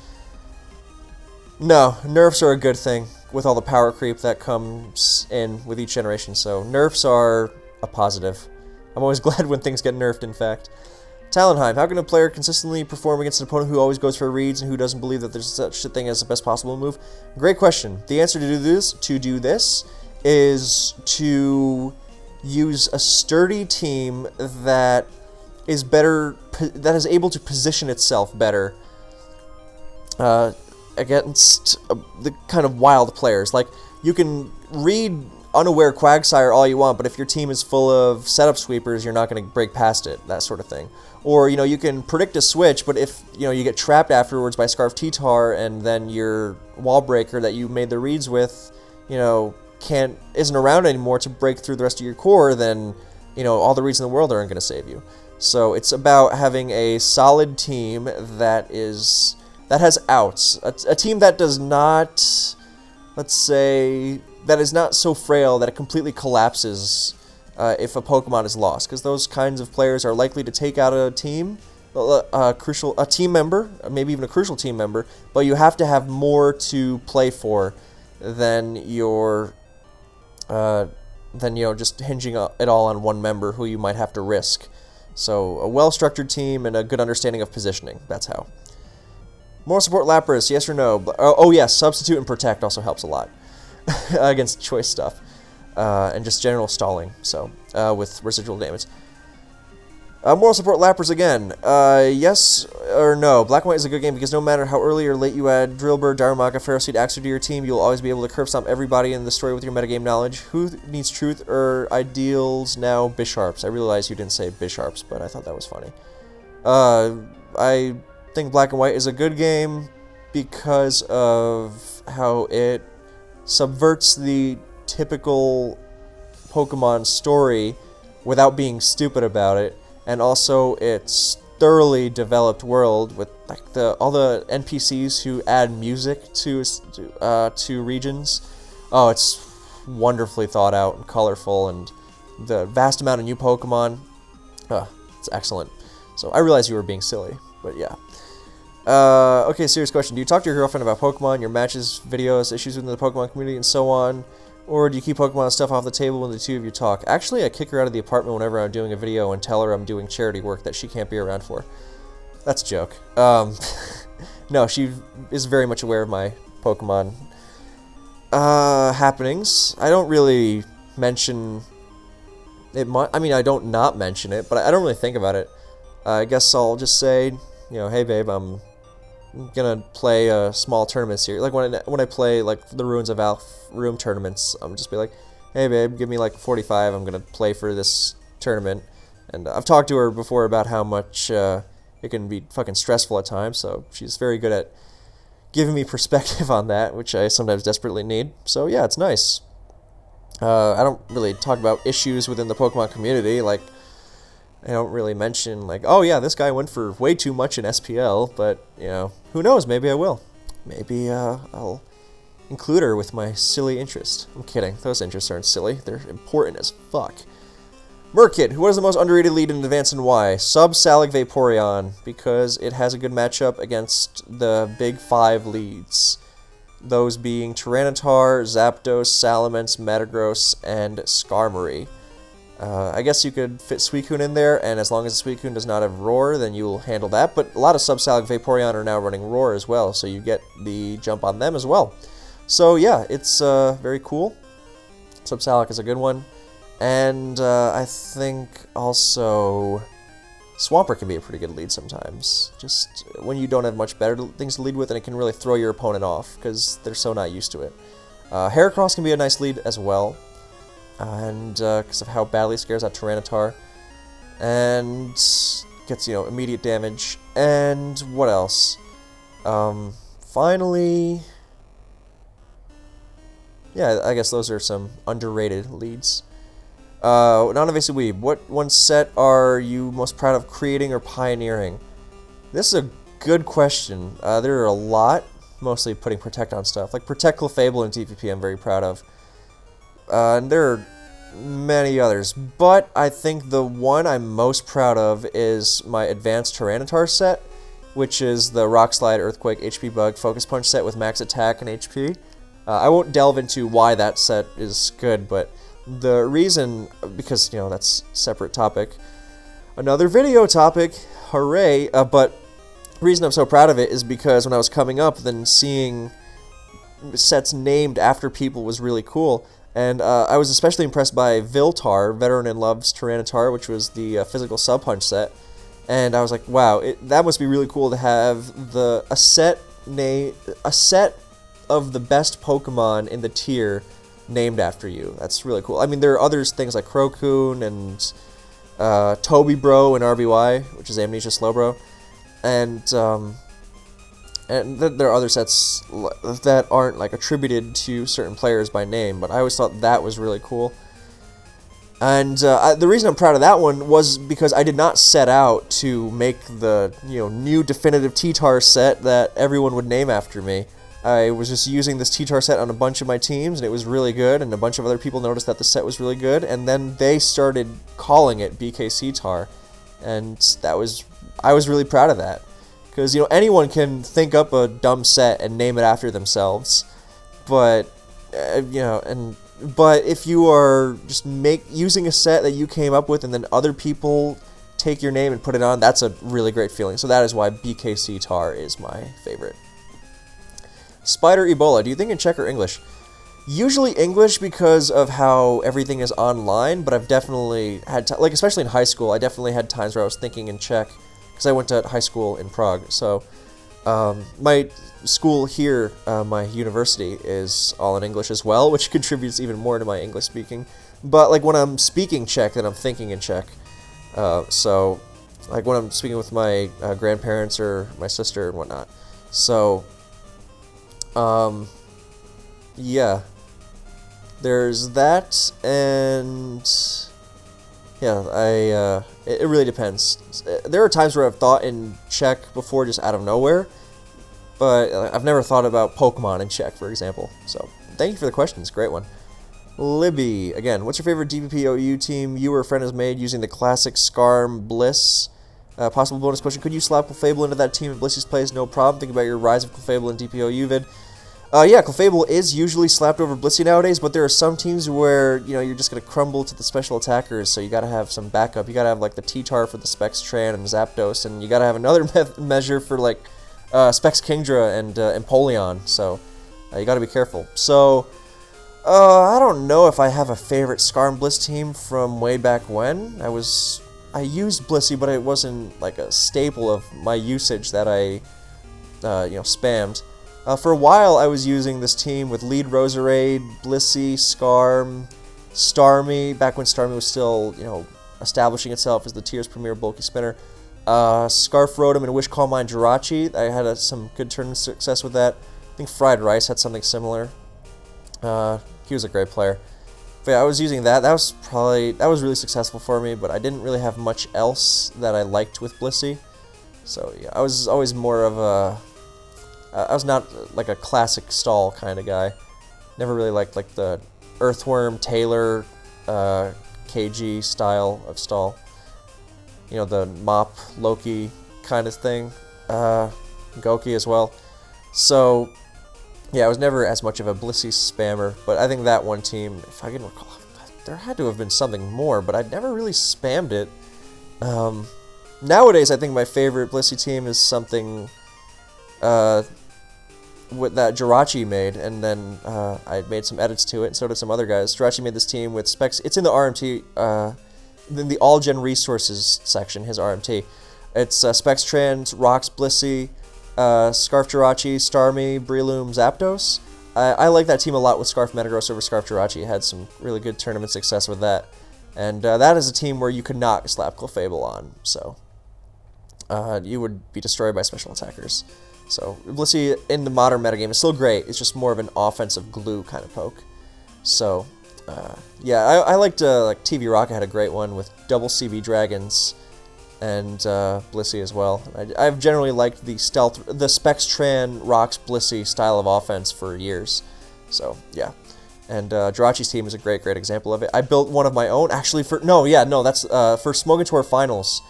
No, nerfs are a good thing with all the power creep that comes in with each generation, so nerfs are a positive. I'm always glad when things get nerfed, in fact. Talonheim, how can a player consistently perform against an opponent who always goes for reads and who doesn't believe that there's such a thing as the best possible move? Great question. The answer to do this is to use a sturdy team that is better, that is able to position itself better against the kind of wild players. Like, you can read Unaware Quagsire all you want, but if your team is full of setup sweepers, you're not going to break past it, that sort of thing. Or, you can predict a switch, but if, you get trapped afterwards by Scarf T-Tar, and then your wall breaker that you made the reads with, isn't around anymore to break through the rest of your core, then, all the reads in the world aren't going to save you. So it's about having a solid team that has outs. A team that does not, let's say, that is not so frail that it completely collapses if a Pokemon is lost, because those kinds of players are likely to take out a team, a team member, maybe even a crucial team member. But you have to have more to play for than just hinging it all on one member who you might have to risk. So, a well-structured team and a good understanding of positioning. That's how. Moral support Lapras, yes or no? Oh yes, substitute and protect also helps a lot against choice stuff. And just general stalling, so, with residual damage. Moral support Lapras again. Yes or no? Black and White is a good game because no matter how early or late you add Drillbur, Darumaka, Ferroseed, Axew to your team, you'll always be able to curb stomp everybody in the story with your metagame knowledge. Who needs truth or ideals now? Bisharps. I realize you didn't say Bisharps, but I thought that was funny. I think Black and White is a good game because of how it subverts the typical Pokemon story without being stupid about it, and also it's thoroughly developed world with like all the NPCs who add music to regions. Oh, it's wonderfully thought out and colorful, and the vast amount of new Pokemon. It's excellent. So I realize you were being silly, but yeah. Okay, serious question. Do you talk to your girlfriend about Pokemon, your matches, videos, issues within the Pokemon community, and so on? Or do you keep Pokemon stuff off the table when the two of you talk? Actually, I kick her out of the apartment whenever I'm doing a video and tell her I'm doing charity work that she can't be around for. That's a joke. No, she is very much aware of my Pokemon happenings. I don't really mention it much. I mean, I don't not mention it, but I don't really think about it. I guess I'll just say, you know, hey babe, I'm gonna play a small tournament series. Like when I play like the Ruins of Alph room tournaments, I'm just be like, hey babe, give me like 45. I'm gonna play for this tournament. And I've talked to her before about how much it can be fucking stressful at times. So she's very good at giving me perspective on that, which I sometimes desperately need. So yeah, it's nice. I don't really talk about issues within the Pokemon community. Like, I don't really mention, like, oh yeah, this guy went for way too much in SPL, but, you know, who knows, maybe I will. Maybe I'll include her with my silly interest. I'm kidding, those interests aren't silly, they're important as fuck. Murkid, what is the most underrated lead in Advance and why? Sub-Salic Vaporeon, because it has a good matchup against the big 5 leads. Those being Tyranitar, Zapdos, Salamence, Metagross, and Skarmory. I guess you could fit Suicune in there, and as long as the Suicune does not have Roar, then you'll handle that. But a lot of Sub-Salic Vaporeon are now running Roar as well, so you get the jump on them as well. So yeah, it's very cool. Sub-Salic is a good one. And I think also Swampert can be a pretty good lead sometimes. Just when you don't have much better things to lead with, and it can really throw your opponent off, because they're so not used to it. Heracross can be a nice lead as well. And because of how badly it scares out Tyranitar, and gets, you know, immediate damage. And what else? Finally, yeah, I guess those are some underrated leads. Non-invasive weeb. What one set are you most proud of creating or pioneering? This is a good question. There are a lot, mostly putting Protect on stuff. Like Protect Clefable and TPP I'm very proud of. And there are many others, but I think the one I'm most proud of is my Advanced Tyranitar set, which is the Rock Slide, Earthquake, HP Bug, Focus Punch set with max attack and HP. I won't delve into why that set is good, but the reason, because, you know, that's a separate topic. Another video topic, hooray, but the reason I'm so proud of it is because when I was coming up, then seeing sets named after people was really cool. And I was especially impressed by Viltar, Veteran in Love's Tyranitar, which was the physical sub-punch set. And I was like, wow, that must be really cool to have a set of the best Pokemon in the tier named after you. That's really cool. I mean, there are other things like Crocoon and Toby-Bro and RBY, which is Amnesia Slowbro. And there are other sets that aren't like attributed to certain players by name, but I always thought that was really cool. And the reason I'm proud of that one was because I did not set out to make the, you know, new definitive T-Tar set that everyone would name after me. I was just using this T-Tar set on a bunch of my teams, and it was really good, and a bunch of other people noticed that the set was really good, and then they started calling it BKC-Tar, and I was really proud of that. Because, you know, anyone can think up a dumb set and name it after themselves, but, you know, but if you are just using a set that you came up with and then other people take your name and put it on, that's a really great feeling. So that is why BKC Tar is my favorite. Spider Ebola, do you think in Czech or English? Usually English because of how everything is online, but I've definitely had, like especially in high school, I definitely had times where I was thinking in Czech, because I went to high school in Prague. So my school here, my university, is all in English as well, which contributes even more to my English speaking. But like when I'm speaking Czech, then I'm thinking in Czech. So like when I'm speaking with my grandparents or my sister and whatnot. So yeah, there's that, and yeah, it really depends. There are times where I've thought in check before just out of nowhere, but I've never thought about Pokemon in check, for example. So thank you for the question. It's a great one. Libby, again, what's your favorite DPPOU team you or a friend has made using the classic Scarm Bliss? Possible bonus question, could you slap Clefable into that team if Blissy's plays? No problem. Think about your Rise of Clefable in DPOU vid. Yeah, Clefable is usually slapped over Blissey nowadays, but there are some teams where, you're just going to crumble to the special attackers, so you got to have some backup. You got to have, like, the T-Tar for the Specs Tran and Zapdos, and you got to have another measure for, like, Specs Kingdra and Empoleon, so you got to be careful. So, I don't know if I have a favorite Scarm Bliss team from way back when. I used Blissey, but it wasn't like a staple of my usage that I, spammed. For a while, I was using this team with Lead Roserade, Blissey, Scarm, Starmie, back when Starmie was still, establishing itself as the tier's premier bulky spinner. Scarf Rotom and Wish Calm Mind Jirachi. I had some good tournament success with that. I think Fried Rice had something similar. He was a great player. But yeah, I was using that. That was really successful for me, but I didn't really have much else that I liked with Blissey. So yeah, I was always more of I was not like a classic stall kind of guy. Never really liked like the Earthworm, Taylor, KG style of stall. The Mop, Loki kind of thing. Goki as well. So yeah, I was never as much of a Blissey spammer, but I think that one team, if I can recall, there had to have been something more, but I never really spammed it. Nowadays, I think my favorite Blissey team is something with that Jirachi made, and then I made some edits to it, and so did some other guys. Jirachi made this team with specs. It's in the RMT, in the All Gen Resources section, his RMT. It's Specs Trans, Rocks Blissey, Scarf Jirachi, Starmie, Breloom, Zapdos. I like that team a lot with Scarf Metagross over Scarf Jirachi. Had some really good tournament success with that. And that is a team where you could not slap Clefable on, so you would be destroyed by special attackers. So Blissey in the modern metagame is still great. It's just more of an offensive glue kind of poke. So yeah, I liked like TV Rocket had a great one with double CB Dragons and Blissey as well. I've generally liked the Specs Tran Rocks Blissey style of offense for years. So yeah, and Jirachi's team is a great example of it. I built one of my own actually for that's for Smogon Tour Finals.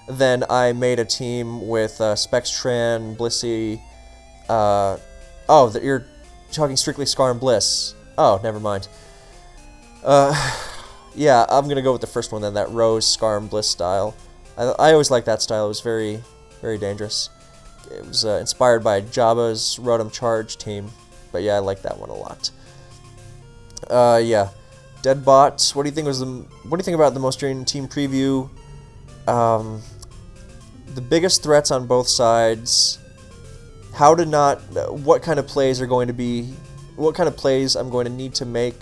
Then I made a team with Specs Tran, Blissey. You're talking strictly Scar and Bliss. Oh, never mind. Yeah, I'm gonna go with the first one then. That Rose Scar and Bliss style. I always liked that style. It was very dangerous. It was inspired by Jabba's Rotom Charge team, but yeah, I like that one a lot. Yeah, Deadbot. What do you think about the most during team preview? The biggest threats on both sides. What kind of plays are going to be? What kind of plays I'm going to need to make?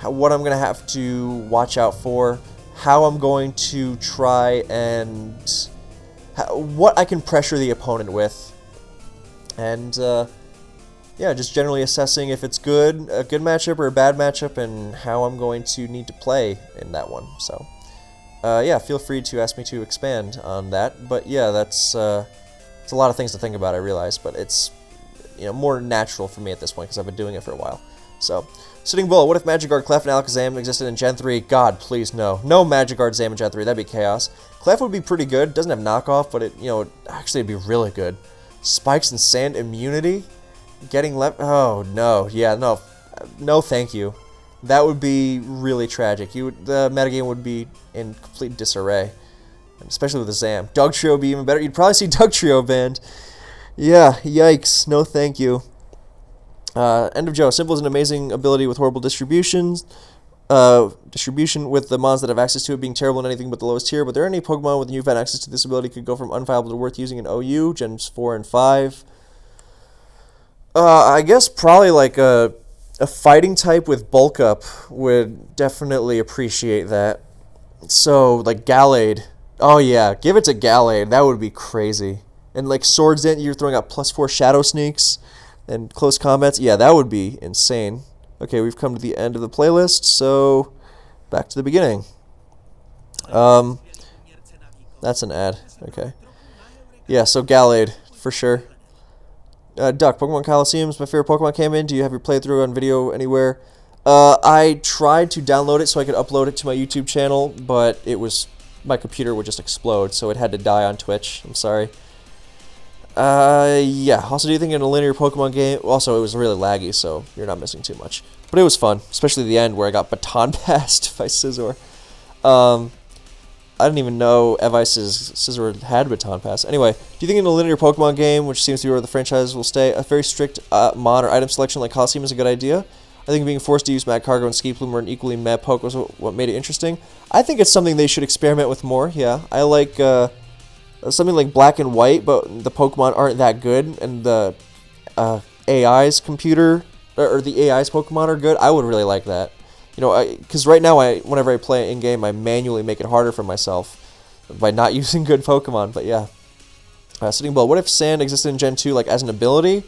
What I'm going to have to watch out for? How I'm going to try and what I can pressure the opponent with, and yeah, just generally assessing if it's a good matchup or a bad matchup, and how I'm going to need to play in that one. So yeah, feel free to ask me to expand on that. But yeah, that's it's a lot of things to think about, I realize, but it's more natural for me at this point because I've been doing it for a while. So, Sitting Bull, what if Magikarp, Clef, and Alakazam existed in Gen 3? God, please, no. No Magikarp, Zam in Gen 3, that'd be chaos. Clef would be pretty good, doesn't have knockoff, but actually it'd be really good. Spikes and Sand immunity? Getting left, oh, no, yeah, no, thank you. That would be really tragic. The metagame would be in complete disarray, especially with the Zam. Dugtrio would be even better. You'd probably see Dugtrio banned. Yeah, yikes, no thank you. End of Joe. Simple is an amazing ability with horrible distribution with the mons that have access to it being terrible in anything but the lowest tier. But there are any Pokemon with newfound access to this ability could go from unviable to worth using in OU, Gens 4 and 5. I guess probably like a fighting type with bulk up would definitely appreciate that. So, like Gallade. Oh yeah, give it to Gallade. That would be crazy. And like Swords Dance, you're throwing out +4 Shadow Sneaks and close combats. Yeah, that would be insane. Okay, we've come to the end of the playlist, so back to the beginning. That's an ad. Okay. Yeah, so Gallade, for sure. Duck, Pokemon Coliseum is my favorite Pokemon came in. Do you have your playthrough on video anywhere? I tried to download it so I could upload it to my YouTube channel, but my computer would just explode, so it had to die on Twitch. I'm sorry. Yeah. Also, do you think in a linear Pokemon game... Also, it was really laggy, so you're not missing too much. But it was fun, especially the end where I got baton passed by Scizor. I didn't even know Evice's Scizor had baton pass. Anyway, do you think in a linear Pokemon game, which seems to be where the franchise will stay, a very strict mon or item selection like Coliseum is a good idea? I think being forced to use Magcargo and Ski Plume were an equally meh poke was what made it interesting. I think it's something they should experiment with more, yeah. I like something like Black and White, but the Pokemon aren't that good, and the AI's computer, or the AI's Pokemon are good. I would really like that. You know, because right now, whenever I play in-game, I manually make it harder for myself by not using good Pokemon, but yeah. Sitting Bull, what if Sand existed in Gen 2, like, as an ability?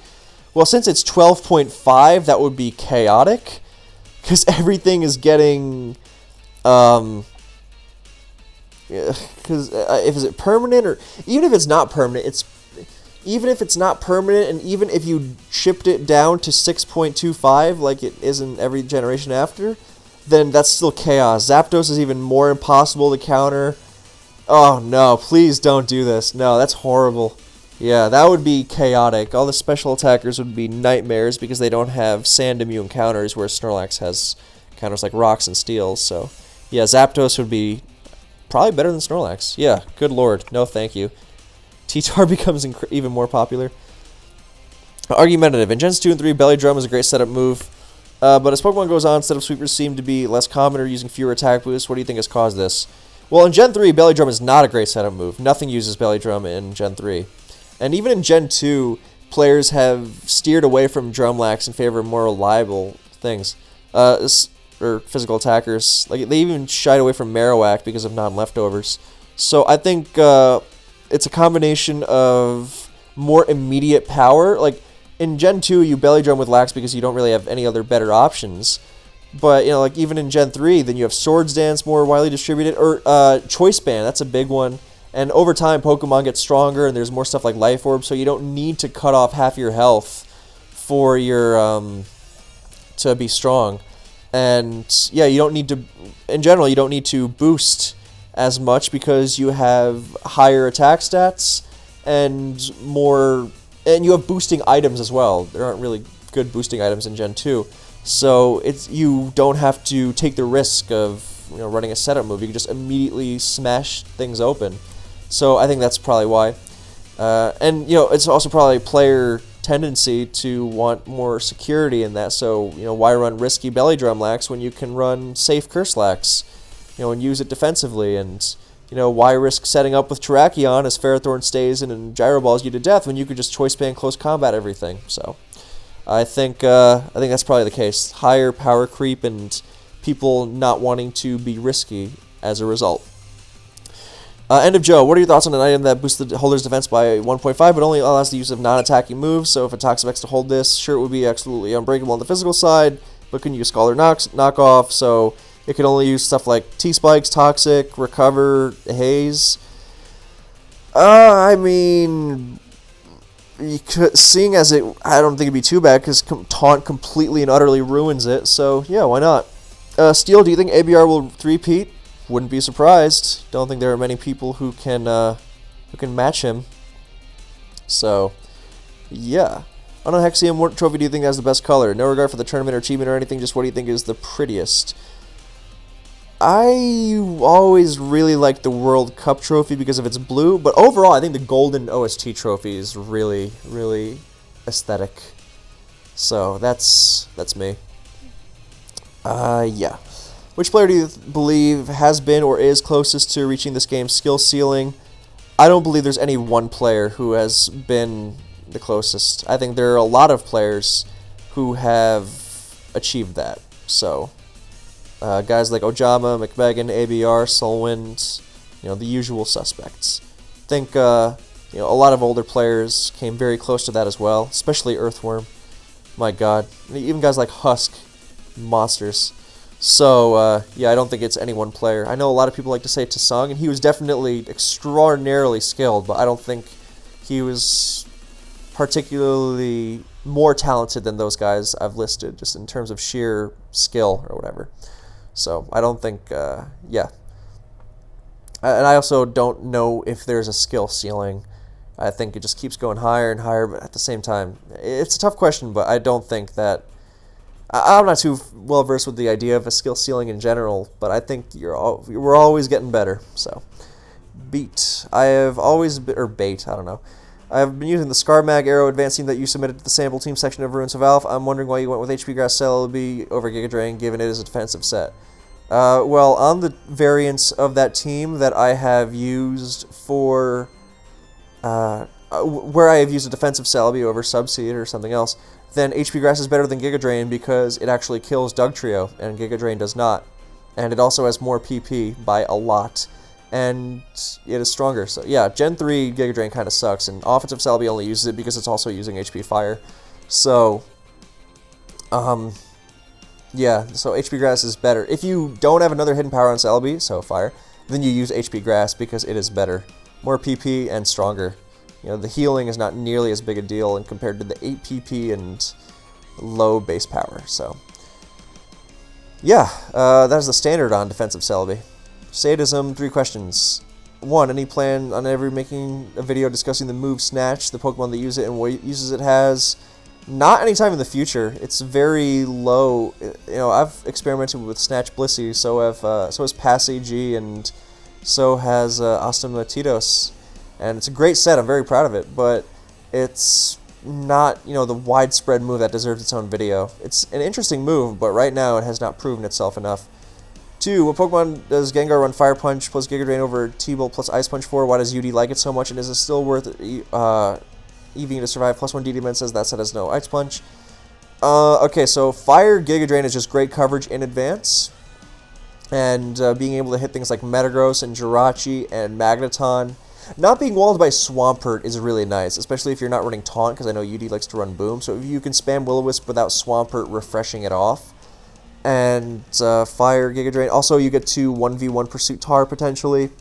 Well, since it's 12.5, that would be chaotic, because everything is getting, because, is it permanent, or, even if it's not permanent, even if it's not permanent, and even if you shipped it down to 6.25, like it is in every generation after, then that's still chaos. Zapdos is even more impossible to counter. Oh no, please don't do this. No, that's horrible. Yeah, that would be chaotic. All the special attackers would be nightmares because they don't have sand immune counters, whereas Snorlax has counters like rocks and steels. So, yeah, Zapdos would be probably better than Snorlax. Yeah, good lord. No, thank you. T-Tar becomes even more popular. Argumentative. In Gens 2 and 3, Belly Drum is a great setup move. But as Pokemon goes on, setup sweepers seem to be less common or using fewer attack boosts. What do you think has caused this? Well, in Gen 3, Belly Drum is not a great setup move. Nothing uses Belly Drum in Gen 3. And even in Gen 2, players have steered away from Drumlax in favor of more reliable things. Or physical attackers. Like, they even shied away from Marowak because of non-leftovers. So I think it's a combination of more immediate power. Like, in Gen 2, you Belly Drum with Lax because you don't really have any other better options. But, you know, like, even in Gen 3, then you have Swords Dance more widely distributed. Or Choice Band, that's a big one. And over time, Pokemon get stronger, and there's more stuff like Life Orb, so you don't need to cut off half your health for your, to be strong. And, yeah, you don't need to, in general, you don't need to boost as much because you have higher attack stats and more, and you have boosting items as well. There aren't really good boosting items in Gen 2. So you don't have to take the risk of, you know, running a setup move. You can just immediately smash things open. So I think that's probably why. And, you know, it's also probably player tendency to want more security in that. So, you know, why run risky Belly Drum Lax when you can run safe Curse Lax, you know, and use it defensively? And, you know, why risk setting up with Terrakion as Ferrothorn stays in and Gyro Balls you to death when you could just Choice Band close combat everything? So I think that's probably the case. Higher power creep and people not wanting to be risky as a result. End of Joe, what are your thoughts on an item that boosts the holder's defense by 1.5 but only allows the use of non-attacking moves? So if it Toxapex to hold this, sure, it would be absolutely unbreakable on the physical side, but can use Scholar knockoff, so it can only use stuff like T-Spikes, Toxic, Recover, Haze. I mean, seeing as it, I don't think it'd be too bad because Taunt completely and utterly ruins it, so yeah, why not? Steel, do you think ABR will three-peat? Wouldn't be surprised. Don't think there are many people who can match him. So, yeah. On a Hexium, what trophy do you think has the best color? No regard for the tournament or achievement or anything, just what do you think is the prettiest? I always really like the World Cup trophy because of its blue, but overall I think the Golden OST trophy is really, really aesthetic. So, that's me. Yeah. Which player do you believe has been or is closest to reaching this game's skill ceiling? I don't believe there's any one player who has been the closest. I think there are a lot of players who have achieved that. So, guys like Ojama, McMegan, ABR, Solwind, you know, the usual suspects. I think, you know, a lot of older players came very close to that as well, especially Earthworm. My god. Even guys like Husk monsters. So, yeah, I don't think it's any one player. I know a lot of people like to say Tsung, and he was definitely extraordinarily skilled, but I don't think he was particularly more talented than those guys I've listed, just in terms of sheer skill or whatever. So, I don't think, yeah. And I also don't know if there's a skill ceiling. I think it just keeps going higher and higher, but at the same time, it's a tough question, but I don't think that... I'm not too well versed with the idea of a skill ceiling in general, but I think we're always getting better. So, beat. I have always been, or bait, I don't know. I've been using the Scarmag arrow advancing that you submitted to the sample team section of Ruins of Alph. I'm wondering why you went with HP Grass Celebi over Giga Drain, given it is a defensive set. Well, on the variants of that team that I have used for, where I have used a defensive Celebi over Subseed or something else, then HP Grass is better than Giga Drain because it actually kills Dugtrio, and Giga Drain does not. And it also has more PP by a lot, and it is stronger. So yeah, Gen 3 Giga Drain kind of sucks, and Offensive Celebi only uses it because it's also using HP Fire. So, yeah, so HP Grass is better. If you don't have another hidden power on Celebi, so Fire, then you use HP Grass because it is better. More PP and stronger. You know, the healing is not nearly as big a deal and compared to the 8 PP and low base power. So, yeah, that is the standard on defensive Celebi. Sadism, 3 questions. 1, any plan on ever making a video discussing the move Snatch, the Pokemon that use it and what uses it has? Not anytime in the future. It's very low. You know, I've experimented with Snatch Blissey, so has Passy G, and so has Ostomatitos. And it's a great set, I'm very proud of it, but it's not, you know, the widespread move that deserves its own video. It's an interesting move, but right now it has not proven itself enough. 2, what Pokemon does Gengar run Fire Punch plus Giga Drain over T-Bolt plus Ice Punch for? Why does UD like it so much, and is it still worth EVing to survive? Plus 1 DD Man says that set has no Ice Punch. Okay, so Fire Giga Drain is just great coverage in advance, and being able to hit things like Metagross and Jirachi and Magneton. Not being walled by Swampert is really nice, especially if you're not running Taunt, because I know UD likes to run Boom. So if you can spam Will-O-Wisp without Swampert refreshing it off, and Fire Giga Drain. Also, you get to 1v1 Pursuit Tar potentially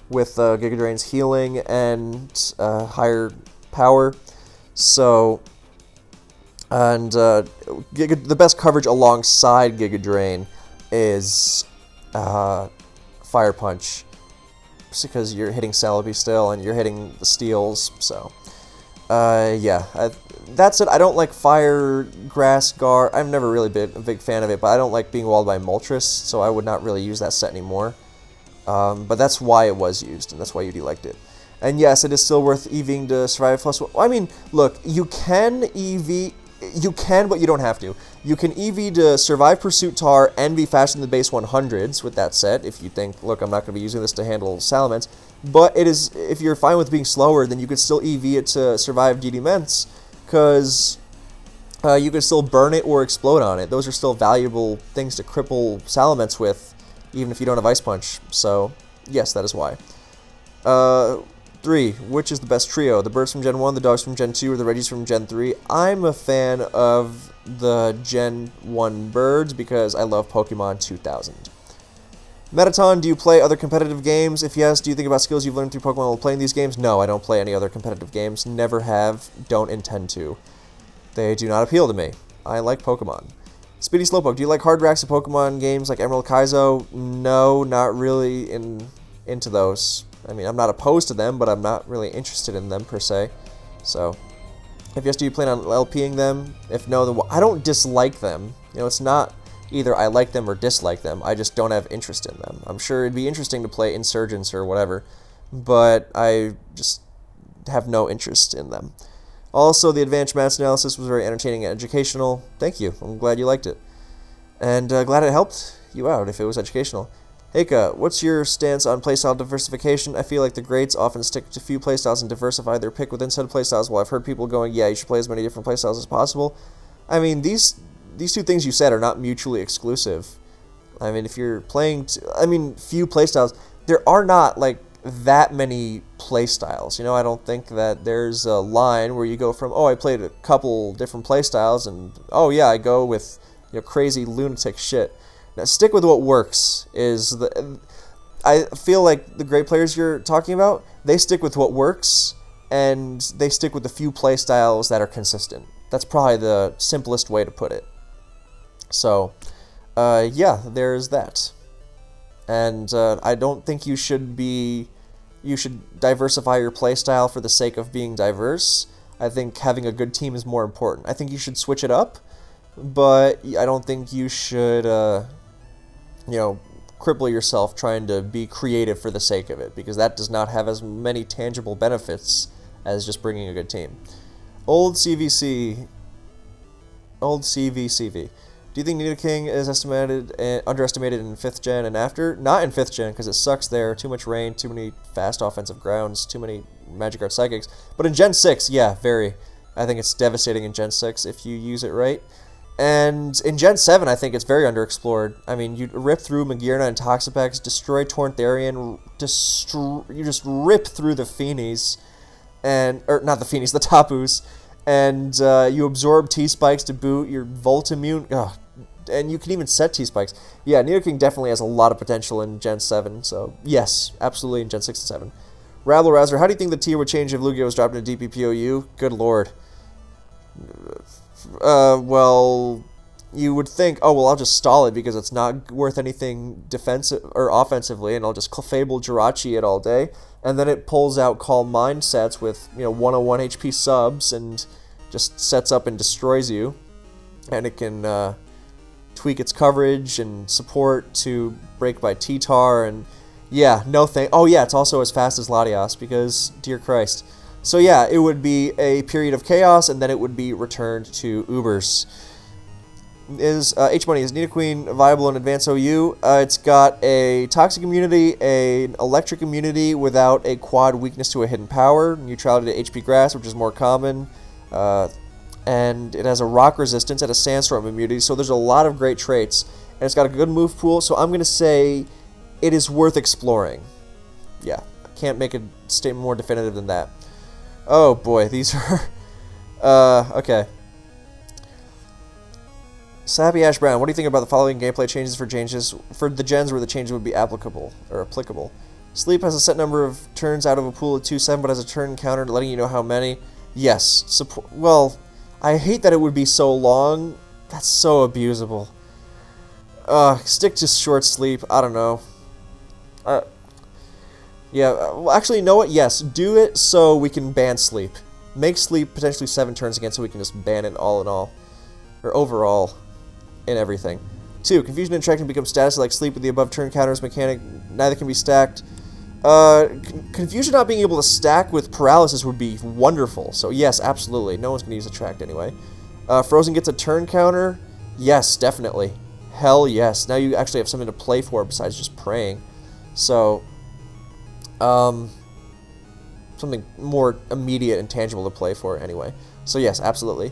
with Giga Drain's healing and higher power. So, and the best coverage alongside Giga Drain is Fire Punch, because you're hitting Celebi still, and you're hitting the steals, so, yeah, that's it. I don't like Fire Grass Gar. I've never really been a big fan of it, but I don't like being walled by Moltres, so I would not really use that set anymore, but that's why it was used, and that's why UD liked it. And yes, it is still worth EVing to survive plus, I mean, look, you can EV, you can, but you don't have to. You can EV to survive Pursuit Tar and be faster than the base 100s with that set if you think, look, I'm not going to be using this to handle Salamence. But it is, if you're fine with being slower, then you can still EV it to survive DD Ments, because you can still burn it or explode on it. Those are still valuable things to cripple Salamence with, even if you don't have Ice Punch. So, yes, that is why. 3, which is the best trio? The birds from Gen 1, the dogs from Gen 2, or the Reggies from Gen 3? I'm a fan of the Gen 1 birds because I love Pokemon 2000. Metaton, do you play other competitive games? If yes, do you think about skills you've learned through Pokemon while playing these games? No, I don't play any other competitive games. Never have, don't intend to. They do not appeal to me. I like Pokemon. Speedy Slowpoke, do you like hard racks of Pokemon games like Emerald Kaizo? No, not really into those. I mean, I'm not opposed to them, but I'm not really interested in them, per se. So, if yes, do you plan on LPing them? If no, then I don't dislike them. You know, it's not either I like them or dislike them. I just don't have interest in them. I'm sure it'd be interesting to play Insurgents or whatever, but I just have no interest in them. Also, the advanced maths analysis was very entertaining and educational. Thank you. I'm glad you liked it. And glad it helped you out if it was educational. Heika, what's your stance on playstyle diversification? I feel like the greats often stick to few playstyles and diversify their pick within said playstyles, while I've heard people going, yeah, you should play as many different playstyles as possible. I mean, these two things you said are not mutually exclusive. I mean, if you're playing, few playstyles, there are not, like, that many playstyles. You know, I don't think that there's a line where you go from, oh, I played a couple different playstyles, and, oh, yeah, I go with crazy lunatic shit. Now, stick with what works. I feel like the great players you're talking about, they stick with what works, and they stick with the few play styles that are consistent. That's probably the simplest way to put it. So, yeah, there's that. And I don't think you should diversify your playstyle for the sake of being diverse. I think having a good team is more important. I think you should switch it up, but I don't think you should, cripple yourself trying to be creative for the sake of it, because that does not have as many tangible benefits as just bringing a good team. Old CVCV. Do you think Nidoking is underestimated in 5th gen and after? Not in 5th gen, because it sucks there. Too much rain, too many fast offensive grounds, too many Magic Art Psychics. But in Gen 6, yeah, very. I think it's devastating in Gen 6 if you use it right. And in Gen 7, I think it's very underexplored. I mean, you rip through Magearna and Toxapex, destroy Torntherian, you just rip through the Feenies, or not the Feenies, the Tapus, and you absorb T-Spikes to boot, your Volt Immune, and you can even set T-Spikes. Yeah, Nidoking definitely has a lot of potential in Gen 7, so yes, absolutely in Gen 6 and 7. Rabble-Rouser, how do you think the tier would change if Lugia was dropped into DPPOU? Good lord. Well, you would think, oh, well, I'll just stall it because it's not worth anything defensive or offensively, and I'll just Fable Jirachi it all day. And then it pulls out Calm Mind sets with, 101 HP subs and just sets up and destroys you. And it can tweak its coverage and support to break by T-Tar, and yeah, no thank. Oh yeah, it's also as fast as Latias because, dear Christ. So yeah, it would be a period of chaos, and then it would be returned to Ubers. H-Money, is Nidoqueen viable in Advanced OU? It's got a Toxic immunity, an Electric immunity without a quad weakness to a hidden power, neutrality to HP Grass, which is more common, and it has a Rock resistance and a Sandstorm immunity, so there's a lot of great traits, and it's got a good move pool, so I'm going to say it is worth exploring. Yeah, I can't make a statement more definitive than that. Oh boy, these are... okay. Sappy Ash Brown, what do you think about the following gameplay changes for the gens where the changes would be applicable? Sleep has a set number of turns out of a pool of 2-7, but has a turn counter letting you know how many. Yes. Well, I hate that it would be so long. That's so abusable. Stick to short sleep. I don't know. Yeah, well, actually, you know what? Yes, do it so we can ban sleep. Make sleep potentially 7 turns again so we can just ban it all in all. Or overall. In everything. 2. Confusion and Attraction becomes status like sleep with the above turn counters mechanic. Neither can be stacked. Confusion not being able to stack with paralysis would be wonderful. So yes, absolutely. No one's going to use Attract anyway. Frozen gets a turn counter. Yes, definitely. Hell yes. Now you actually have something to play for besides just praying. So, something more immediate and tangible to play for anyway. So yes, absolutely.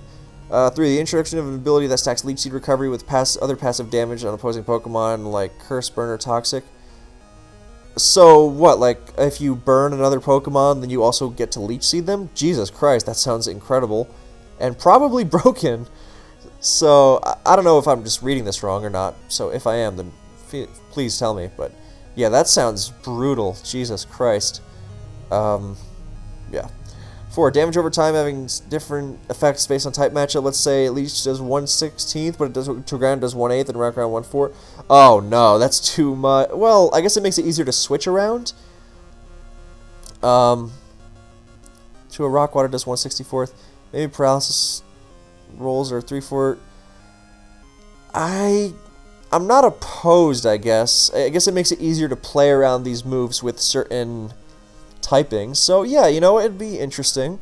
3. The introduction of an ability that stacks Leech Seed Recovery with other passive damage on opposing Pokemon like Curse, Burn, or Toxic. So what, like, if you burn another Pokemon, then you also get to Leech Seed them? Jesus Christ, that sounds incredible. And probably broken. So, I don't know if I'm just reading this wrong or not. So if I am, then please tell me. But yeah, that sounds brutal. Jesus Christ. Yeah. 4. Damage over time having different effects based on type matchup. Let's say Leech does 1/16, but it does to ground does 1/8, and rock ground 1/4. Oh no, that's too much. Well, I guess it makes it easier to switch around. To a rock water does 1/64. Maybe paralysis rolls or 3/4. I'm not opposed, I guess. I guess it makes it easier to play around these moves with certain typing. So yeah, it'd be interesting.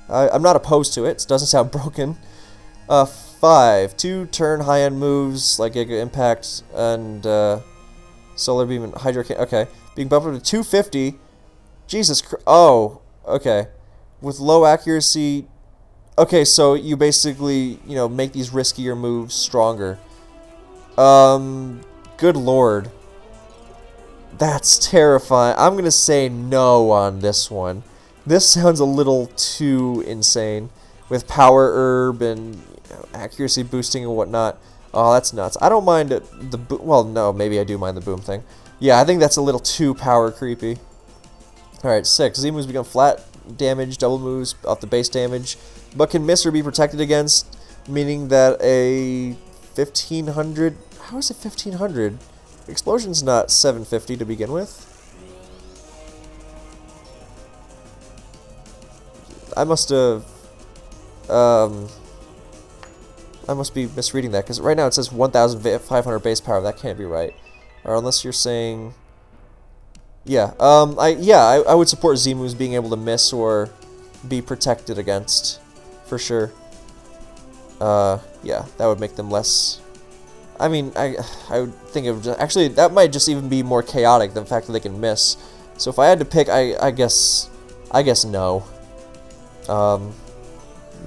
I'm not opposed to it. It doesn't sound broken. 5. 2 turn high-end moves like Giga Impact and Solar Beam and Hydro Cannon. Okay. Being bumped up to 250. Jesus Christ. Oh, okay. With low accuracy. Okay, so you basically, make these riskier moves stronger. Good lord. That's terrifying. I'm going to say no on this one. This sounds a little too insane with Power Herb and accuracy boosting and whatnot. Oh, that's nuts. I don't mind well, no, maybe I do mind the boom thing. Yeah, I think that's a little too power creepy. Alright, 6. Z moves become flat damage, double moves off the base damage, but can miss or be protected against, meaning that a 1500... How is it 1500? Explosion's not 750 to begin with. I must have... I must be misreading that, because right now it says 1,500 base power. That can't be right. Or unless you're saying... Yeah, I would support Z moves being able to miss or be protected against, for sure. Yeah, that would make them less... I mean, I would think it would just... Actually, that might just even be more chaotic than the fact that they can miss. So if I had to pick, I guess no.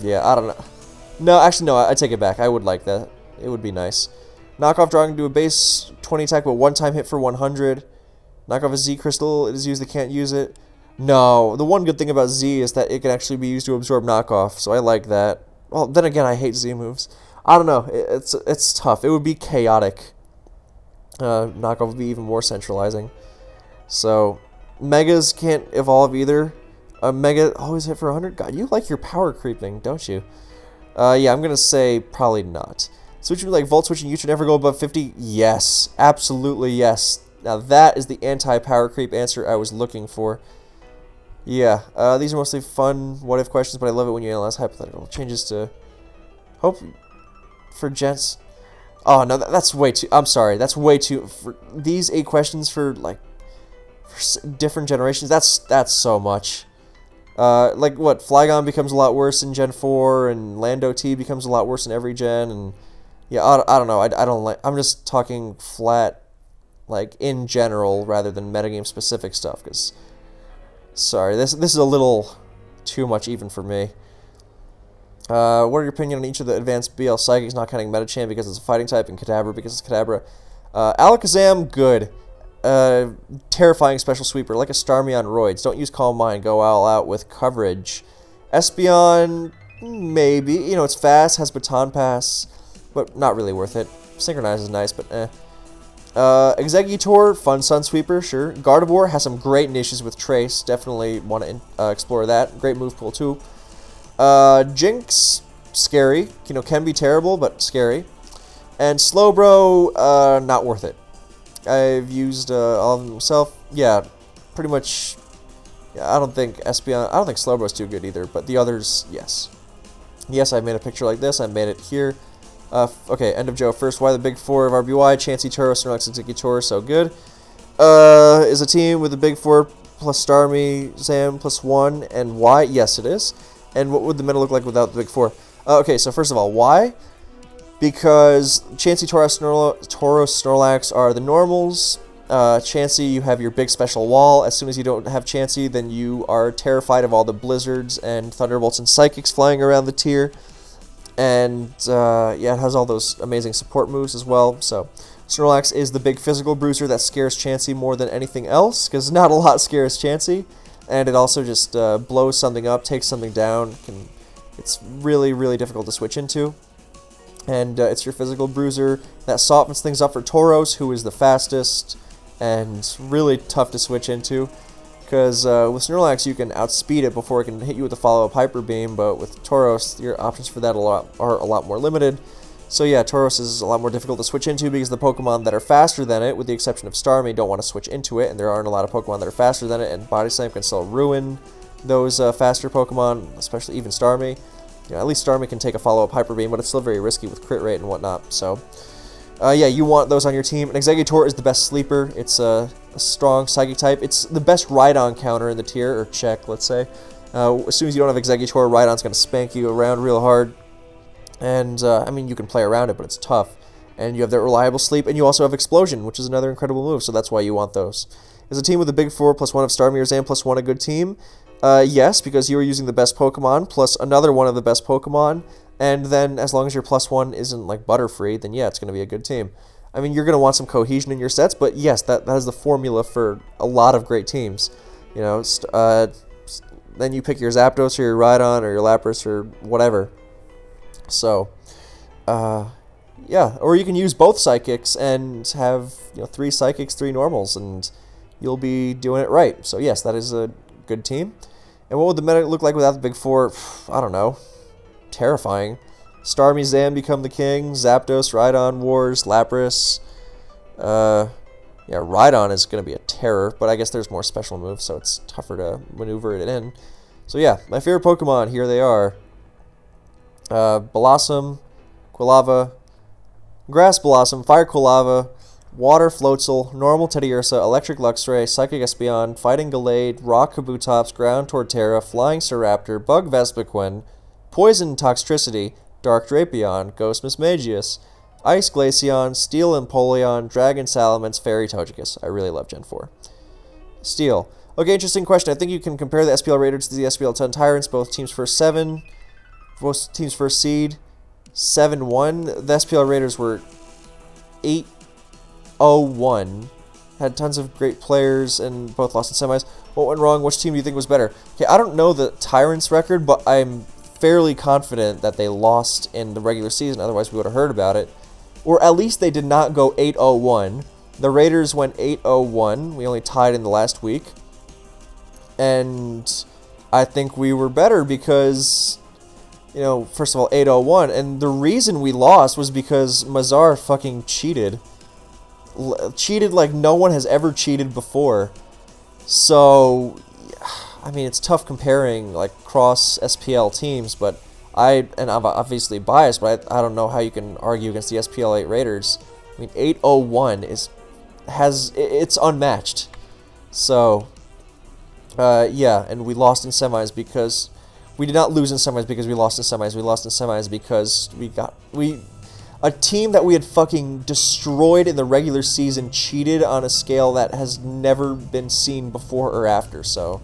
Yeah, I don't know. No, actually, no, I take it back. I would like that. It would be nice. Knockoff drawing to a base 20 attack, but one-time hit for 100. Knock off a Z crystal. It is used. They can't use it. No, the one good thing about Z is that it can actually be used to absorb knockoff, so I like that. Well, then again, I hate Z moves. I don't know. It's tough. It would be chaotic. Knockoff would be even more centralizing. So, Megas can't evolve either. Mega always hit for 100? God, you like your power creeping, don't you? Yeah, I'm going to say probably not. Switching like Volt Switching, you should never go above 50? Yes. Absolutely yes. Now that is the anti-power creep answer I was looking for. Yeah, these are mostly fun what-if questions, but I love it when you analyze hypothetical changes to... Hope for gents... Oh, no, that's way too... I'm sorry, that's way too... For these 8 questions for, like, for different generations, that's so much. Like, what, Flygon becomes a lot worse in Gen 4, and Lando T becomes a lot worse in every gen, and... Yeah, I don't know, I don't like... I'm just talking flat, like, in general, rather than metagame-specific stuff, because... Sorry, this is a little too much even for me. What are your opinion on each of the advanced BL Psychics, not counting Metachan because it's a fighting type, and Kadabra because it's Kadabra? Alakazam, good. Terrifying special sweeper, like a Starmie on roids. Don't use Calm Mind, go all out with coverage. Espeon, maybe. You know, it's fast, has Baton Pass, but not really worth it. Synchronize is nice, but eh. Exeggutor, fun Sun Sweeper, sure. Gardevoir has some great niches with Trace. Definitely want to explore that. Great move pool, too. Jinx, scary. You know, can be terrible, but scary. And Slowbro, not worth it. I've used all of them myself. Yeah, pretty much. Yeah, I don't think Slowbro's too good either, but the others, yes. Yes, I made a picture like this. I made it here. Okay, end of Joe first. Why the big 4 of RBY? Chansey, Turo, Snorlax, and Exeggutor, so good. Is a team with the big 4 plus Starmie, Zam plus 1, and why? Yes, it is. And what would the meta look like without the big 4? Okay, so first of all, why? Because Chansey, Turo, Snorlax are the normals. Chansey, you have your big special wall. As soon as you don't have Chansey, then you are terrified of all the blizzards and thunderbolts and psychics flying around the tier. And, yeah, it has all those amazing support moves as well. So, Snorlax is the big physical bruiser that scares Chansey more than anything else, because not a lot scares Chansey. And it also just blows something up, takes something down. It's really, really difficult to switch into. And it's your physical bruiser that softens things up for Tauros, who is the fastest and really tough to switch into. Because with Snorlax, you can outspeed it before it can hit you with a follow-up Hyper Beam, but with Tauros, your options for that are a lot more limited. So yeah, Tauros is a lot more difficult to switch into because the Pokemon that are faster than it, with the exception of Starmie, don't want to switch into it, and there aren't a lot of Pokemon that are faster than it, and Body Slam can still ruin those faster Pokemon, especially even Starmie. You know, at least Starmie can take a follow-up Hyper Beam, but it's still very risky with crit rate and whatnot, so... yeah, you want those on your team. And Exeggutor is the best sleeper. It's a strong Psychic type. It's the best Rhydon counter in the tier, or check, let's say. As soon as you don't have Exeggutor, Rhydon's going to spank you around real hard. And, I mean, you can play around it, but it's tough. And you have that reliable sleep, and you also have Explosion, which is another incredible move, so that's why you want those. Is a team with a big 4 plus 1 of Starmie or Zam plus 1 a good team? Yes, because you are using the best Pokemon, plus another one of the best Pokemon. And then, as long as your plus 1 isn't, like, Butterfree, then yeah, it's going to be a good team. I mean, you're going to want some cohesion in your sets, but yes, that is the formula for a lot of great teams. You know, then you pick your Zapdos or your Rhydon or your Lapras or whatever. So, Yeah, or you can use both psychics and have 3 psychics, 3 normals, and you'll be doing it right. So yes, that is a good team. And what would the meta look like without the big 4? I don't know. Terrifying. Starmie, Zam become the king. Zapdos, Rhydon, Wars, Lapras. Yeah, Rhydon is going to be a terror, but I guess there's more special moves, so it's tougher to maneuver it in. So yeah, my favorite Pokemon, here they are. Blossom, Quilava, Grass Blossom, Fire Quilava, Water Floatzel, Normal Teddiursa, Electric Luxray, Psychic Espeon, Fighting Gallade, Rock Kabutops, Ground Torterra, Flying Staraptor, Bug Vespiquen, Poison Toxtricity, Dark Drapion, Ghost Mismagius, Ice Glaceon, Steel Empoleon, Dragon Salamence, Fairy Togekiss. I really love Gen 4. Steel. Okay, interesting question. I think you can compare the SPL Raiders to the SPL 10 Tyrants. Both teams first 7. Both teams first seed. 7-1. The SPL Raiders were 8-0-1. Had tons of great players and both lost in semis. What went wrong? Which team do you think was better? Okay, I don't know the Tyrants record, but I'm fairly confident that they lost in the regular season. Otherwise, we would have heard about it. Or at least they did not go 8-0-1. The Raiders went 8-0-1. We only tied in the last week. And I think we were better because, first of all, 8-0-1. And the reason we lost was because Mazar fucking cheated. Cheated like no one has ever cheated before. So, I mean, it's tough comparing, like, cross SPL teams, but I'm obviously biased, but I don't know how you can argue against the SPL 8 Raiders. I mean, 8-0-1 it's unmatched. So, yeah, and we lost in semis because we did not lose in semis because we lost in semis. We lost in semis because a team that we had fucking destroyed in the regular season cheated on a scale that has never been seen before or after. So,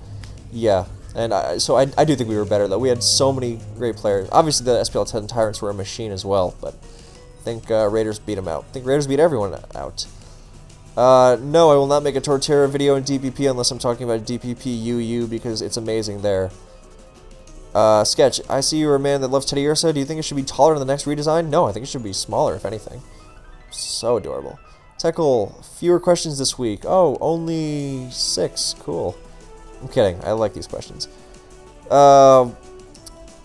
yeah. And I do think we were better, though. We had so many great players. Obviously, the SPL 10 Tyrants were a machine as well, but I think Raiders beat them out. I think Raiders beat everyone out. No, I will not make a Torterra video in DPP unless I'm talking about DPP UU because it's amazing there. Sketch, I see you're a man that loves Teddiursa. Do you think it should be taller in the next redesign? No, I think it should be smaller, if anything. So adorable. Teckle, fewer questions this week. Oh, only 6. Cool. I'm kidding. I like these questions.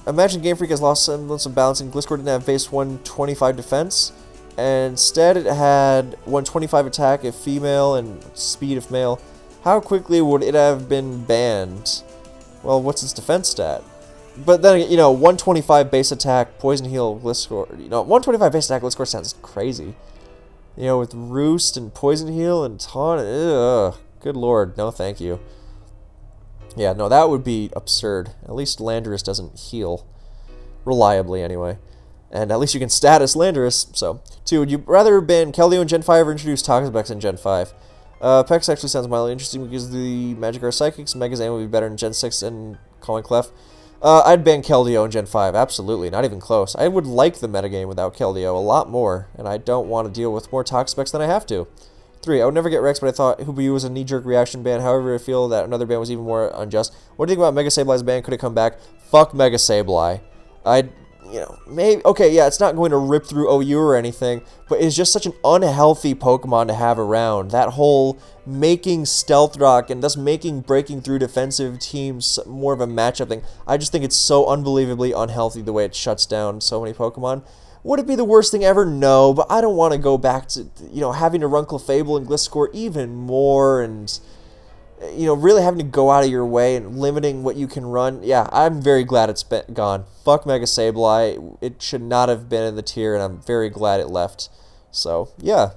Imagine Game Freak has lost semblance of balance and Gliscor didn't have base 125 defense. And instead it had 125 attack if female and speed if male. How quickly would it have been banned? Well, what's its defense stat? But then, 125 base attack, poison heal, Gliscor. 125 base attack, Gliscor sounds crazy. With Roost and poison heal and taunt. Ugh. Good lord. No, thank you. Yeah, no, that would be absurd. At least Landorus doesn't heal. Reliably, anyway. And at least you can status Landorus. So, 2, would you rather ban Keldeo in Gen 5 or introduce Toxapex in Gen 5? Pex actually sounds mildly interesting because the Magikarp Psychics, Megazan would be better in Gen 6 and Calling Clef. I'd ban Keldeo in Gen 5, absolutely, not even close. I would like the metagame without Keldeo a lot more, and I don't want to deal with more Toxapex than I have to. 3, I would never get Rex, but I thought Hubu was a knee-jerk reaction ban. However, I feel that another ban was even more unjust. What do you think about Mega Sablei's ban? Could it come back? Fuck Mega Sableye. Maybe... Okay, yeah, it's not going to rip through OU or anything, but it's just such an unhealthy Pokemon to have around. That whole making Stealth Rock and thus making breaking through defensive teams more of a matchup thing. I just think it's so unbelievably unhealthy the way it shuts down so many Pokemon. Would it be the worst thing ever? No, but I don't want to go back to, having to run Clefable and Gliscor even more and, really having to go out of your way and limiting what you can run. Yeah, I'm very glad it's gone. Fuck Mega Sableye. It should not have been in the tier, and I'm very glad it left. So, yeah.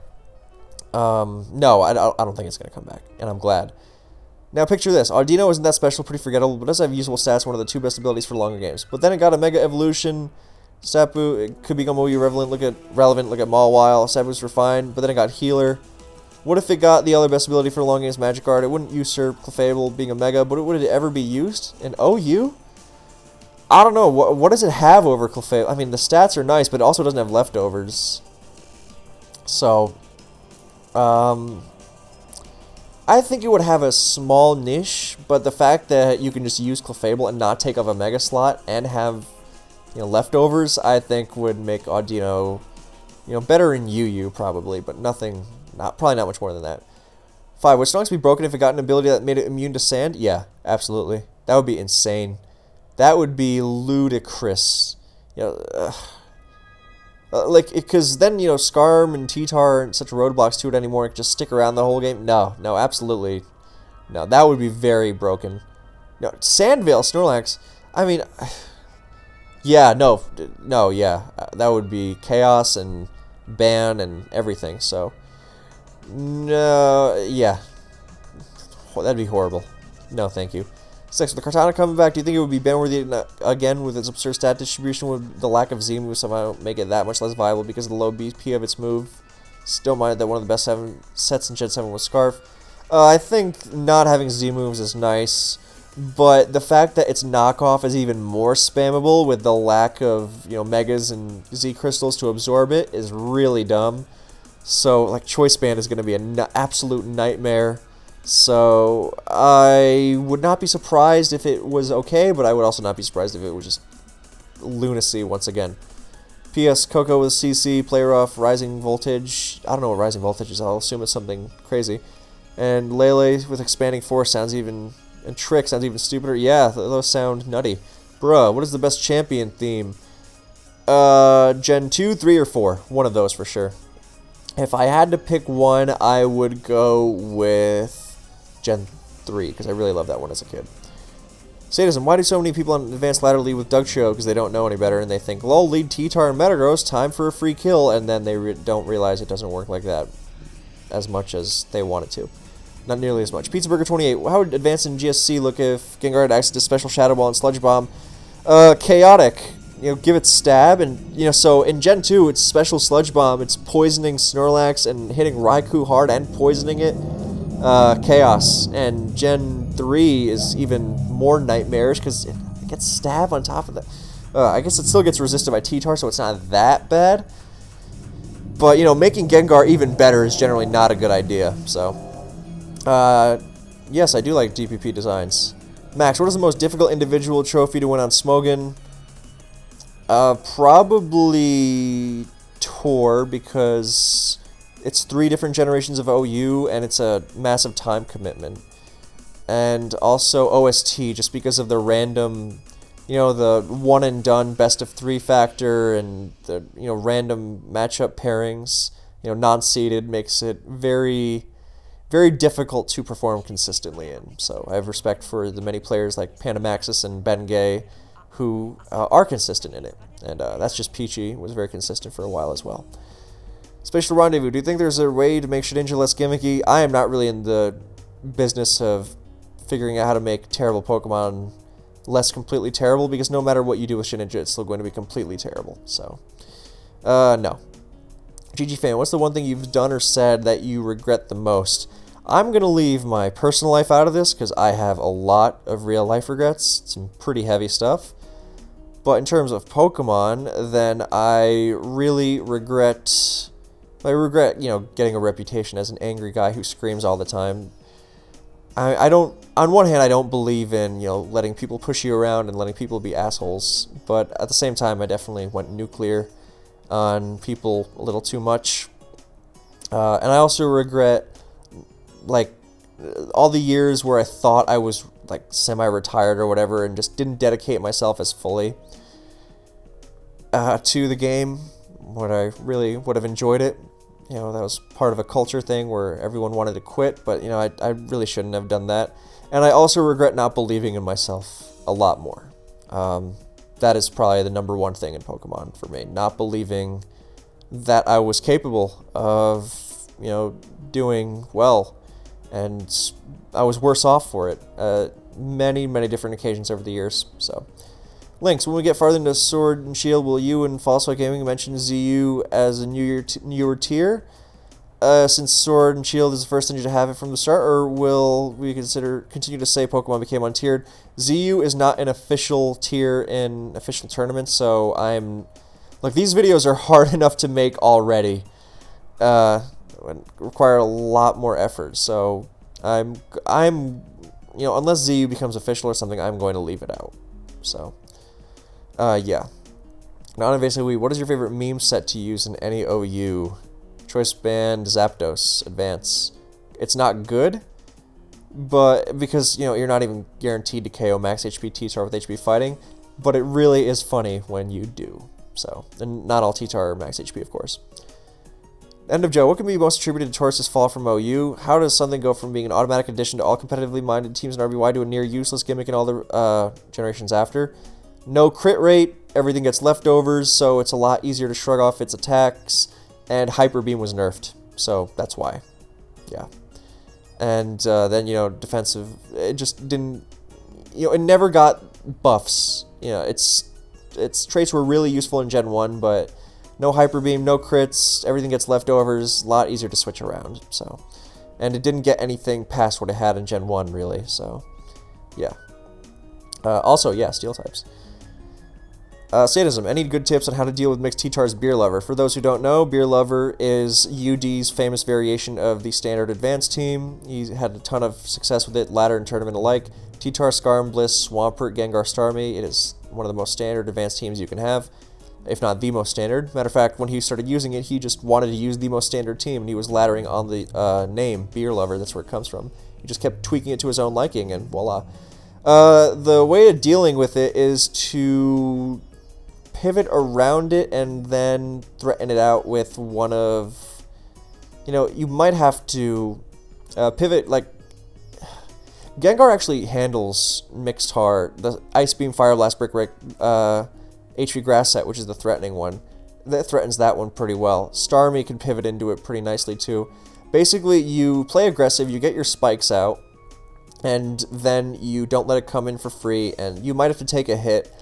No, I don't think it's going to come back, and I'm glad. Now, picture this. Audino isn't that special, pretty forgettable, but does have usable stats, one of the 2 best abilities for longer games. But then it got a Mega Evolution... Sapu, it could become OU relevant. Look at Mawile. Sapu's refined, but then it got Healer. What if it got the other best ability for long games, Magikarp? It wouldn't usurp Clefable being a Mega, but would it ever be used in OU? I don't know. What does it have over Clefable? I mean, the stats are nice, but it also doesn't have leftovers. So, I think it would have a small niche, but the fact that you can just use Clefable and not take up a Mega slot and have leftovers, I think would make Audino You know, better in UU probably, but probably not much more than that. 5. Would Snorlax be broken if it got an ability that made it immune to sand? Yeah, absolutely. That would be insane. That would be ludicrous. You know, like, because then, you know, Scarm and T-Tar aren't such roadblocks to it anymore. It can just stick around the whole game. No, absolutely. No, that would be very broken. No, Sandvale Snorlax, I mean, yeah, yeah. That would be chaos and ban and everything, so, no, yeah. That'd be horrible. No, thank you. 6. With the Kartana coming back, do you think it would be ban-worthy again with its absurd stat distribution? Would the lack of Z moves somehow make it that much less viable because of the low BP of its move? Still mind that one of the best sets in Gen 7 was Scarf. I think not having Z moves is nice, but the fact that its knockoff is even more spammable with the lack of, you know, Megas and Z Crystals to absorb it is really dumb. So, like, Choice Band is going to be an absolute nightmare. So, I would not be surprised if it was okay, but I would also not be surprised if it was just lunacy once again. P.S. Coco with CC, Play Rough, Rising Voltage. I don't know what Rising Voltage is, I'll assume it's something crazy. And Lele with Expanding Force sounds even... And Trick sounds even stupider. Yeah, those sound nutty. Bruh, what is the best champion theme? Gen 2, 3, or 4. One of those for sure. If I had to pick one, I would go with Gen 3, because I really loved that one as a kid. Sadism, why do so many people on Advanced Ladder lead with Dugtrio? Because they don't know any better, and they think, lol, lead T-Tar and Metagross, time for a free kill, and then they don't realize it doesn't work like that as much as they want it to. Not nearly as much. Pizza Burger 28, how would Advanced in GSC look if Gengar had access to Special Shadow Ball and Sludge Bomb? Chaotic. You know, give it Stab, and, you know, so in Gen 2, it's Special Sludge Bomb, it's poisoning Snorlax and hitting Raikou hard and poisoning it. Chaos. And Gen 3 is even more nightmarish, because it gets Stab on top of that. I guess it still gets resisted by T-Tar, so it's not that bad. But, you know, making Gengar even better is generally not a good idea, so... yes, I do like DPP designs. Max, what is the most difficult individual trophy to win on Smogon? Probably Tour, because it's 3 different generations of OU, and it's a massive time commitment. And also OST, just because of the random, you know, the one and done best of 3 factor, and the, you know, random matchup pairings, you know, non-seeded, makes it very... very difficult to perform consistently in. So I have respect for the many players like Panamaxis and Bengay who are consistent in it. And that's just Peachy, was very consistent for a while as well. Spatial Rendezvous, do you think there's a way to make Shedinja less gimmicky? I am not really in the business of figuring out how to make terrible Pokemon less completely terrible, because no matter what you do with Shedinja, it's still going to be completely terrible. So, no. GG fan, what's the one thing you've done or said that you regret the most? I'm going to leave my personal life out of this because I have a lot of real life regrets, some pretty heavy stuff. But in terms of Pokemon, then I really regret, you know, getting a reputation as an angry guy who screams all the time. I don't, on one hand, I don't believe in, you know, letting people push you around and letting people be assholes. But at the same time, I definitely went nuclear on people a little too much. And I also regret, like, all the years where I thought I was, like, semi-retired or whatever and just didn't dedicate myself as fully to the game when I really would have enjoyed it. You know, that was part of a culture thing where everyone wanted to quit, but, you know, I really shouldn't have done that. And I also regret not believing in myself a lot more. That is probably the #1 thing in Pokemon for me. Not believing that I was capable of, you know, doing well. And I was worse off for it. Many, many different occasions over the years. So, Lynx, when we get farther into Sword and Shield, will you and Falsehood Gaming mention ZU as a newer tier? Since Sword and Shield is the first ninja to have it from the start, or will we continue to say Pokemon became untiered? ZU is not an official tier in official tournaments, so look, these videos are hard enough to make already. Require a lot more effort, so I'm you know, unless ZU becomes official or something, I'm going to leave it out. So, yeah. Non-invasively, what is your favorite meme set to use in any OU? Choice Band, Zapdos, Advance. It's not good, but because, you're not even guaranteed to KO max HP T-Tar with HP Fighting, but it really is funny when you do. So, and not all T-Tar are max HP, of course. End of Joe, what can be most attributed to Tauros' fall from OU? How does something go from being an automatic addition to all competitively minded teams in RBY to a near useless gimmick in all the generations after? No crit rate, everything gets leftovers, so it's a lot easier to shrug off its attacks, and Hyper Beam was nerfed, so that's why. Yeah. And then, defensive, it just didn't, it never got buffs. Its traits were really useful in Gen 1, but no Hyper Beam, no crits, everything gets leftovers, a lot easier to switch around, so. And it didn't get anything past what it had in Gen 1, really, so, yeah. Also, yeah, Steel types. Sadism, any good tips on how to deal with mixed T-Tar's Beer Lover? For those who don't know, Beer Lover is UD's famous variation of the standard advanced team. He had a ton of success with it, ladder and tournament alike. T-Tar, Skarm, Bliss, Swampert, Gengar, Starmie. It is one of the most standard advanced teams you can have, if not the most standard. Matter of fact, when he started using it, he just wanted to use the most standard team, and he was laddering on the name, Beer Lover. That's where it comes from. He just kept tweaking it to his own liking, and voila. The way of dealing with it is to pivot around it and then threaten it out with one of, you might have to pivot, like, Gengar actually handles Mixed Heart, the Ice Beam, Fire Blast, Brick Break, HP Grass set, which is the threatening one. That threatens that one pretty well. Starmie can pivot into it pretty nicely too. Basically, you play aggressive, you get your spikes out, and then you don't let it come in for free, and you might have to take a hit,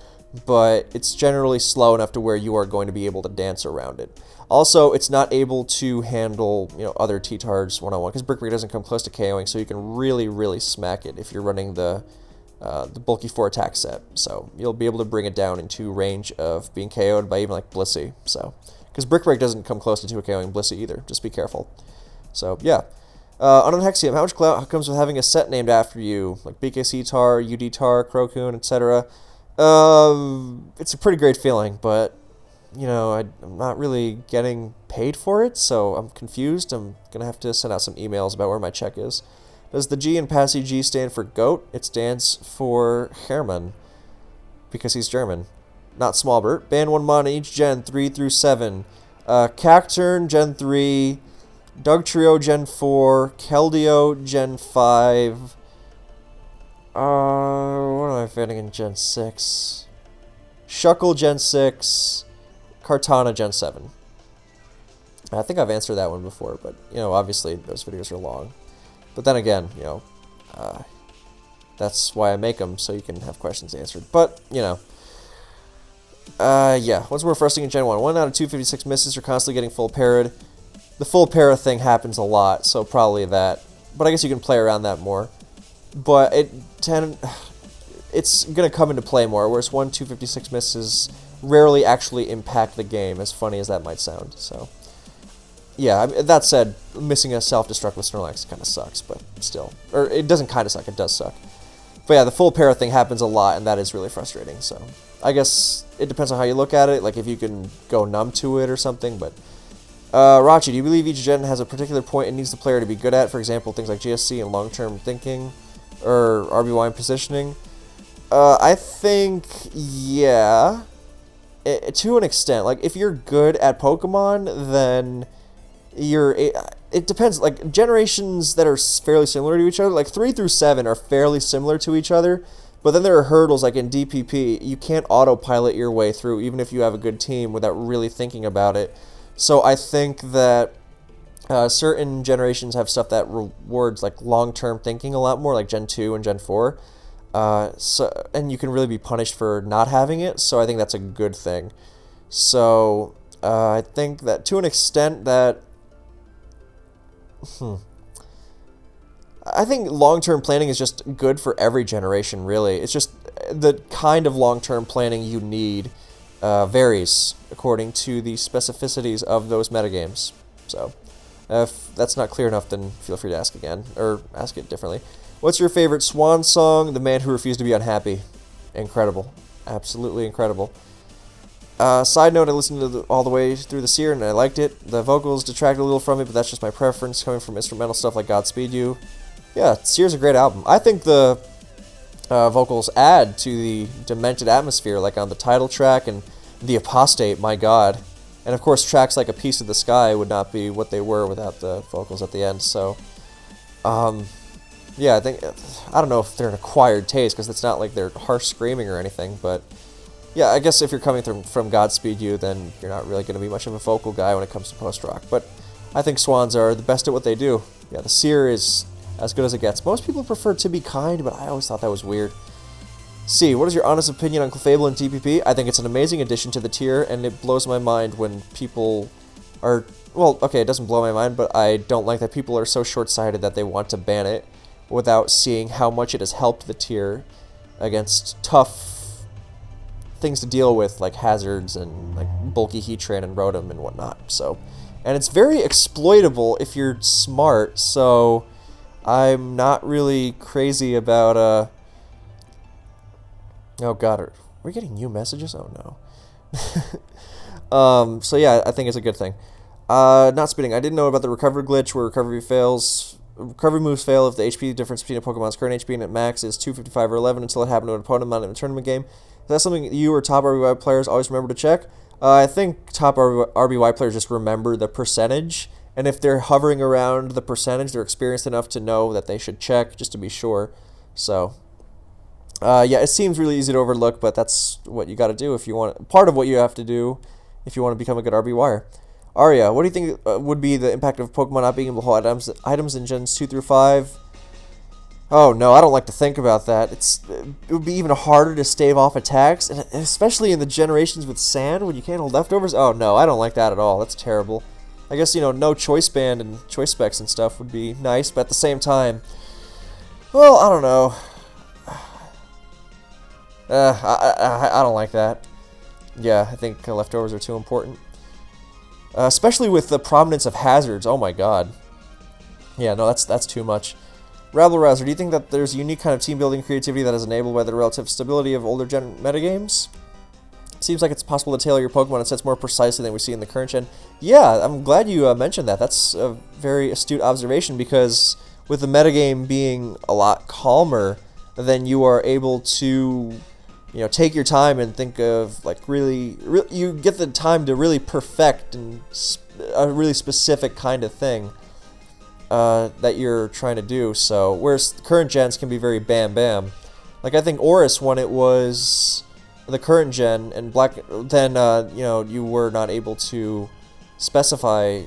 but it's generally slow enough to where you are going to be able to dance around it. Also, it's not able to handle, other T-Tars one-on-one, because Brick Break doesn't come close to KOing, so you can really, really smack it if you're running the bulky 4 attack set. So you'll be able to bring it down into range of being KO'd by even like Blissey. So, because Brick Break doesn't come close to KOing Blissey either, just be careful. So, yeah. On Hexium, how much clout comes with having a set named after you, like BKC Tar, UD Tar, Crocoon, etc.? It's a pretty great feeling, but, I'm not really getting paid for it, so I'm confused. I'm going to have to send out some emails about where my check is. Does the G in Passy G stand for goat? It stands for Hermann, because he's German. Not Smallbert. Ban 1 mon in each gen, 3 through 7. Cacturn, Gen 3. Dugtrio, Gen 4. Keldeo, Gen 5. What am I finding in Gen 6? Shuckle, Gen 6. Kartana, Gen 7. I think I've answered that one before, but, obviously those videos are long. But then again, that's why I make them, so you can have questions answered. But, yeah. What's more frustrating in Gen 1? 1 out of 256 misses are constantly getting full parried. The full para thing happens a lot, so probably that. But I guess you can play around that more. But it's going to come into play more, whereas 256 misses rarely actually impact the game, as funny as that might sound. So, yeah, that said, missing a self-destruct with Snorlax kind of sucks, but still. Or it doesn't kind of suck, it does suck. But yeah, the full para thing happens a lot, and that is really frustrating. So I guess it depends on how you look at it, like if you can go numb to it or something, but... Rachi, do you believe each gen has a particular point it needs the player to be good at? For example, things like GSC and long-term thinking, or RBY and positioning? I think, yeah, to an extent. Like, if you're good at Pokemon, then it depends. Like, generations that are fairly similar to each other, like 3 through 7 are fairly similar to each other, but then there are hurdles, like in DPP, you can't autopilot your way through, even if you have a good team, without really thinking about it. So I think that certain generations have stuff that rewards like long-term thinking a lot more, like Gen 2 and Gen 4. And you can really be punished for not having it, so I think that's a good thing. So I think that to an extent that... I think long-term planning is just good for every generation, really. It's just the kind of long-term planning you need varies according to the specificities of those metagames. So, if that's not clear enough, then feel free to ask again, or ask it differently. What's your favorite Swan song? The Man Who Refused to Be Unhappy. Incredible. Absolutely incredible. Side note, I listened to all the way through the Seer and I liked it. The vocals detract a little from it, but that's just my preference, coming from instrumental stuff like Godspeed You. Yeah, Seer's a great album. I think the vocals add to the demented atmosphere, like on the title track and The Apostate, my god. And of course, tracks like A Piece of the Sky would not be what they were without the vocals at the end, so... yeah, I don't know if they're an acquired taste, because it's not like they're harsh screaming or anything, but... yeah, I guess if you're coming from Godspeed You, then you're not really going to be much of a vocal guy when it comes to post-rock. But I think Swans are the best at what they do. Yeah, the Seer is as good as it gets. Most people prefer To Be Kind, but I always thought that was weird. C, what is your honest opinion on Clefable and TPP? I think it's an amazing addition to the tier, and it blows my mind when people are... well, okay, it doesn't blow my mind, but I don't like that people are so short-sighted that they want to ban it without seeing how much it has helped the tier against tough things to deal with, like hazards and like bulky Heatran and Rotom and whatnot. So, and it's very exploitable if you're smart, so I'm not really crazy about oh god, are we getting new messages? Oh no. So yeah, I think it's a good thing. Not spitting. I didn't know about the recovery glitch where recovery moves fail if the HP difference between a Pokemon's current HP and its max is 255 or 11 until it happened to an opponent in a tournament game. Is that something you or top RBY players always remember to check? I think top RBY players just remember the percentage, and if they're hovering around the percentage, they're experienced enough to know that they should check just to be sure. So, yeah, it seems really easy to overlook, but that's what you got to do if you want. Part of what you have to do if you want to become a good RBYer. Arya, what do you think would be the impact of Pokemon not being able to hold items in Gens 2 through 5? Oh no, I don't like to think about that. It would be even harder to stave off attacks, and especially in the generations with sand when you can't hold leftovers. Oh no, I don't like that at all. That's terrible. I guess, you know, no choice band and choice specs and stuff would be nice, but at the same time, well, I don't know. I don't like that. Yeah, I think leftovers are too important. Especially with the prominence of hazards. Oh my god. Yeah, no, that's too much. Rabble Rouser, do you think that there's a unique kind of team building creativity that is enabled by the relative stability of older gen metagames? Seems like it's possible to tailor your Pokemon in sets more precisely than we see in the current gen. Yeah, I'm glad you mentioned that. That's a very astute observation, because with the metagame being a lot calmer, then you are able to, you know, take your time and think of, like, really you get the time to really perfect and a really specific kind of thing that you're trying to do. So, whereas current gens can be very bam bam. Like, I think Oris, when it was the current gen and Black, then, you know, you were not able to specify,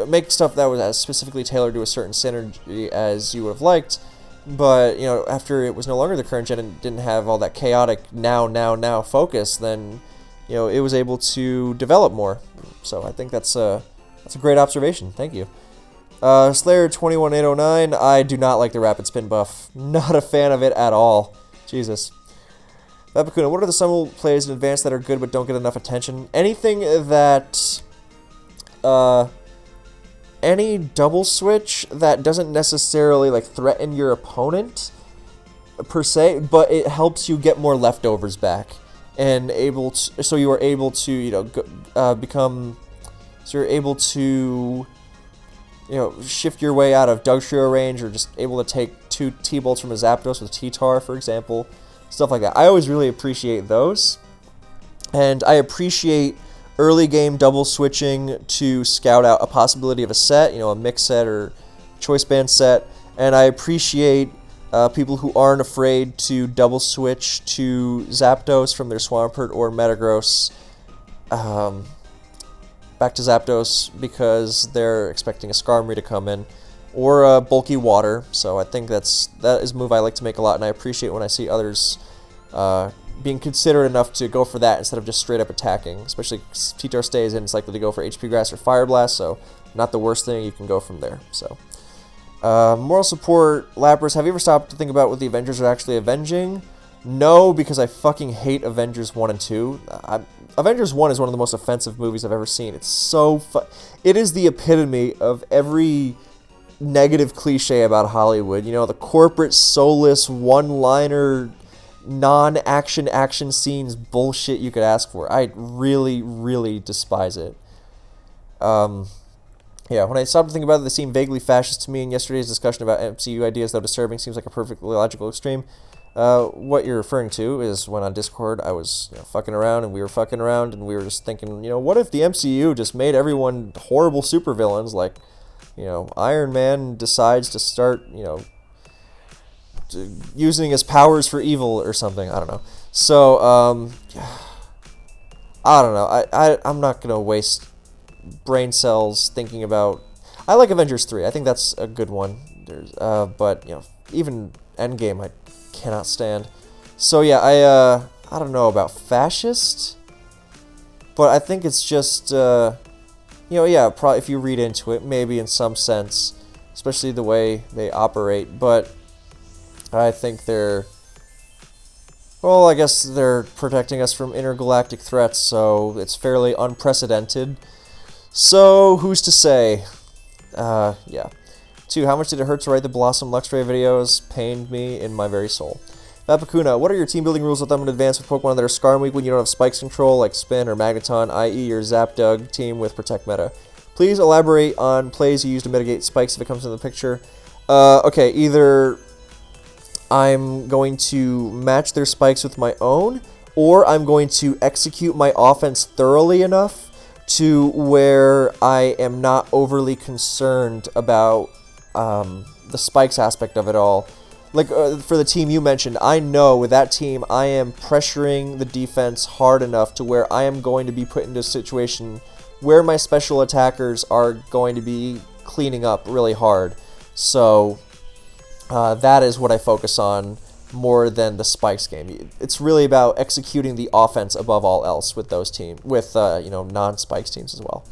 make stuff that was as specifically tailored to a certain synergy as you would have liked. But, you know, after it was no longer the current gen and didn't have all that chaotic now focus, then, you know, it was able to develop more. So I think that's a great observation. Thank you. Slayer 21809, I do not like the rapid spin buff. Not a fan of it at all. Jesus. Vapakuna, what are the summon plays in advance that are good but don't get enough attention? Anything that, any double switch that doesn't necessarily, like, threaten your opponent, per se, but it helps you get more leftovers back. And so you are able to, you know, so you're able to, you know, shift your way out of Dugtrio range, or just able to take 2 T-bolts from a Zapdos with T-Tar, for example. Stuff like that. I always really appreciate those. And I appreciate early game double switching to scout out a possibility of a set, you know, a mix set or choice band set. And I appreciate people who aren't afraid to double switch to Zapdos from their Swampert or Metagross back to Zapdos because they're expecting a Skarmory to come in, or a bulky Water. So I think that is a move I like to make a lot, and I appreciate when I see others being considerate enough to go for that instead of just straight up attacking. Especially T-Tar stays in, it's likely to go for HP Grass or Fire Blast, so not the worst thing, you can go from there. So moral support, Lapras, have you ever stopped to think about what the Avengers are actually avenging? No, because I fucking hate Avengers 1 and 2. Avengers 1 is one of the most offensive movies I've ever seen. It's so it is the epitome of every negative cliche about Hollywood. You know, the corporate, soulless, one-liner non-action action scenes bullshit you could ask for. I really, really despise it. Yeah, when I stopped to think about it, they seem vaguely fascist to me, and yesterday's discussion about MCU ideas, though disturbing, seems like a perfectly logical extreme. What you're referring to is when on Discord I was fucking around, and we were fucking around, and we were just thinking, what if the MCU just made everyone horrible supervillains, like, Iron Man decides to start, using his powers for evil or something. I don't know. So, I don't know. I'm not going to waste brain cells thinking about... I like Avengers 3. I think that's a good one. But, even Endgame I cannot stand. So, yeah, I don't know about fascist, but I think it's just, yeah, probably if you read into it, maybe in some sense, especially the way they operate, but I think I guess they're protecting us from intergalactic threats, so it's fairly unprecedented. So, who's to say? Yeah. 2. How much did it hurt to write the Blossom Luxray videos? Pained me in my very soul. Vapakuna, what are your team building rules with them in advance with Pokemon that are Scarm Weak when you don't have Spikes control, like Spin or Magneton, i.e. your Zapdug team with Protect meta? Please elaborate on plays you use to mitigate Spikes if it comes into the picture. Okay, either I'm going to match their Spikes with my own, or I'm going to execute my offense thoroughly enough to where I am not overly concerned about the Spikes aspect of it all. Like, for the team you mentioned, I know with that team, I am pressuring the defense hard enough to where I am going to be put into a situation where my special attackers are going to be cleaning up really hard. So, that is what I focus on more than the Spikes game. It's really about executing the offense above all else with those teams, with, non-Spikes teams as well.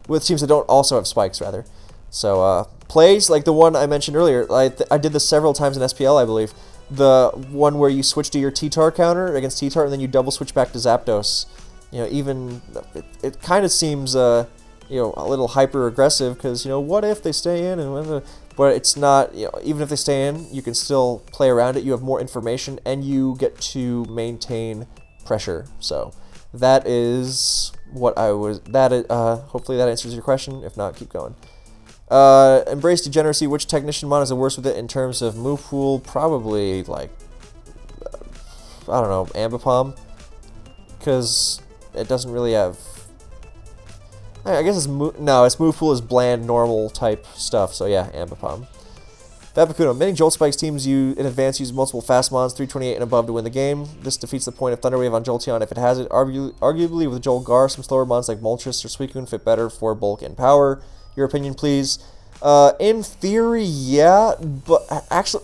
With teams that don't also have Spikes, rather. So, plays, like the one I mentioned earlier, I did this several times in SPL, I believe. The one where you switch to your T-Tar counter against T-Tar, and then you double switch back to Zapdos. It kind of seems, a little hyper-aggressive, because, what if they stay in, but it's not, even if they stay in, you can still play around it, you have more information, and you get to maintain pressure. So, that is what hopefully that answers your question. If not, keep going. Embrace Degeneracy. Which Technician mod is the worst with it in terms of move pool? Probably, like, I don't know, Ambipom. Because it doesn't really have... I guess its move pool is bland, normal type stuff. So yeah, Ambipom. Vapakuno. Many Jolt Spikes teams in advance use multiple fast mons, 328 and above to win the game. This defeats the point of Thunder Wave on Jolteon if it has it. Arguably with Jolgar, some slower mons like Moltres or Suicune fit better for bulk and power. Your opinion, please. In theory, yeah, but actually,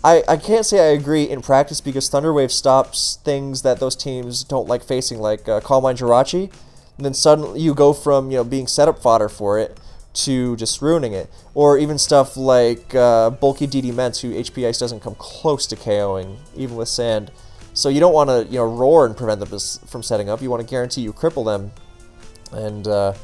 I can't say I agree in practice because Thunder Wave stops things that those teams don't like facing, like Calm Mind Jirachi, and then suddenly you go from being setup fodder for it to just ruining it, or even stuff like bulky DD Ments, who HP Ice doesn't come close to KOing, even with Sand. So you don't want to roar and prevent them from setting up. You want to guarantee you cripple them, and so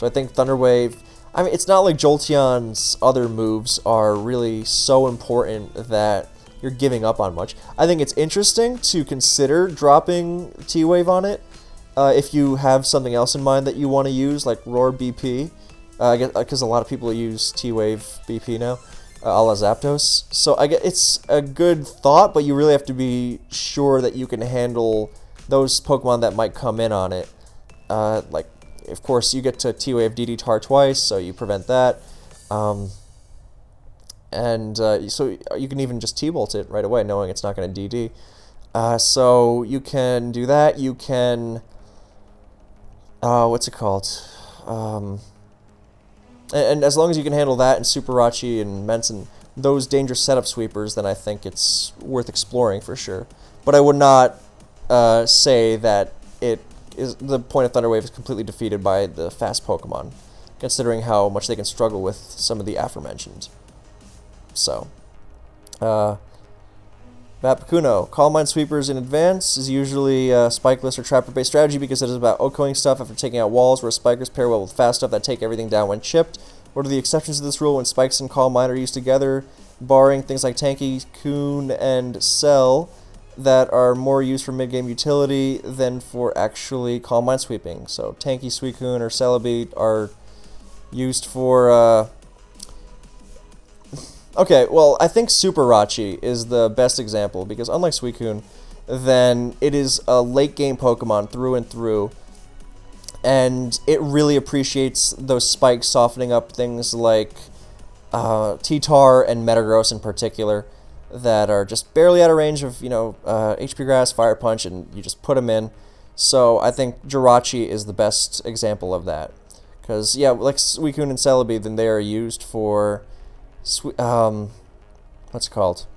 I think Thunder Wave. I mean, it's not like Jolteon's other moves are really so important that you're giving up on much. I think it's interesting to consider dropping T-Wave on it if you have something else in mind that you want to use, like Roar BP, because a lot of people use T-Wave BP now, a la Zapdos. So I guess it's a good thought, but you really have to be sure that you can handle those Pokemon that might come in on it, like, of course, you get to T-Wave DD Tar twice, so you prevent that. So you can even just T-Bolt it right away, knowing it's not going to DD. So you can do that. You can... what's it called? And as long as you can handle that and Superachi and Menson, those dangerous setup sweepers, then I think it's worth exploring for sure. But I would not say that the point of Thunder Wave is completely defeated by the fast Pokemon, considering how much they can struggle with some of the aforementioned. So, Vapakuno. Calm Mind Sweepers in advance is usually spikeless or trapper-based strategy because it is about OHKOing stuff after taking out walls, where spikers pair well with fast stuff that take everything down when chipped. What are the exceptions to this rule when Spikes and Calm Mind are used together, barring things like Tanky, Coon, and Cell? that are more used for mid-game utility than for actually Calm Mind sweeping. So tanky Suicune or Celebi are used for... Okay, well, I think Super Rachi is the best example, because unlike Suicune, then it is a late-game Pokemon through and through, and it really appreciates those spikes, softening up things like T-Tar and Metagross in particular, that are just barely out of range of, HP Grass, Fire Punch, and you just put them in. So I think Jirachi is the best example of that. Because, yeah, like Suicune and Celebi, then they are used for... what's it called?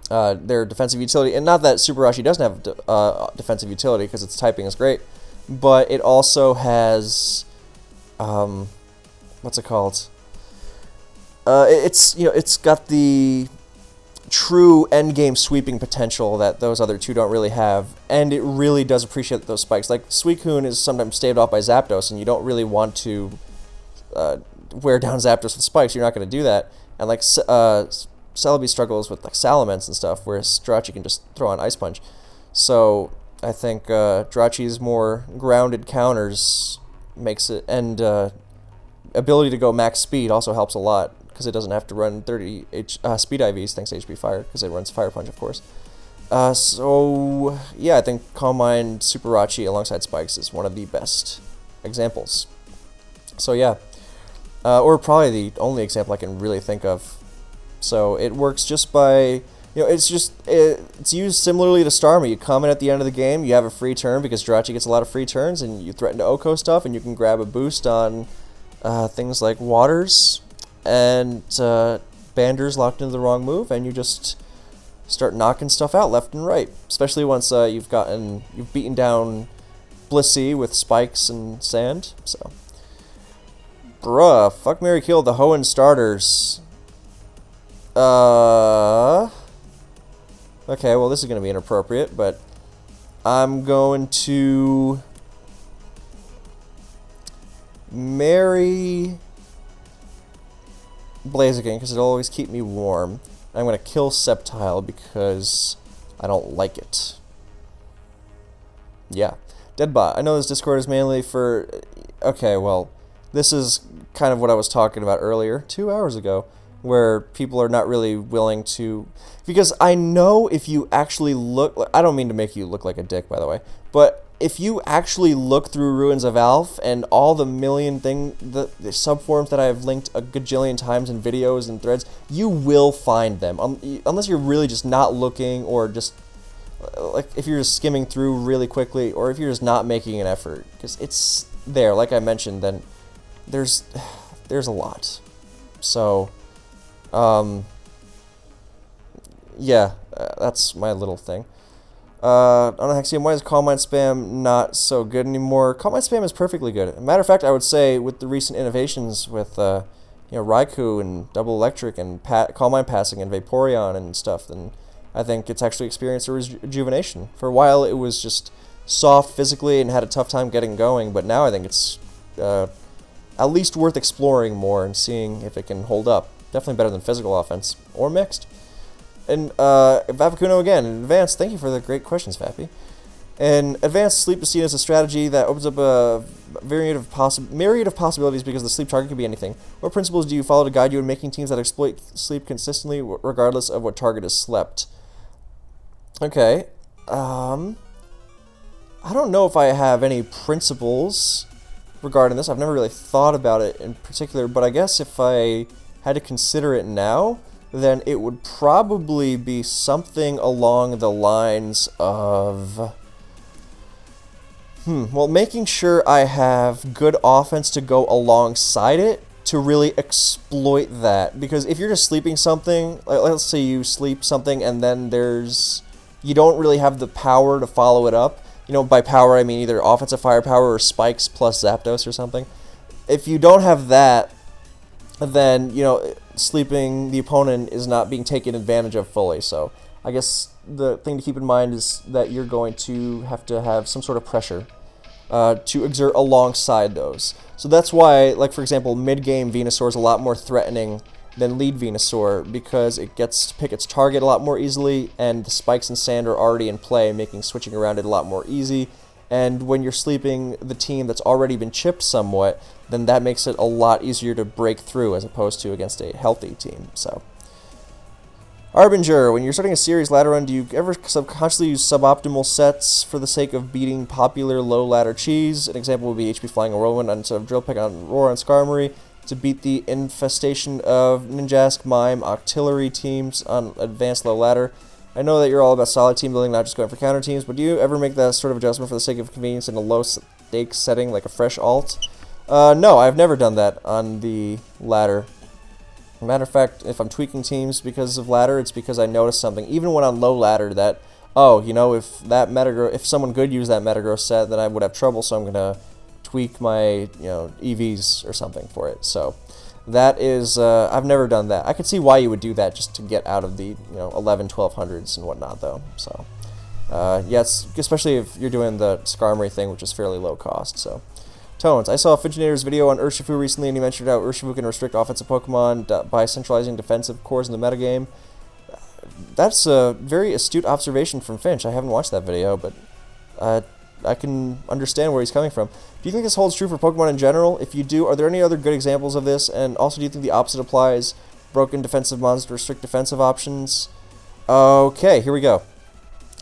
Their defensive utility, and not that Super Rashi doesn't have defensive utility, because its typing is great, but it also has, what's it called? It's got the true endgame sweeping potential that those other two don't really have, and it really does appreciate those spikes. Like Suicune is sometimes staved off by Zapdos, and you don't really want to wear down Zapdos with spikes. You're not going to do that. And like Celebi struggles with like Salamence and stuff, whereas Jirachi can just throw on Ice Punch. So I think Jirachi's more grounded counters makes it, and ability to go max speed also helps a lot, because it doesn't have to run 30 speed IVs thanks to HP Fire, because it runs Fire Punch, of course. So yeah, I think Calm Mind Super Rachi alongside Spikes is one of the best examples. So yeah. Or probably the only example I can really think of. So it works just by, it's used similarly to Starmie. You come in at the end of the game, you have a free turn, because Jirachi gets a lot of free turns, and you threaten to Oko stuff, and you can grab a boost on things like Waters and Banders locked into the wrong move, and you just start knocking stuff out left and right. Especially once you've beaten down Blissey with Spikes and Sand. So. Bruh, fuck, marry, kill the Hoenn starters. Okay, well, this is going to be inappropriate, but I'm going to marry Blaziken, because it'll always keep me warm. I'm going to kill Sceptile, because I don't like it. Yeah. Deadbot. I know this Discord is mainly for... Okay, well... This is kind of what I was talking about earlier, 2 hours ago, where people are not really willing to... Because I know if you actually look... I don't mean to make you look like a dick, by the way, but if you actually look through Ruins of Alph and all the million the subforums that I have linked a gajillion times in videos and threads, you will find them. Unless you're really just not looking, or just... Like, if you're just skimming through really quickly, or if you're just not making an effort. Because it's there, like I mentioned, then... There's a lot. So, yeah, that's my little thing. On Hexium, why is Calm Mind spam not so good anymore? Calm Mind spam is perfectly good. Matter of fact, I would say with the recent innovations with, Raikou and Double Electric and Calm Mind passing and Vaporeon and stuff, then I think it's actually experienced a rejuvenation. For a while, it was just soft physically and had a tough time getting going, but now I think it's, at least worth exploring more and seeing if it can hold up. Definitely better than physical offense, or mixed. And Vapakuno again, in advance, thank you for the great questions, Vappy. And advanced sleep is seen as a strategy that opens up a myriad of possibilities, because the sleep target could be anything. What principles do you follow to guide you in making teams that exploit sleep consistently, regardless of what target is slept? Okay, I don't know if I have any principles regarding this. I've never really thought about it in particular, but I guess if I had to consider it now, then it would probably be something along the lines of... well, making sure I have good offense to go alongside it to really exploit that. Because if you're just sleeping something, like, let's say you sleep something and then you don't really have the power to follow it up. By power, I mean either offensive firepower or spikes plus Zapdos or something. If you don't have that, then, sleeping the opponent is not being taken advantage of fully. So I guess the thing to keep in mind is that you're going to have some sort of pressure to exert alongside those. So that's why, like, for example, mid-game Venusaur is a lot more threatening than Lead Venusaur because it gets to pick its target a lot more easily, and the spikes and sand are already in play, making switching around it a lot more easy. And when you're sleeping the team that's already been chipped somewhat, then that makes it a lot easier to break through as opposed to against a healthy team. So, Arbinger, when you're starting a series ladder run, do you ever subconsciously use suboptimal sets for the sake of beating popular low ladder cheese? An example would be HP Flying a Whirlwind instead of Drill Peck on Roar and Skarmory to beat the infestation of Ninjask, Mime, Octillery teams on advanced low ladder. I know that you're all about solid team building, not just going for counter teams, but do you ever make that sort of adjustment for the sake of convenience in a low stakes setting like a fresh alt? No, I've never done that on the ladder. Matter of fact, if I'm tweaking teams because of ladder, it's because I noticed something, even when on low ladder, that, oh, you know, if someone good used that Metagross set, then I would have trouble, so I'm going to tweak my, EVs or something for it. So that is, I've never done that. I could see why you would do that just to get out of the, 11, 1200s and whatnot, though. So, yes, especially if you're doing the Skarmory thing, which is fairly low cost, so. Tones, I saw Fidgenator's video on Urshifu recently, and he mentioned how Urshifu can restrict offensive Pokemon by centralizing defensive cores in the metagame. That's a very astute observation from Finch. I haven't watched that video, but I can understand where he's coming from. Do you think this holds true for Pokemon in general? If you do, are there any other good examples of this? And also, do you think the opposite applies? Broken defensive mons to restrict defensive options? Okay, here we go.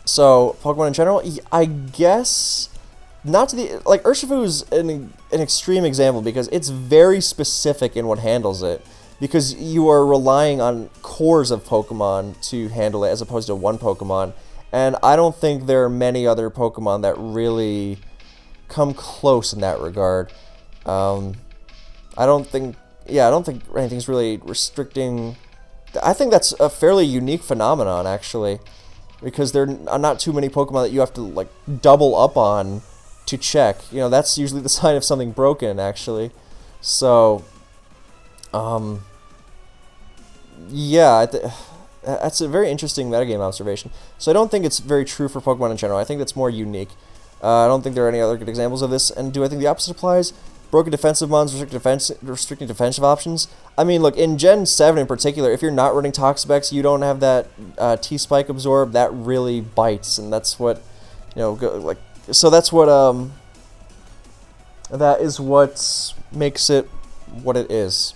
So, Pokemon in general, I guess... Not to the... Like, Urshifu is an extreme example because it's very specific in what handles it. Because you are relying on cores of Pokemon to handle it as opposed to one Pokemon. And I don't think there are many other Pokemon that really come close in that regard. I don't think anything's really restricting... I think that's a fairly unique phenomenon, actually. Because there are not too many Pokemon that you have to, like, double up on to check. That's usually the sign of something broken, actually. So, yeah, that's a very interesting metagame observation. So I don't think it's very true for Pokemon in general. I think that's more unique. I don't think there are any other good examples of this. And do I think the opposite applies? Broken defensive mons, restricting defensive options. I mean, look, in Gen 7 in particular, if you're not running Toxapex, you don't have that T-Spike absorb, that really bites, and that's what, so that's what, that is what makes it what it is.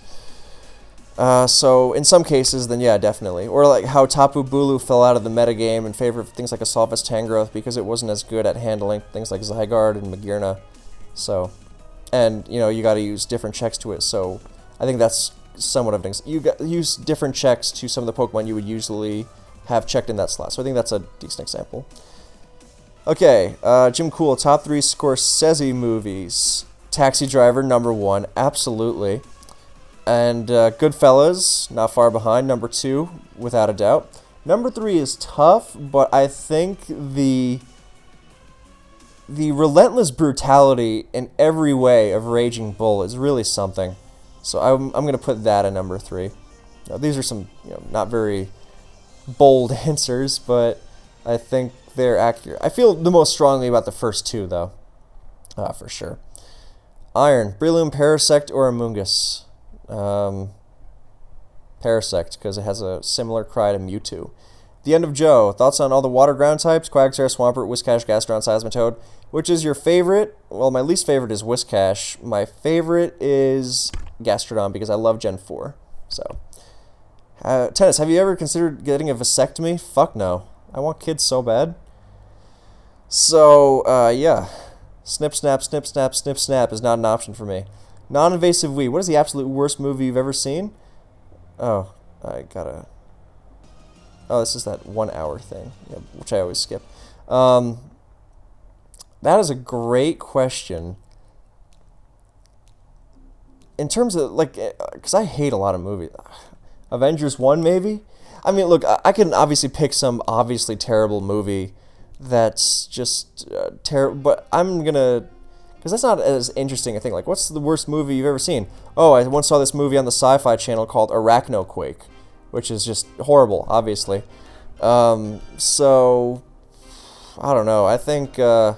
So in some cases, then yeah, definitely. Or like how Tapu Bulu fell out of the metagame in favor of things like Assaultvest Tangrowth because it wasn't as good at handling things like Zygarde and Magearna. So, and, you got to use different checks to it, so I think that's somewhat of an use different checks to some of the Pokemon you would usually have checked in that slot. So I think that's a decent example. Okay, Jim Cool, top 3 Scorsese movies. Taxi Driver, number 1, absolutely. And Goodfellas, not far behind, number 2, without a doubt. Number 3 is tough, but I think the relentless brutality in every way of Raging Bull is really something. So I'm going to put that at number 3. Now, these are some not very bold answers, but I think they're accurate. I feel the most strongly about the first 2, though, for sure. Iron, Breloom, Parasect, or Amoonguss? Parasect, because it has a similar cry to Mewtwo. The End of Joe, thoughts on all the water ground types? Quagsire, Swampert, Whiscash, Gastrodon, Seismitoad. Which is your favorite? Well, my least favorite is Whiscash. My favorite is Gastrodon because I love Gen 4. So, Tennis, have you ever considered getting a vasectomy? Fuck no. I want kids so bad. So, yeah. Snip, snap, snip, snap, snip, snap is not an option for me. Non-invasive Wii. What is the absolute worst movie you've ever seen? Oh, I gotta... Oh, this is that 1 hour thing, which I always skip. That is a great question. In terms of, like, because I hate a lot of movies. Avengers 1, maybe? I mean, look, I can obviously pick some obviously terrible movie that's just terrible, but I'm gonna... Because that's not as interesting a thing. Like, what's the worst movie you've ever seen? Oh, I once saw this movie on the Sci-Fi Channel called Arachnoquake, which is just horrible, obviously. So, I don't know. I think I've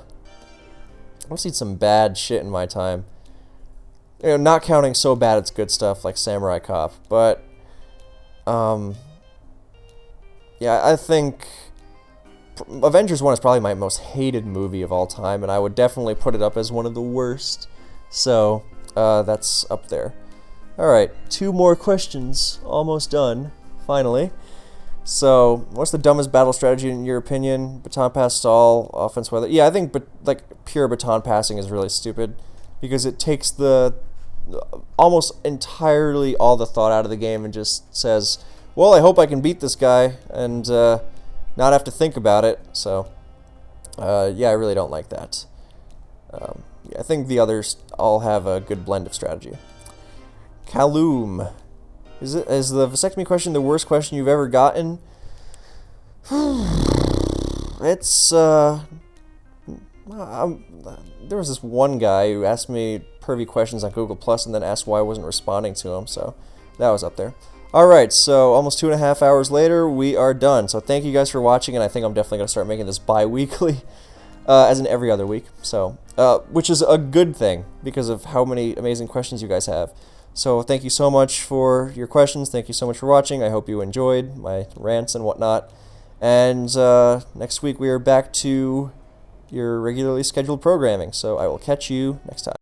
seen some bad shit in my time. Not counting so bad it's good stuff like Samurai Cop, but Yeah, I think Avengers 1 is probably my most hated movie of all time, and I would definitely put it up as one of the worst. So, that's up there. Alright, 2 more questions. Almost done, finally. So, what's the dumbest battle strategy in your opinion? Baton pass, stall, offense, weather. Yeah, I think like pure baton passing is really stupid because it takes the almost entirely all the thought out of the game and just says, well, I hope I can beat this guy and not have to think about it. So, yeah, I really don't like that. Yeah, I think the others all have a good blend of strategy. Kaloom. Is the vasectomy question the worst question you've ever gotten? It's, there was this one guy who asked me pervy questions on Google Plus and then asked why I wasn't responding to him, so that was up there. Alright, so almost 2.5 hours later, we are done. So thank you guys for watching, and I think I'm definitely going to start making this bi-weekly, as in every other week, so, which is a good thing, because of how many amazing questions you guys have. So thank you so much for your questions, thank you so much for watching, I hope you enjoyed my rants and whatnot, and next week we are back to your regularly scheduled programming, so I will catch you next time.